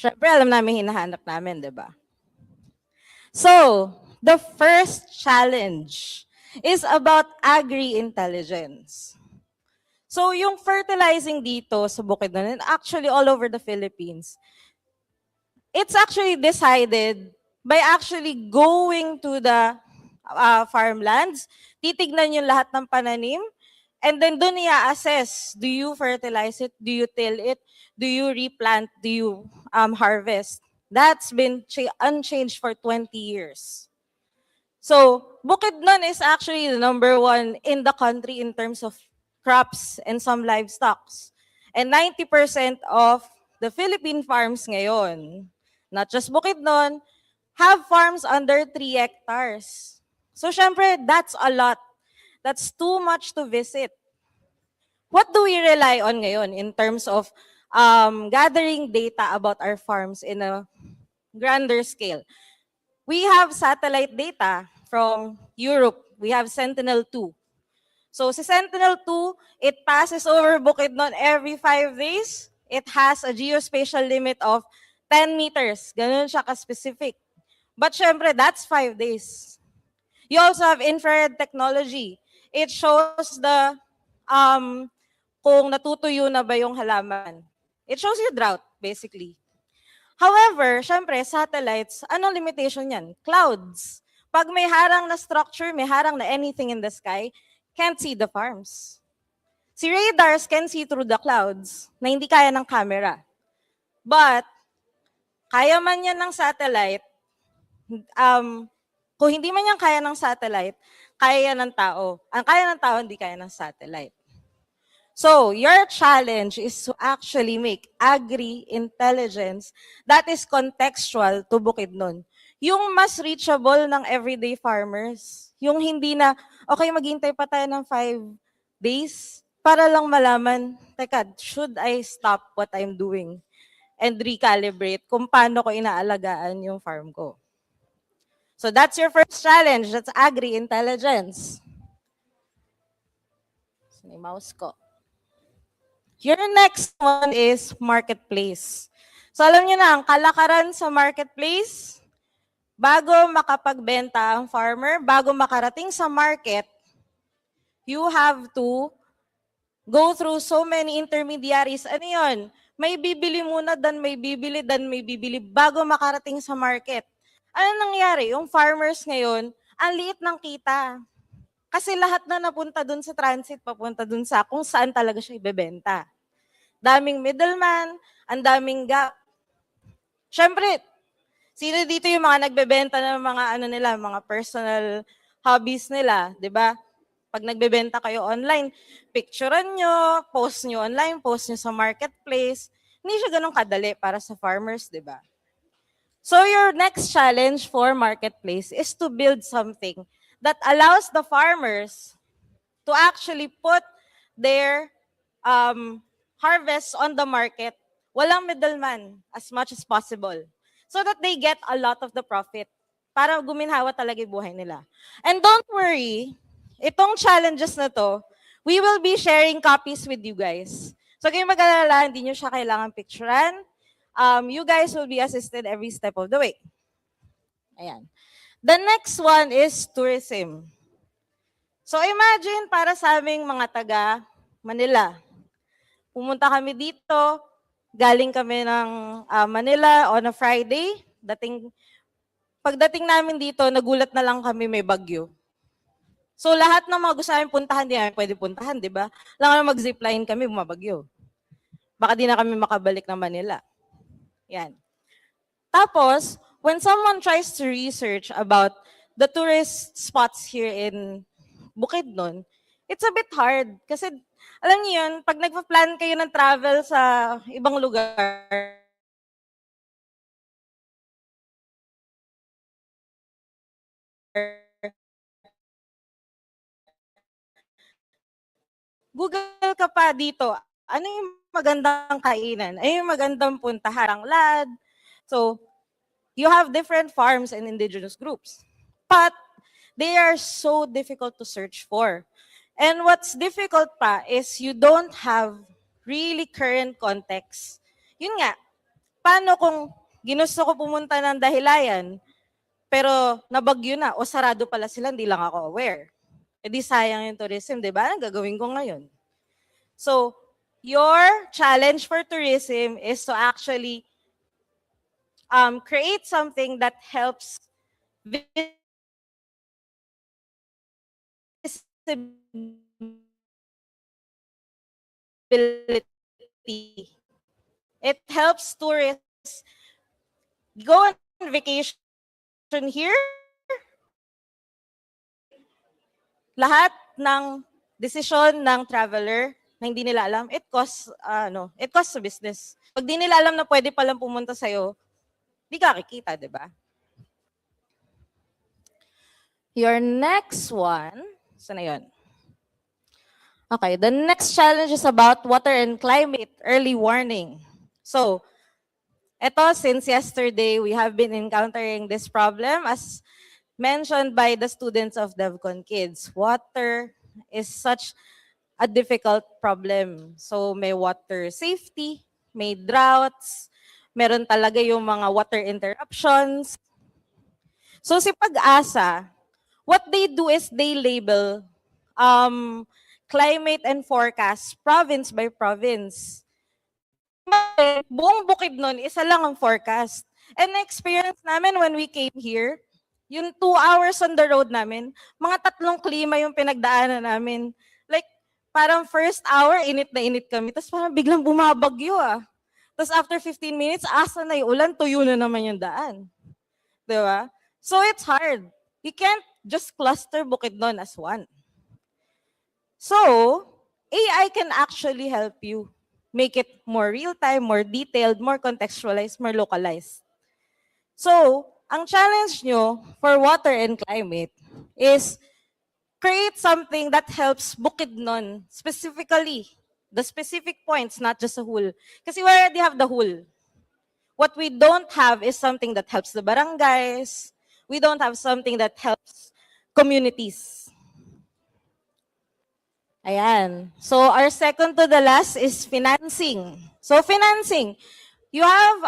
Siyempre, alam namin hinahanap namin, di ba? So, the first challenge is about agri-intelligence. So, yung fertilizing dito sa Bukidnon, and actually all over the Philippines, it's actually decided by actually going to the farmlands, titignan yung lahat ng pananim, and then doon i-assess, do you fertilize it? Do you till it? Do you replant? Do you harvest? That's been unchanged for 20 years. So, Bukidnon is actually the #1 in the country in terms of crops and some livestock. And 90% of the Philippine farms ngayon, not just Bukidnon, have farms under 3 hectares. So, syempre, that's a lot. That's too much to visit. What do we rely on ngayon in terms of gathering data about our farms in a grander scale? We have satellite data from Europe. We have Sentinel-2. So si Sentinel-2, it passes over Bukidnon every 5 days. It has a geospatial limit of 10 meters. Ganun siya ka-specific. But syempre, that's 5 days. You also have infrared technology. It shows the kung natutuyo na ba yung halaman. It shows you drought, basically. However, syempre, satellites, anong limitation yan? Clouds. Pag may harang na structure, may harang na anything in the sky, can't see the farms. Si radars can see through the clouds na hindi kaya ng camera. But, kaya man yan ng satellite, kung hindi man yan kaya ng satellite, kaya yan ng tao. Ang kaya ng tao, hindi kaya ng satellite. So, your challenge is to actually make agri-intelligence that is contextual to Bukidnon. Yung mas reachable ng everyday farmers. Yung hindi na, okay, maghintay pa tayo ng 5 days para lang malaman, teka, should I stop what I'm doing? and recalibrate kung paano ko inaalagaan yung farm ko. So that's your first challenge. That's agri-intelligence. Saan yung mouse ko? Your next one is marketplace. So alam niyo na, ang kalakaran sa marketplace, bago makapagbenta ang farmer, bago makarating sa market, you have to go through so many intermediaries. Ano yun? May bibili muna, dan may bibili, bago makarating sa market. Ano nangyari? Yung farmers ngayon, ang liit ng kita. Kasi lahat na napunta dun sa transit, papunta dun sa kung saan talaga siya ibebenta. Daming middleman, ang daming gap. Siyempre, sino dito yung mga nagbebenta ng mga ano nila, mga personal hobbies nila, 'di ba? Pag nagbebenta kayo online, picturean nyo, post nyo online, post nyo sa marketplace. Hindi siya ganun kadali para sa farmers, 'di ba? So your next challenge for marketplace is to build something that allows the farmers to actually put their harvest on the market, walang middleman as much as possible, so that they get a lot of the profit para guminhawa talaga yung buhay nila. And don't worry, itong challenges na to, we will be sharing copies with you guys. So kayo mag-alala, hindi nyo siya kailangan picturean. You guys will be assisted every step of the way. Ayan. The next one is tourism. So imagine para sa aming mga taga Manila. Pumunta kami dito, galing kami ng Manila on a Friday. Pagdating namin dito, nagulat na lang kami may bagyo. So lahat ng mga gusto namin puntahan, di namin pwede puntahan, di ba? Lang na mag-zipline kami, bumabagyo. Baka di na kami makabalik ng Manila. Yan. Tapos, when someone tries to research about the tourist spots here in Bukidnon, it's a bit hard. Kasi, alam niyo yun, pag nagpa-plan kayo ng travel sa ibang lugar, Google ka pa dito, ano yung magandang kainan? Ano yung magandang puntahan? Tanglad. So, you have different farms and indigenous groups. But, they are so difficult to search for. And what's difficult pa is you don't have really current context. Yun nga, paano kung ginusto ko pumunta ng Dahilayan, pero nabagyo na o sarado pala sila, hindi lang ako aware. E di sayang yung tourism, di ba? Ang gagawin ko ngayon. So, your challenge for tourism is to actually create something that helps visibility. It helps tourists go on vacation here. Lahat ng desisyon ng traveler na hindi nila alam, it costs a business. Pag di nila alam na pwede palang pumunta sa'yo, di ka kikita, di ba? Your next one, saan na yun? Okay, the next challenge is about water and climate, early warning. So, eto, since yesterday, we have been encountering this problem as mentioned by the students of DEVCON kids. Water is such a difficult problem. So may water safety, may droughts, meron talaga yung mga water interruptions. So si Pag-asa, what they do is they label climate and forecast province by province. Buong Bukidnon, isa lang ang forecast. And na-experience namin when we came here, yung 2 hours on the road namin, mga 3 klima yung pinagdaanan namin. Like, parang first hour, init na init kami. Tapos parang biglang bumabagyo ah. Tapos after 15 minutes, asa na yung ulan, tuyo na naman yung daan. Diba? So it's hard. You can't just cluster Bukidnon as one. So, AI can actually help you make it more real-time, more detailed, more contextualized, more localized. So, ang challenge nyo for water and climate is create something that helps Bukidnon, specifically, the specific points, not just the whole. Kasi we already have the whole. What we don't have is something that helps the barangays. We don't have something that helps communities. Ayan. So our second to the last is financing. So financing, you have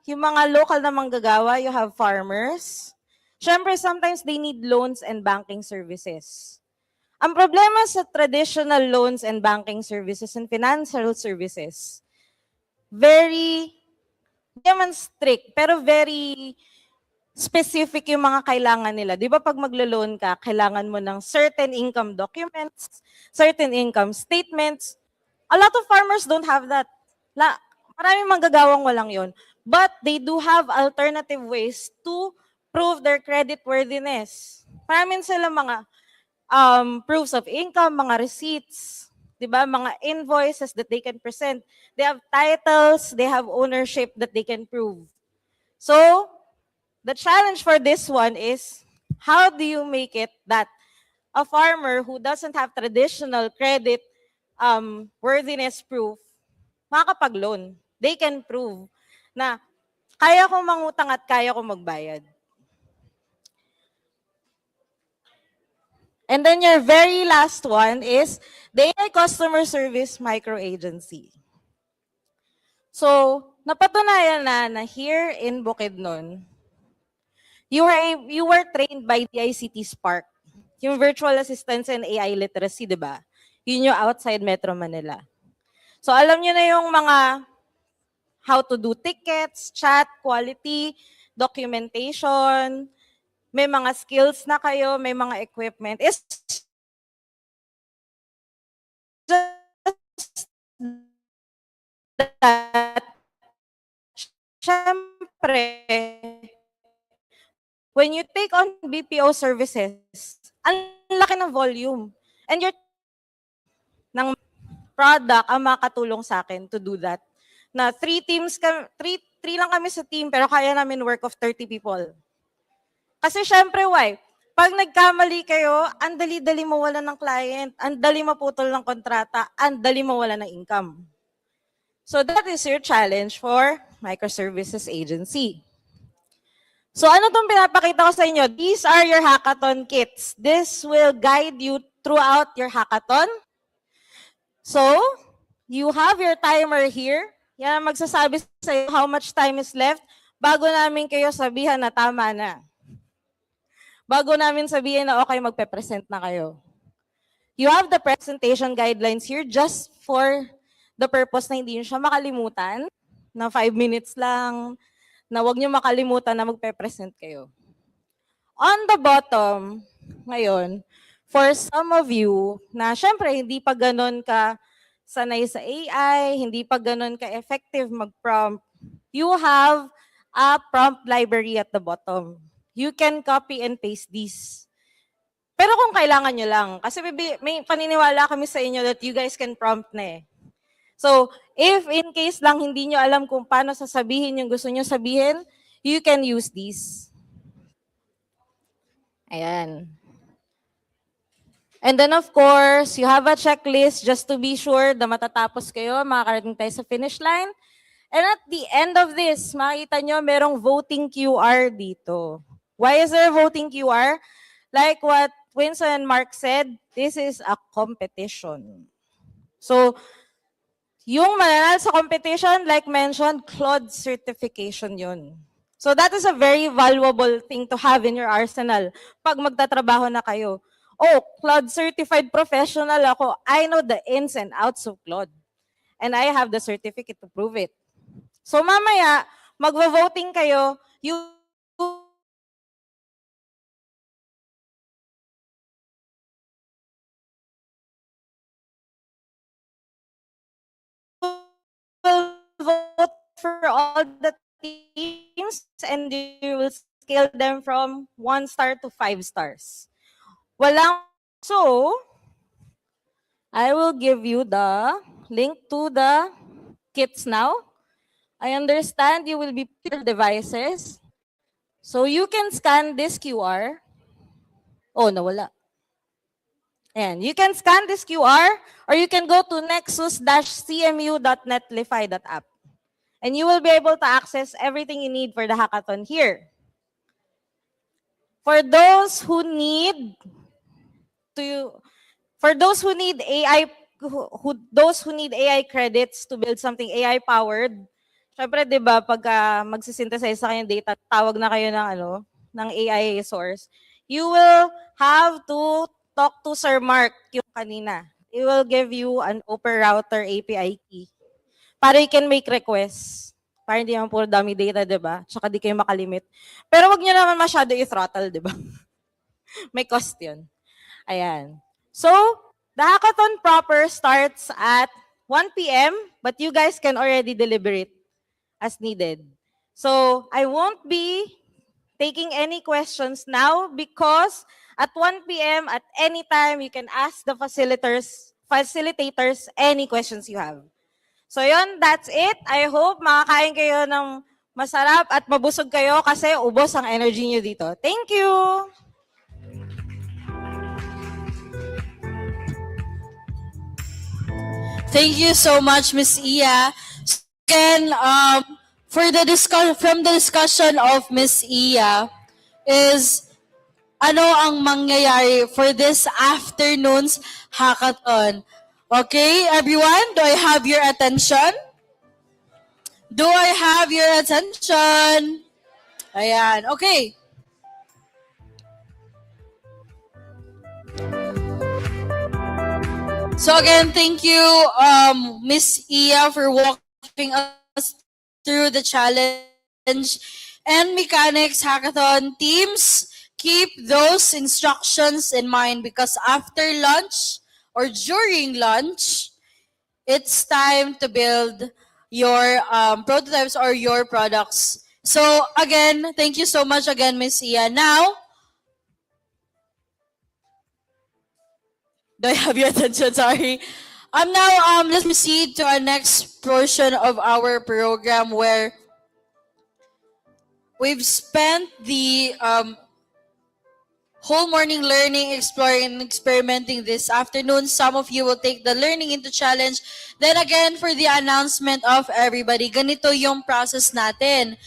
yung mga local na manggagawa, you have farmers. Siyempre, sometimes they need loans and banking services. Ang problema sa traditional loans and banking services and financial services, very, hindi naman strict, pero very specific yung mga kailangan nila. Di ba pag maglo-loan ka, kailangan mo ng certain income documents, certain income statements. A lot of farmers don't have that. Maraming manggagawang walang yon. But they do have alternative ways to prove their credit worthiness. Maraming sila mga proofs of income, mga receipts, di ba? Mga invoices that they can present. They have titles, they have ownership that they can prove. So, the challenge for this one is, how do you make it that a farmer who doesn't have traditional credit worthiness proof, makakapag-loan? They can prove na kaya ko mangutang at kaya ko magbayad. And then your very last one is the AI Customer Service Micro Agency. So, napatunayan na here in Bukidnon, you were trained by DICT Spark, yung virtual assistance and AI literacy, di ba? Yun yung outside Metro Manila. So, alam nyo na yung mga how to do tickets, chat, quality, documentation, may mga skills na kayo, may mga equipment. It's just that, syempre, when you take on BPO services, ang laki ng volume. And your ng product ang makatulong sa akin to do that. Na three lang kami sa team, pero kaya namin work of 30 people. Kasi syempre, why? Pag nagkamali kayo, ang dali-dali mawala ng client, ang dali maputol ng kontrata, ang dali mawala ng income. So that is your challenge for Microservices Agency. So ano itong pinapakita ko sa inyo? These are your hackathon kits. This will guide you throughout your hackathon. So, you have your timer here. Yan ang magsasabi sa iyo how much time is left bago namin kayo sabihan na tama na. Bago namin sabihin na okay, magpe-present na kayo. You have the presentation guidelines here just for the purpose na hindi nyo siya makalimutan, na 5 minutes lang, na huwag nyo makalimutan na magpe-present kayo. On the bottom, ngayon, for some of you, na syempre hindi pa ganun ka sanay sa AI, hindi pa ganun ka effective mag-prompt, you have a prompt library at the bottom. You can copy and paste these. Pero kung kailangan nyo lang, kasi may paniniwala kami sa inyo that you guys can prompt na eh. So, if in case lang hindi nyo alam kung paano sasabihin yung gusto nyo sabihin, you can use these. Ayan. And then of course, you have a checklist just to be sure na matatapos kayo, makakarating tayo sa finish line. And at the end of this, makikita nyo merong voting QR dito. Why is there a voting QR? Like what Winston and Mark said, this is a competition. So, yung mananalo sa competition, like mentioned, Claude certification yun. So that is a very valuable thing to have in your arsenal pag magtatrabaho na kayo. Oh, Claude certified professional ako. I know the ins and outs of Claude. And I have the certificate to prove it. So mamaya, magvo-voting kayo, you will vote for all the teams and you will scale them from 1 star to 5 stars. So, I will give you the link to the kits now. I understand you will be putting your devices. So you can scan this QR. Oh, nawala. And you can scan this QR or you can go to nexus-cmu.netlify.app. And you will be able to access everything you need for the hackathon here. For those who need AI, those who need AI credits to build something AI powered, syempre 'di ba pagka magsisynthesize sa kanyang data, tawag na kayo ng AI source. You will have to talk to Sir Mark yung kanina. He will give you an open router API key para you can make requests. Para hindi naman puro dami data, 'di ba? Tsaka di kayo makalimit. Pero wag niyo naman masyado i-throttle, 'di ba? May cost 'yun. Ayan. So, the hackathon proper starts at 1 p.m., but you guys can already deliberate as needed. So, I won't be taking any questions now because at 1 p.m. at any time, you can ask the facilitators any questions you have. So, yun, that's it. I hope makakain kayo ng masarap at mabusog kayo kasi ubos ang energy nyo dito. Thank you! Thank you so much, Miss Iya. So again, from the discussion of Miss Iya is ano ang mangyayari for this afternoon's hackathon. Okay, everyone, do I have your attention? Do I have your attention? Ayan, okay. So again, thank you, Miss Iya, for walking us through the challenge. And Mechanics Hackathon teams, keep those instructions in mind because after lunch or during lunch, it's time to build your prototypes or your products. So again, thank you so much again, Miss Iya. Now, do I have your attention? Sorry. Now, let's proceed to our next portion of our program where we've spent the whole morning learning, exploring, and experimenting this afternoon. Some of you will take the learning into challenge. Then again, for the announcement of everybody, ganito yung process natin.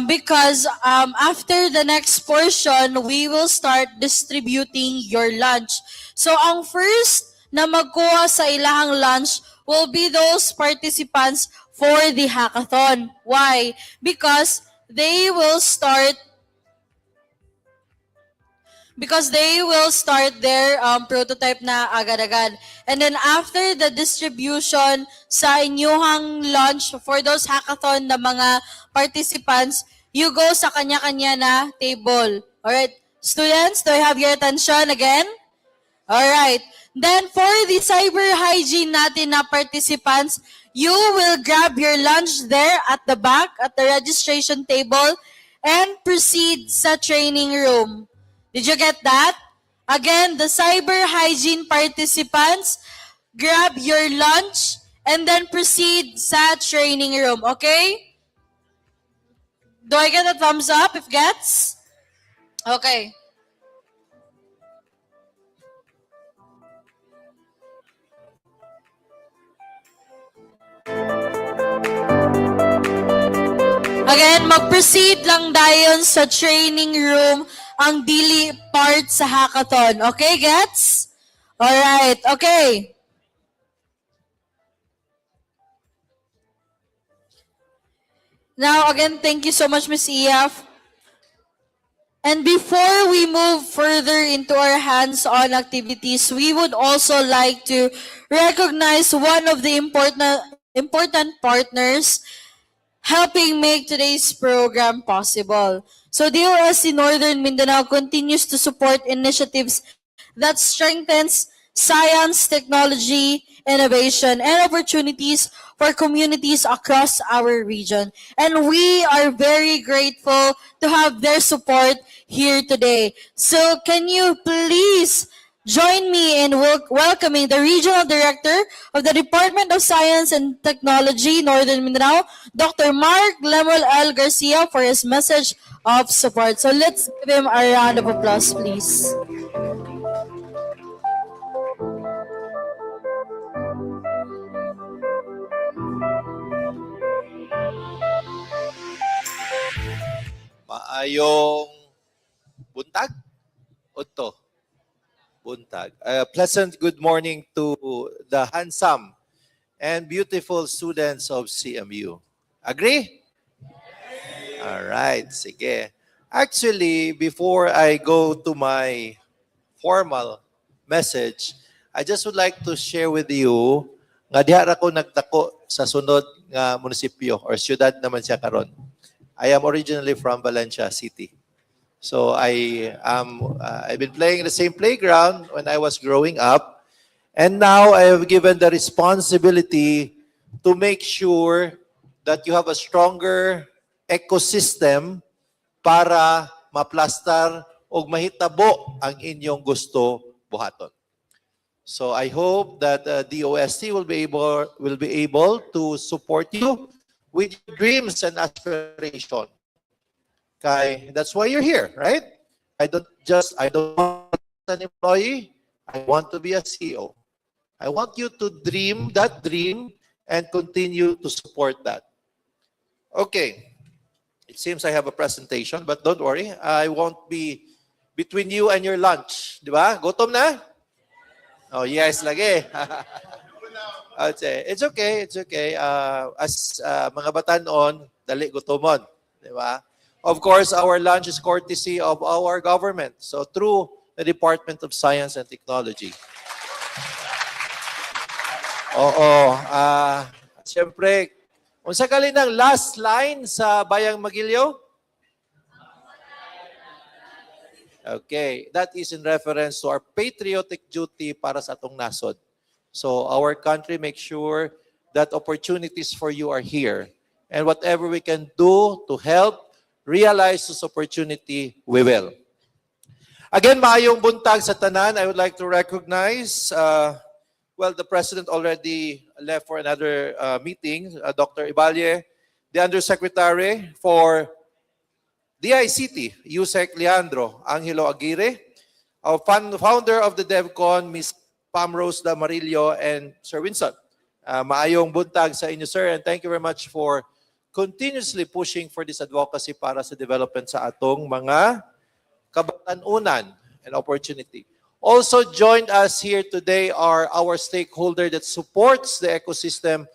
Because after the next portion, we will start distributing your lunch. So ang first na magkuha sa ilahang lunch will be those participants for the hackathon. Why? Because they will start their prototype na agad-agad. And then after the distribution sa inyong lunch for those hackathon na mga participants, you go sa kanya-kanya na table. Alright, students, do I have your attention again? Alright, then for the cyber hygiene natin na participants, you will grab your lunch there at the back, at the registration table, and proceed sa training room. Did you get that? Again, the cyber hygiene participants, grab your lunch and then proceed sa training room, okay? Do I get a thumbs up if gets? Okay. Again, mag-proceed lang dayon sa training room ang dili part sa hackathon. Okay, gets? Alright, okay. Now, again, thank you so much, Ms. Iya. And before we move further into our hands-on activities, we would also like to recognize one of the important partners helping make today's program possible. So DOSC Northern Mindanao continues to support initiatives that strengthens science, technology, innovation, and opportunities for communities across our region. And we are very grateful to have their support here today. So can you please join me in welcoming the Regional Director of the Department of Science and Technology, Northern Mindanao, Dr. Mark Lemuel L. Garcia, for his message of support. So let's give him a round of applause, please. Maayong buntag? Udto. Buntag. A pleasant good morning to the handsome and beautiful students of CMU. Agree? All right, sige. Actually, before I go to my formal message, I just would like to share with you nga diha ra ko nagtako sa sunod nga munisipyo or siyudad naman siya karon. I am originally from Valencia City. So I've been playing in the same playground when I was growing up, and now I have given the responsibility to make sure that you have a stronger ecosystem para maplastar o mahitabo ang inyong gusto buhaton. So I hope that DOST will be able to support you with your dreams and aspirations. Okay, that's why you're here, right? I don't want an employee. I want to be a CEO. I want you to dream that dream and continue to support that. Okay. It seems I have a presentation, but don't worry. I won't be between you and your lunch. Di ba? Gutom na? Oh, yes, lagi. It's okay. It's okay. As mga batanon, dali gutomon. Di ba? Of course, our lunch is courtesy of our government. So through the Department of Science and Technology. Siyempre, unsa gali ng last line sa Bayang Magilyo? Okay, that is in reference to our patriotic duty para sa atong nasod. So our country makes sure that opportunities for you are here. And whatever we can do to help realize this opportunity, we will. Again, maayong buntag sa tanan. I would like to recognize, the President already left for another meeting, Dr. Ibalye, the Undersecretary for DICT, Yusek Leandro Angelo Aguirre, our founder of the DEVCON, Ms. Pam Rose Damarillo, and Sir Winston. Maayong buntag sa inyo, sir, and thank you very much for continuously pushing for this advocacy para sa development sa atong mga kabatanunan and opportunity. Also joined us here today are our stakeholder that supports the ecosystem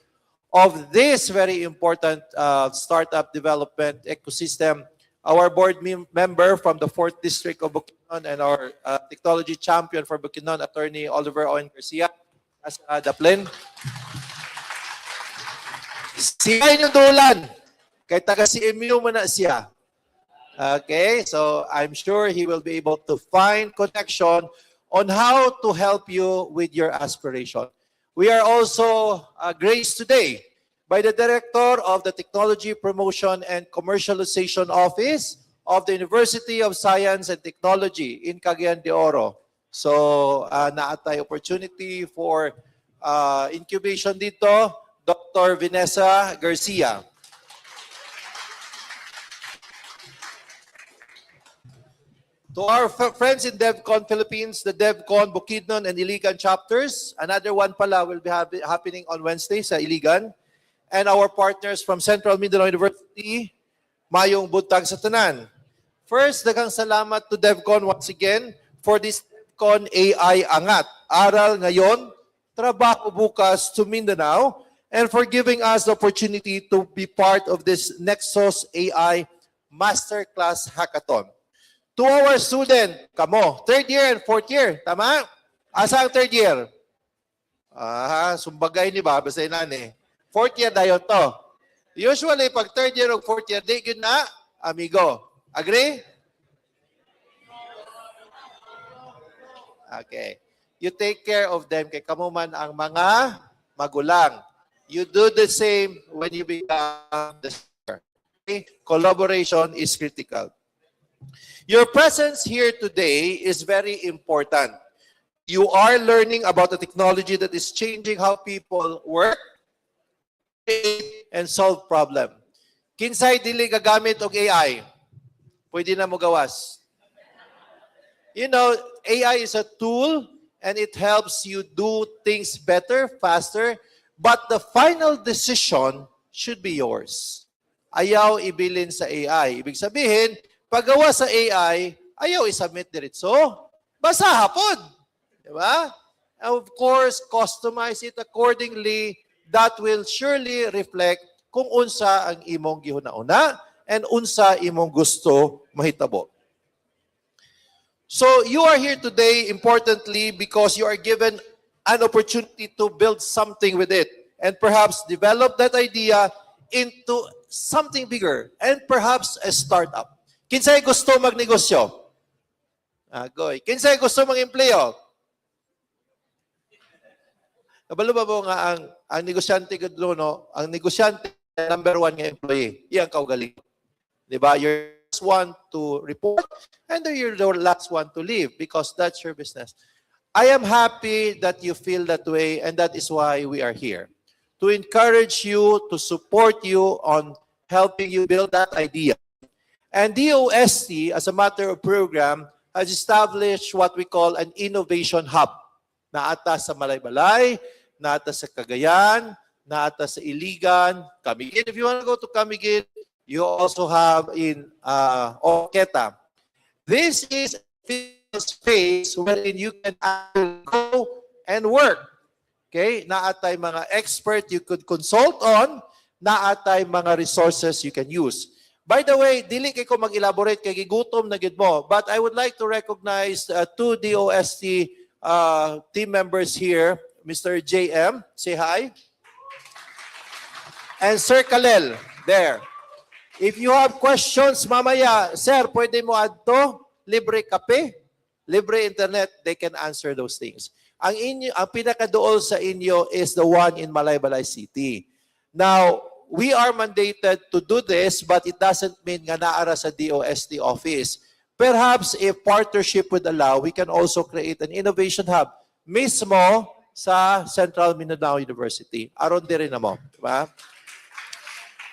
of this very important startup development ecosystem. Our board member from the 4th District of Bukidnon and our technology champion for Bukidnon, Attorney Oliver Owen Garcia, as Daplin. Siya yung dulan. Kay taga CMU mo na siya. Okay, so I'm sure he will be able to find connection on how to help you with your aspiration. We are also graced today by the Director of the Technology Promotion and Commercialization Office of the University of Science and Technology in Cagayan de Oro. So, naatay opportunity for incubation dito, Dr. Vanessa Garcia. To our friends in DEVCON Philippines, the DEVCON Bukidnon and Iligan chapters, another one pala will be happening on Wednesday sa Iligan. And our partners from Central Mindanao University, mayong buntag sa tanan. First, daghang salamat to DEVCON once again for this DEVCON AI Angat. Aral, Ngayon, Trabaho, Bukas to Mindanao, and for giving us the opportunity to be part of this Nexus AI Masterclass Hackathon. To our student, kamo, 3rd year and 4th year, tama? Asa ang 3rd year? Sumbagay ni ba, basta inani. 4th year dayon to. Usually, pag 3rd year o 4th year, di yun na, amigo. Agree? Okay. You take care of them kay kamo man ang mga magulang. You do the same when you become the senior. Okay? Collaboration is critical. Your presence here today is very important. You are learning about the technology that is changing how people work and solve problem. Kinsay dili gagamit og AI? Pwede na mo gawas. You know, AI is a tool and it helps you do things better, faster, but the final decision should be yours. Ayaw ibilin sa AI. Ibig sabihin, paggawa sa AI, ayaw isubmit diretso. Basa hapon. Di ba? Of course, customize it accordingly. That will surely reflect kung unsa ang imong gihuna-una and unsa imong gusto mahitabo. So you are here today importantly because you are given an opportunity to build something with it and perhaps develop that idea into something bigger and perhaps a startup. Kinsay gusto magnegosyo? Goy. Kinsay gusto mag-empleo? Kabalo ba mo nga ang negosyante gadlo, no? Ang negosyante number 1 nga employee. Iyang kaugaling. Di ba? You're the first one to report and you're the last one to leave because that's your business. I am happy that you feel that way and that is why we are here. To encourage you, to support you on helping you build that idea. And DOST, as a matter of program, has established what we call an innovation hub. Naata sa Malaybalay, naata sa Cagayan, naata sa Iligan, Camiguin. If you want to go to Camiguin, you also have in Orqueta. This is a space wherein you can go and work. Okay? Naatay mga expert you could consult on, naatay mga resources you can use. By the way, dili kay ko mag-elaborate kay gigutom na gid mo, but I would like to recognize two DOST team members here, Mr. JM, say hi. And Sir Kalel, there. If you have questions mamaya, sir, pwede mo adto, libre kape, libre internet, they can answer those things. Ang pinakaduol sa inyo is the one in Malaybalay City. Now, we are mandated to do this, but it doesn't mean nga naara sa DOST office. Perhaps if partnership would allow, we can also create an innovation hub mismo sa Central Mindanao University. Aron din na mo. Diba?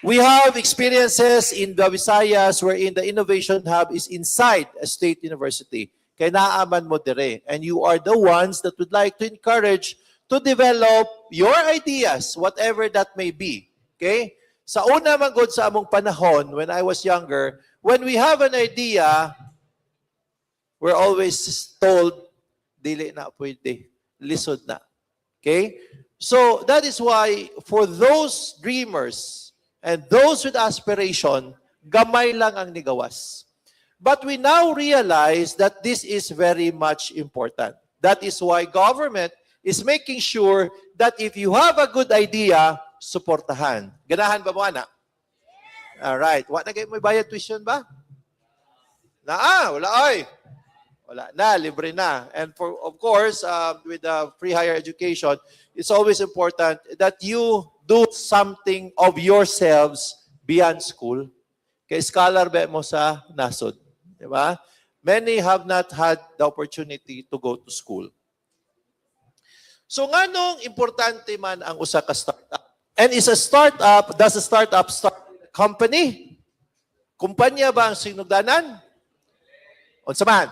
We have experiences in the Visayas wherein the innovation hub is inside a state university. Kaya naaman mo dire. And you are the ones that would like to encourage to develop your ideas, whatever that may be. Okay? Sa una man gud sa among panahon, when I was younger, when we have an idea, we're always told, dili na pwede, lisod na. Okay? So that is why for those dreamers and those with aspiration, gamay lang ang nigawas. But we now realize that this is very much important. That is why government is making sure that if you have a good idea, suportahan. Ganahan ba mo, ana? Alright. Wala na kayo may bayad tuition ba? Wala ay. Wala na, libre na. And for, of course, with free higher education, it's always important that you do something of yourselves beyond school. Kaya scholar ba mo sa nasod? Diba? Many have not had the opportunity to go to school. So nganong importante man ang usa ka startup? And is a startup, does a startup start a company? Kumpanya ba ang sinugdanan? Unsa man?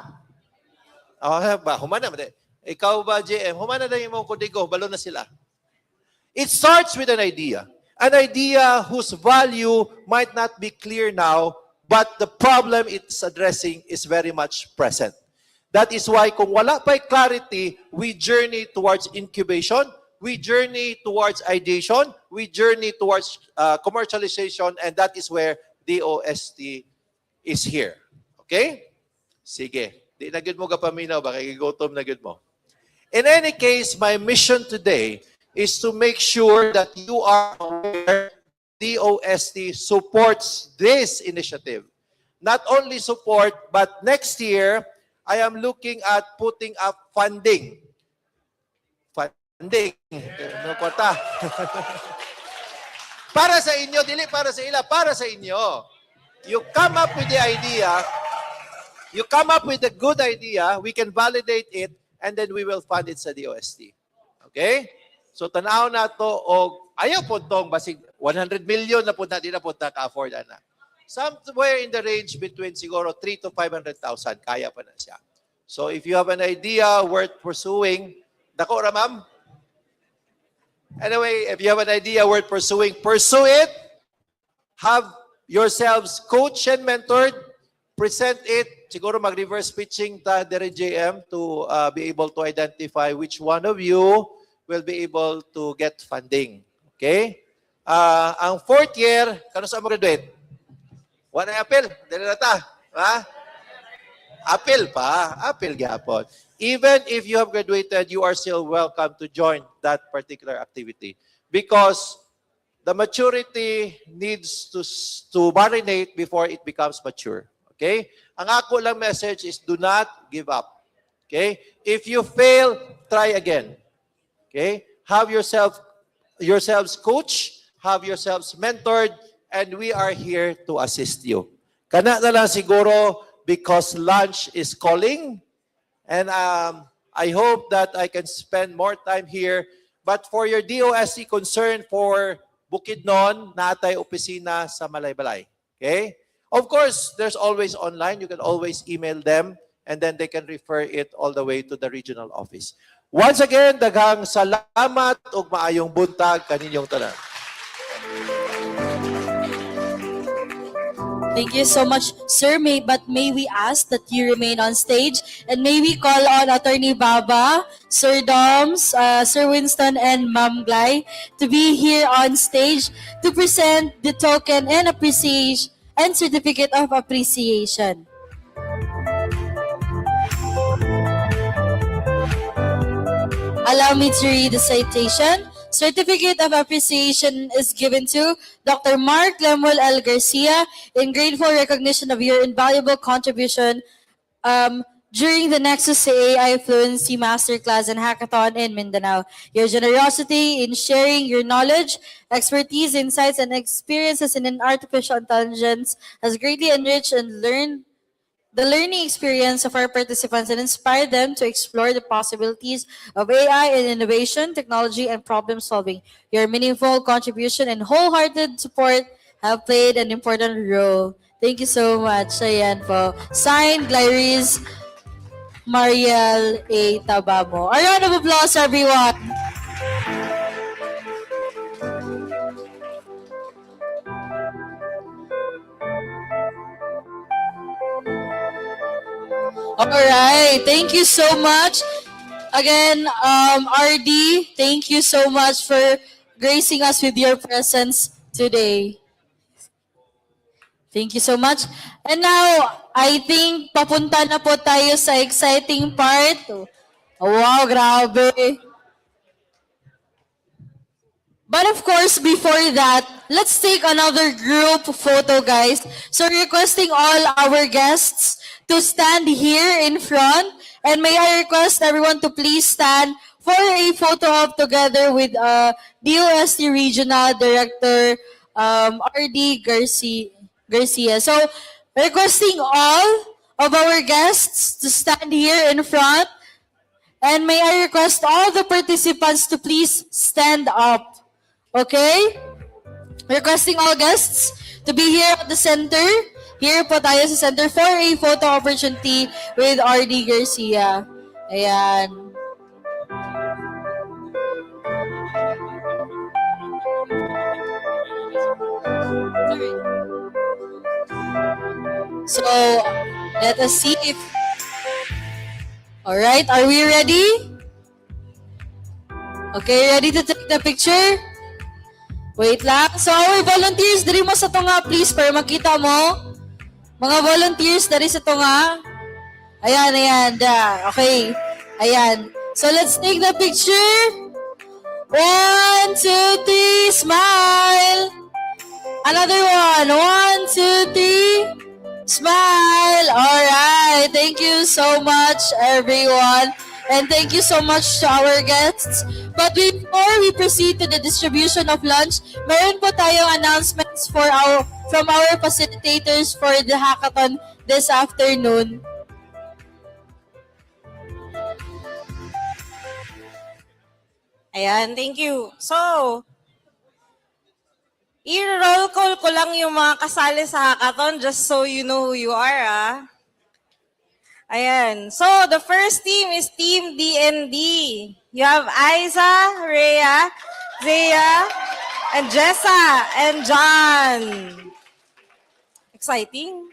Humana man. Ikaw ba, JM? Humana na yung kudigo, balo na sila. It starts with an idea. An idea whose value might not be clear now, but the problem it's addressing is very much present. That is why kung wala pa'y clarity, we journey towards incubation, we journey towards ideation, we journey towards commercialization, and that is where DOST is here. Okay? Sige. Di na gud mo kapaminaw, baka gigotom na gud mo. In any case, my mission today is to make sure that you are aware DOST supports this initiative. Not only support, but next year, I am looking at putting up funding. Funding. No kwarta. Para sa inyo, dili para sa ila, para sa inyo. You come up with the idea, you come up with a good idea, we can validate it, and then we will fund it sa DOST. Okay? So, tanaw na to, o ayaw po itong basig 100 million na po na, di na po ka-afford na. Somewhere in the range between siguro 3 to 500,000, kaya pa na siya. So, if you have an idea worth pursuing, dako ra ma'am? Anyway, if you have an idea worth pursuing, pursue it. Have yourselves coached and mentored. present it. Siguro mag-reverse pitching ta Dere JM to be able to identify which one of you will be able to get funding. Okay? Ang fourth year, kano sa mag-graduate? Wala apel. Dali na ta. Ha? Apel pa. Apel gyapon. Even if you have graduated, you are still welcome to join that particular activity. Because the maturity needs to marinate before it becomes mature. Okay? Ang ako lang message is do not give up. Okay? If you fail, try again. Okay? Have yourselves coached, have yourselves mentored, and we are here to assist you. Kana na lang siguro because lunch is calling, and I hope that I can spend more time here. But for your DOST concern for Bukidnon, natay opisina sa Malaybalay. Okay? Of course, there's always online. You can always email them, and then they can refer it all the way to the regional office. Once again, daghang salamat ug maayong buntag kaninyong tanan. Thank you so much, sir. But may we ask that you remain on stage, and may we call on Attorney Baba, Sir Doms, Sir Winston, and Ma'am Glay to be here on stage to present the token and appreciation and certificate of appreciation. Allow me to read the citation. Certificate of appreciation is given to Dr. Mark Lemuel L. Garcia in grateful recognition of your invaluable contribution during the Nexus AI Fluency Masterclass and Hackathon in Mindanao. Your generosity in sharing your knowledge, expertise, insights, and experiences in artificial intelligence has greatly enriched and the learning experience of our participants and inspire them to explore the possibilities of AI in innovation, technology, and problem solving. Your meaningful contribution and wholehearted support have played an important role. Thank you so much. Ayan po. Signed, Glairis Mariel A. Tabamo. A round of applause, everyone. All right. Thank you so much. Again, RD, thank you so much for gracing us with your presence today. Thank you so much. And now, I think papunta na po tayo sa exciting part. Oh, wow, grabe. But of course, before that, let's take another group photo, guys. So requesting all our guests to stand here in front. And may I request everyone to please stand for a photo op together with DOST Regional Director RD Garcia. So requesting all of our guests to stand here in front. And may I request all the participants to please stand up. Okay? Requesting all guests to be here at the center. Here po tayo sa center for a photo opportunity with RD Garcia. Ayan. So, let us see if... Alright, are we ready? Okay, ready to take the picture? Wait lang. So, our volunteers, dali mo sa tunga, please, para makita mo. Mga volunteers, dali sa tunga. Ayan, ayan. Okay. Ayan. So, let's take the picture. 1, 2, 3, smile. Another one. 1, 2, 3, smile. Alright. Thank you so much, everyone. And thank you so much to our guests. But before we proceed to the distribution of lunch, meron po tayong announcements from our facilitators for the hackathon this afternoon. Ayan, thank you. So, i-roll call ko lang yung mga kasali sa hackathon just so you know who you are, ah. Ayan. So, the first team is Team DND. You have Aiza, Rhea, Zia, and Jessa, and John. Exciting.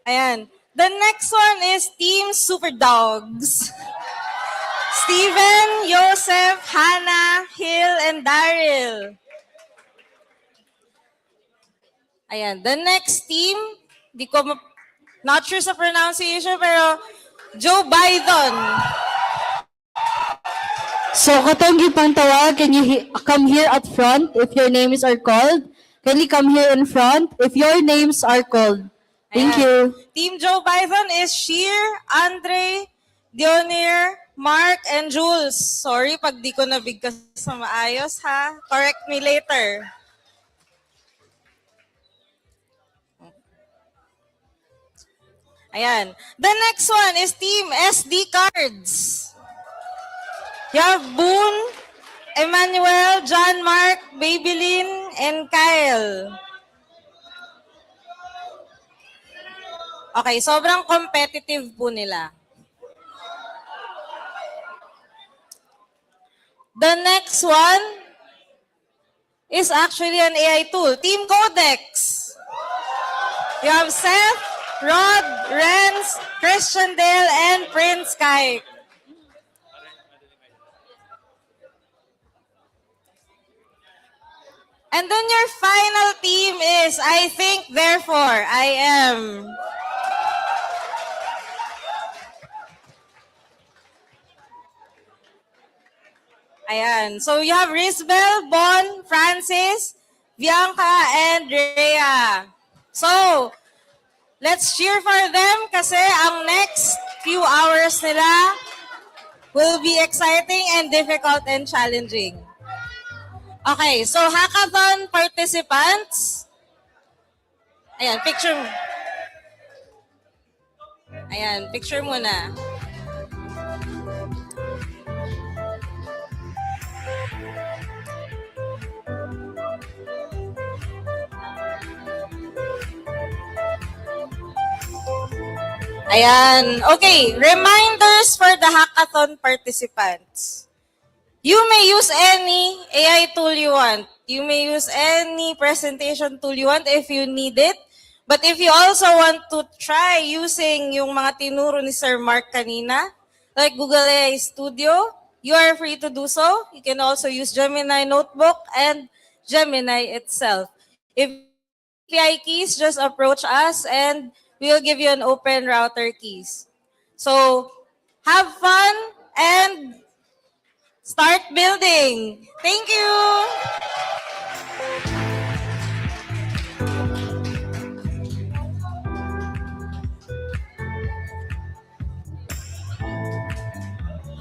Ayan. The next one is Team Super Dogs. Steven, Joseph, Hannah, Hill, and Daryl. Ayan. The next team, not sure sa pronunciation, pero Joe Biden. So, katong pang tawag, can you come here at front if your names are called? Can you come here in front if your names are called? Thank Ayan. you. Team Joe Biden is Sheer, Andre, Dionir, Mark, and Jules. Sorry pag di ko nabigkas sa maayos, ha? Correct me later. Ayan. The next one is Team SD Cards. You have Boone, Emmanuel, John Mark, Babylin, and Kyle. Okay, sobrang competitive po nila. The next one is actually an AI tool, Team Codex. You have Seth, Rod, Renz, Christian Dale, and Prince Kai. And then your final team is I think, therefore, I am. Ayan. So you have Risbel, Bon, Francis, Bianca, and Rhea. So, let's cheer for them kasi ang next few hours nila will be exciting and difficult and challenging. Okay, so hackathon participants. Ayan, picture. Ayan, picture muna. Ayan. Okay, reminders for the hackathon participants. You may use any AI tool you want. You may use any presentation tool you want if you need it. But if you also want to try using yung mga tinuro ni Sir Mark kanina, like Google AI Studio, you are free to do so. You can also use Gemini Notebook and Gemini itself. If API keys, just approach us and we'll give you an open router keys. So, have fun and start building. Thank you.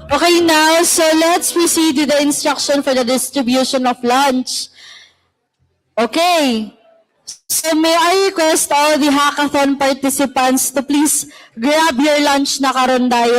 Okay, now, so let's proceed with the instruction for the distribution of lunch. Okay. So may I request all the hackathon participants to please grab your lunch na karon dayon.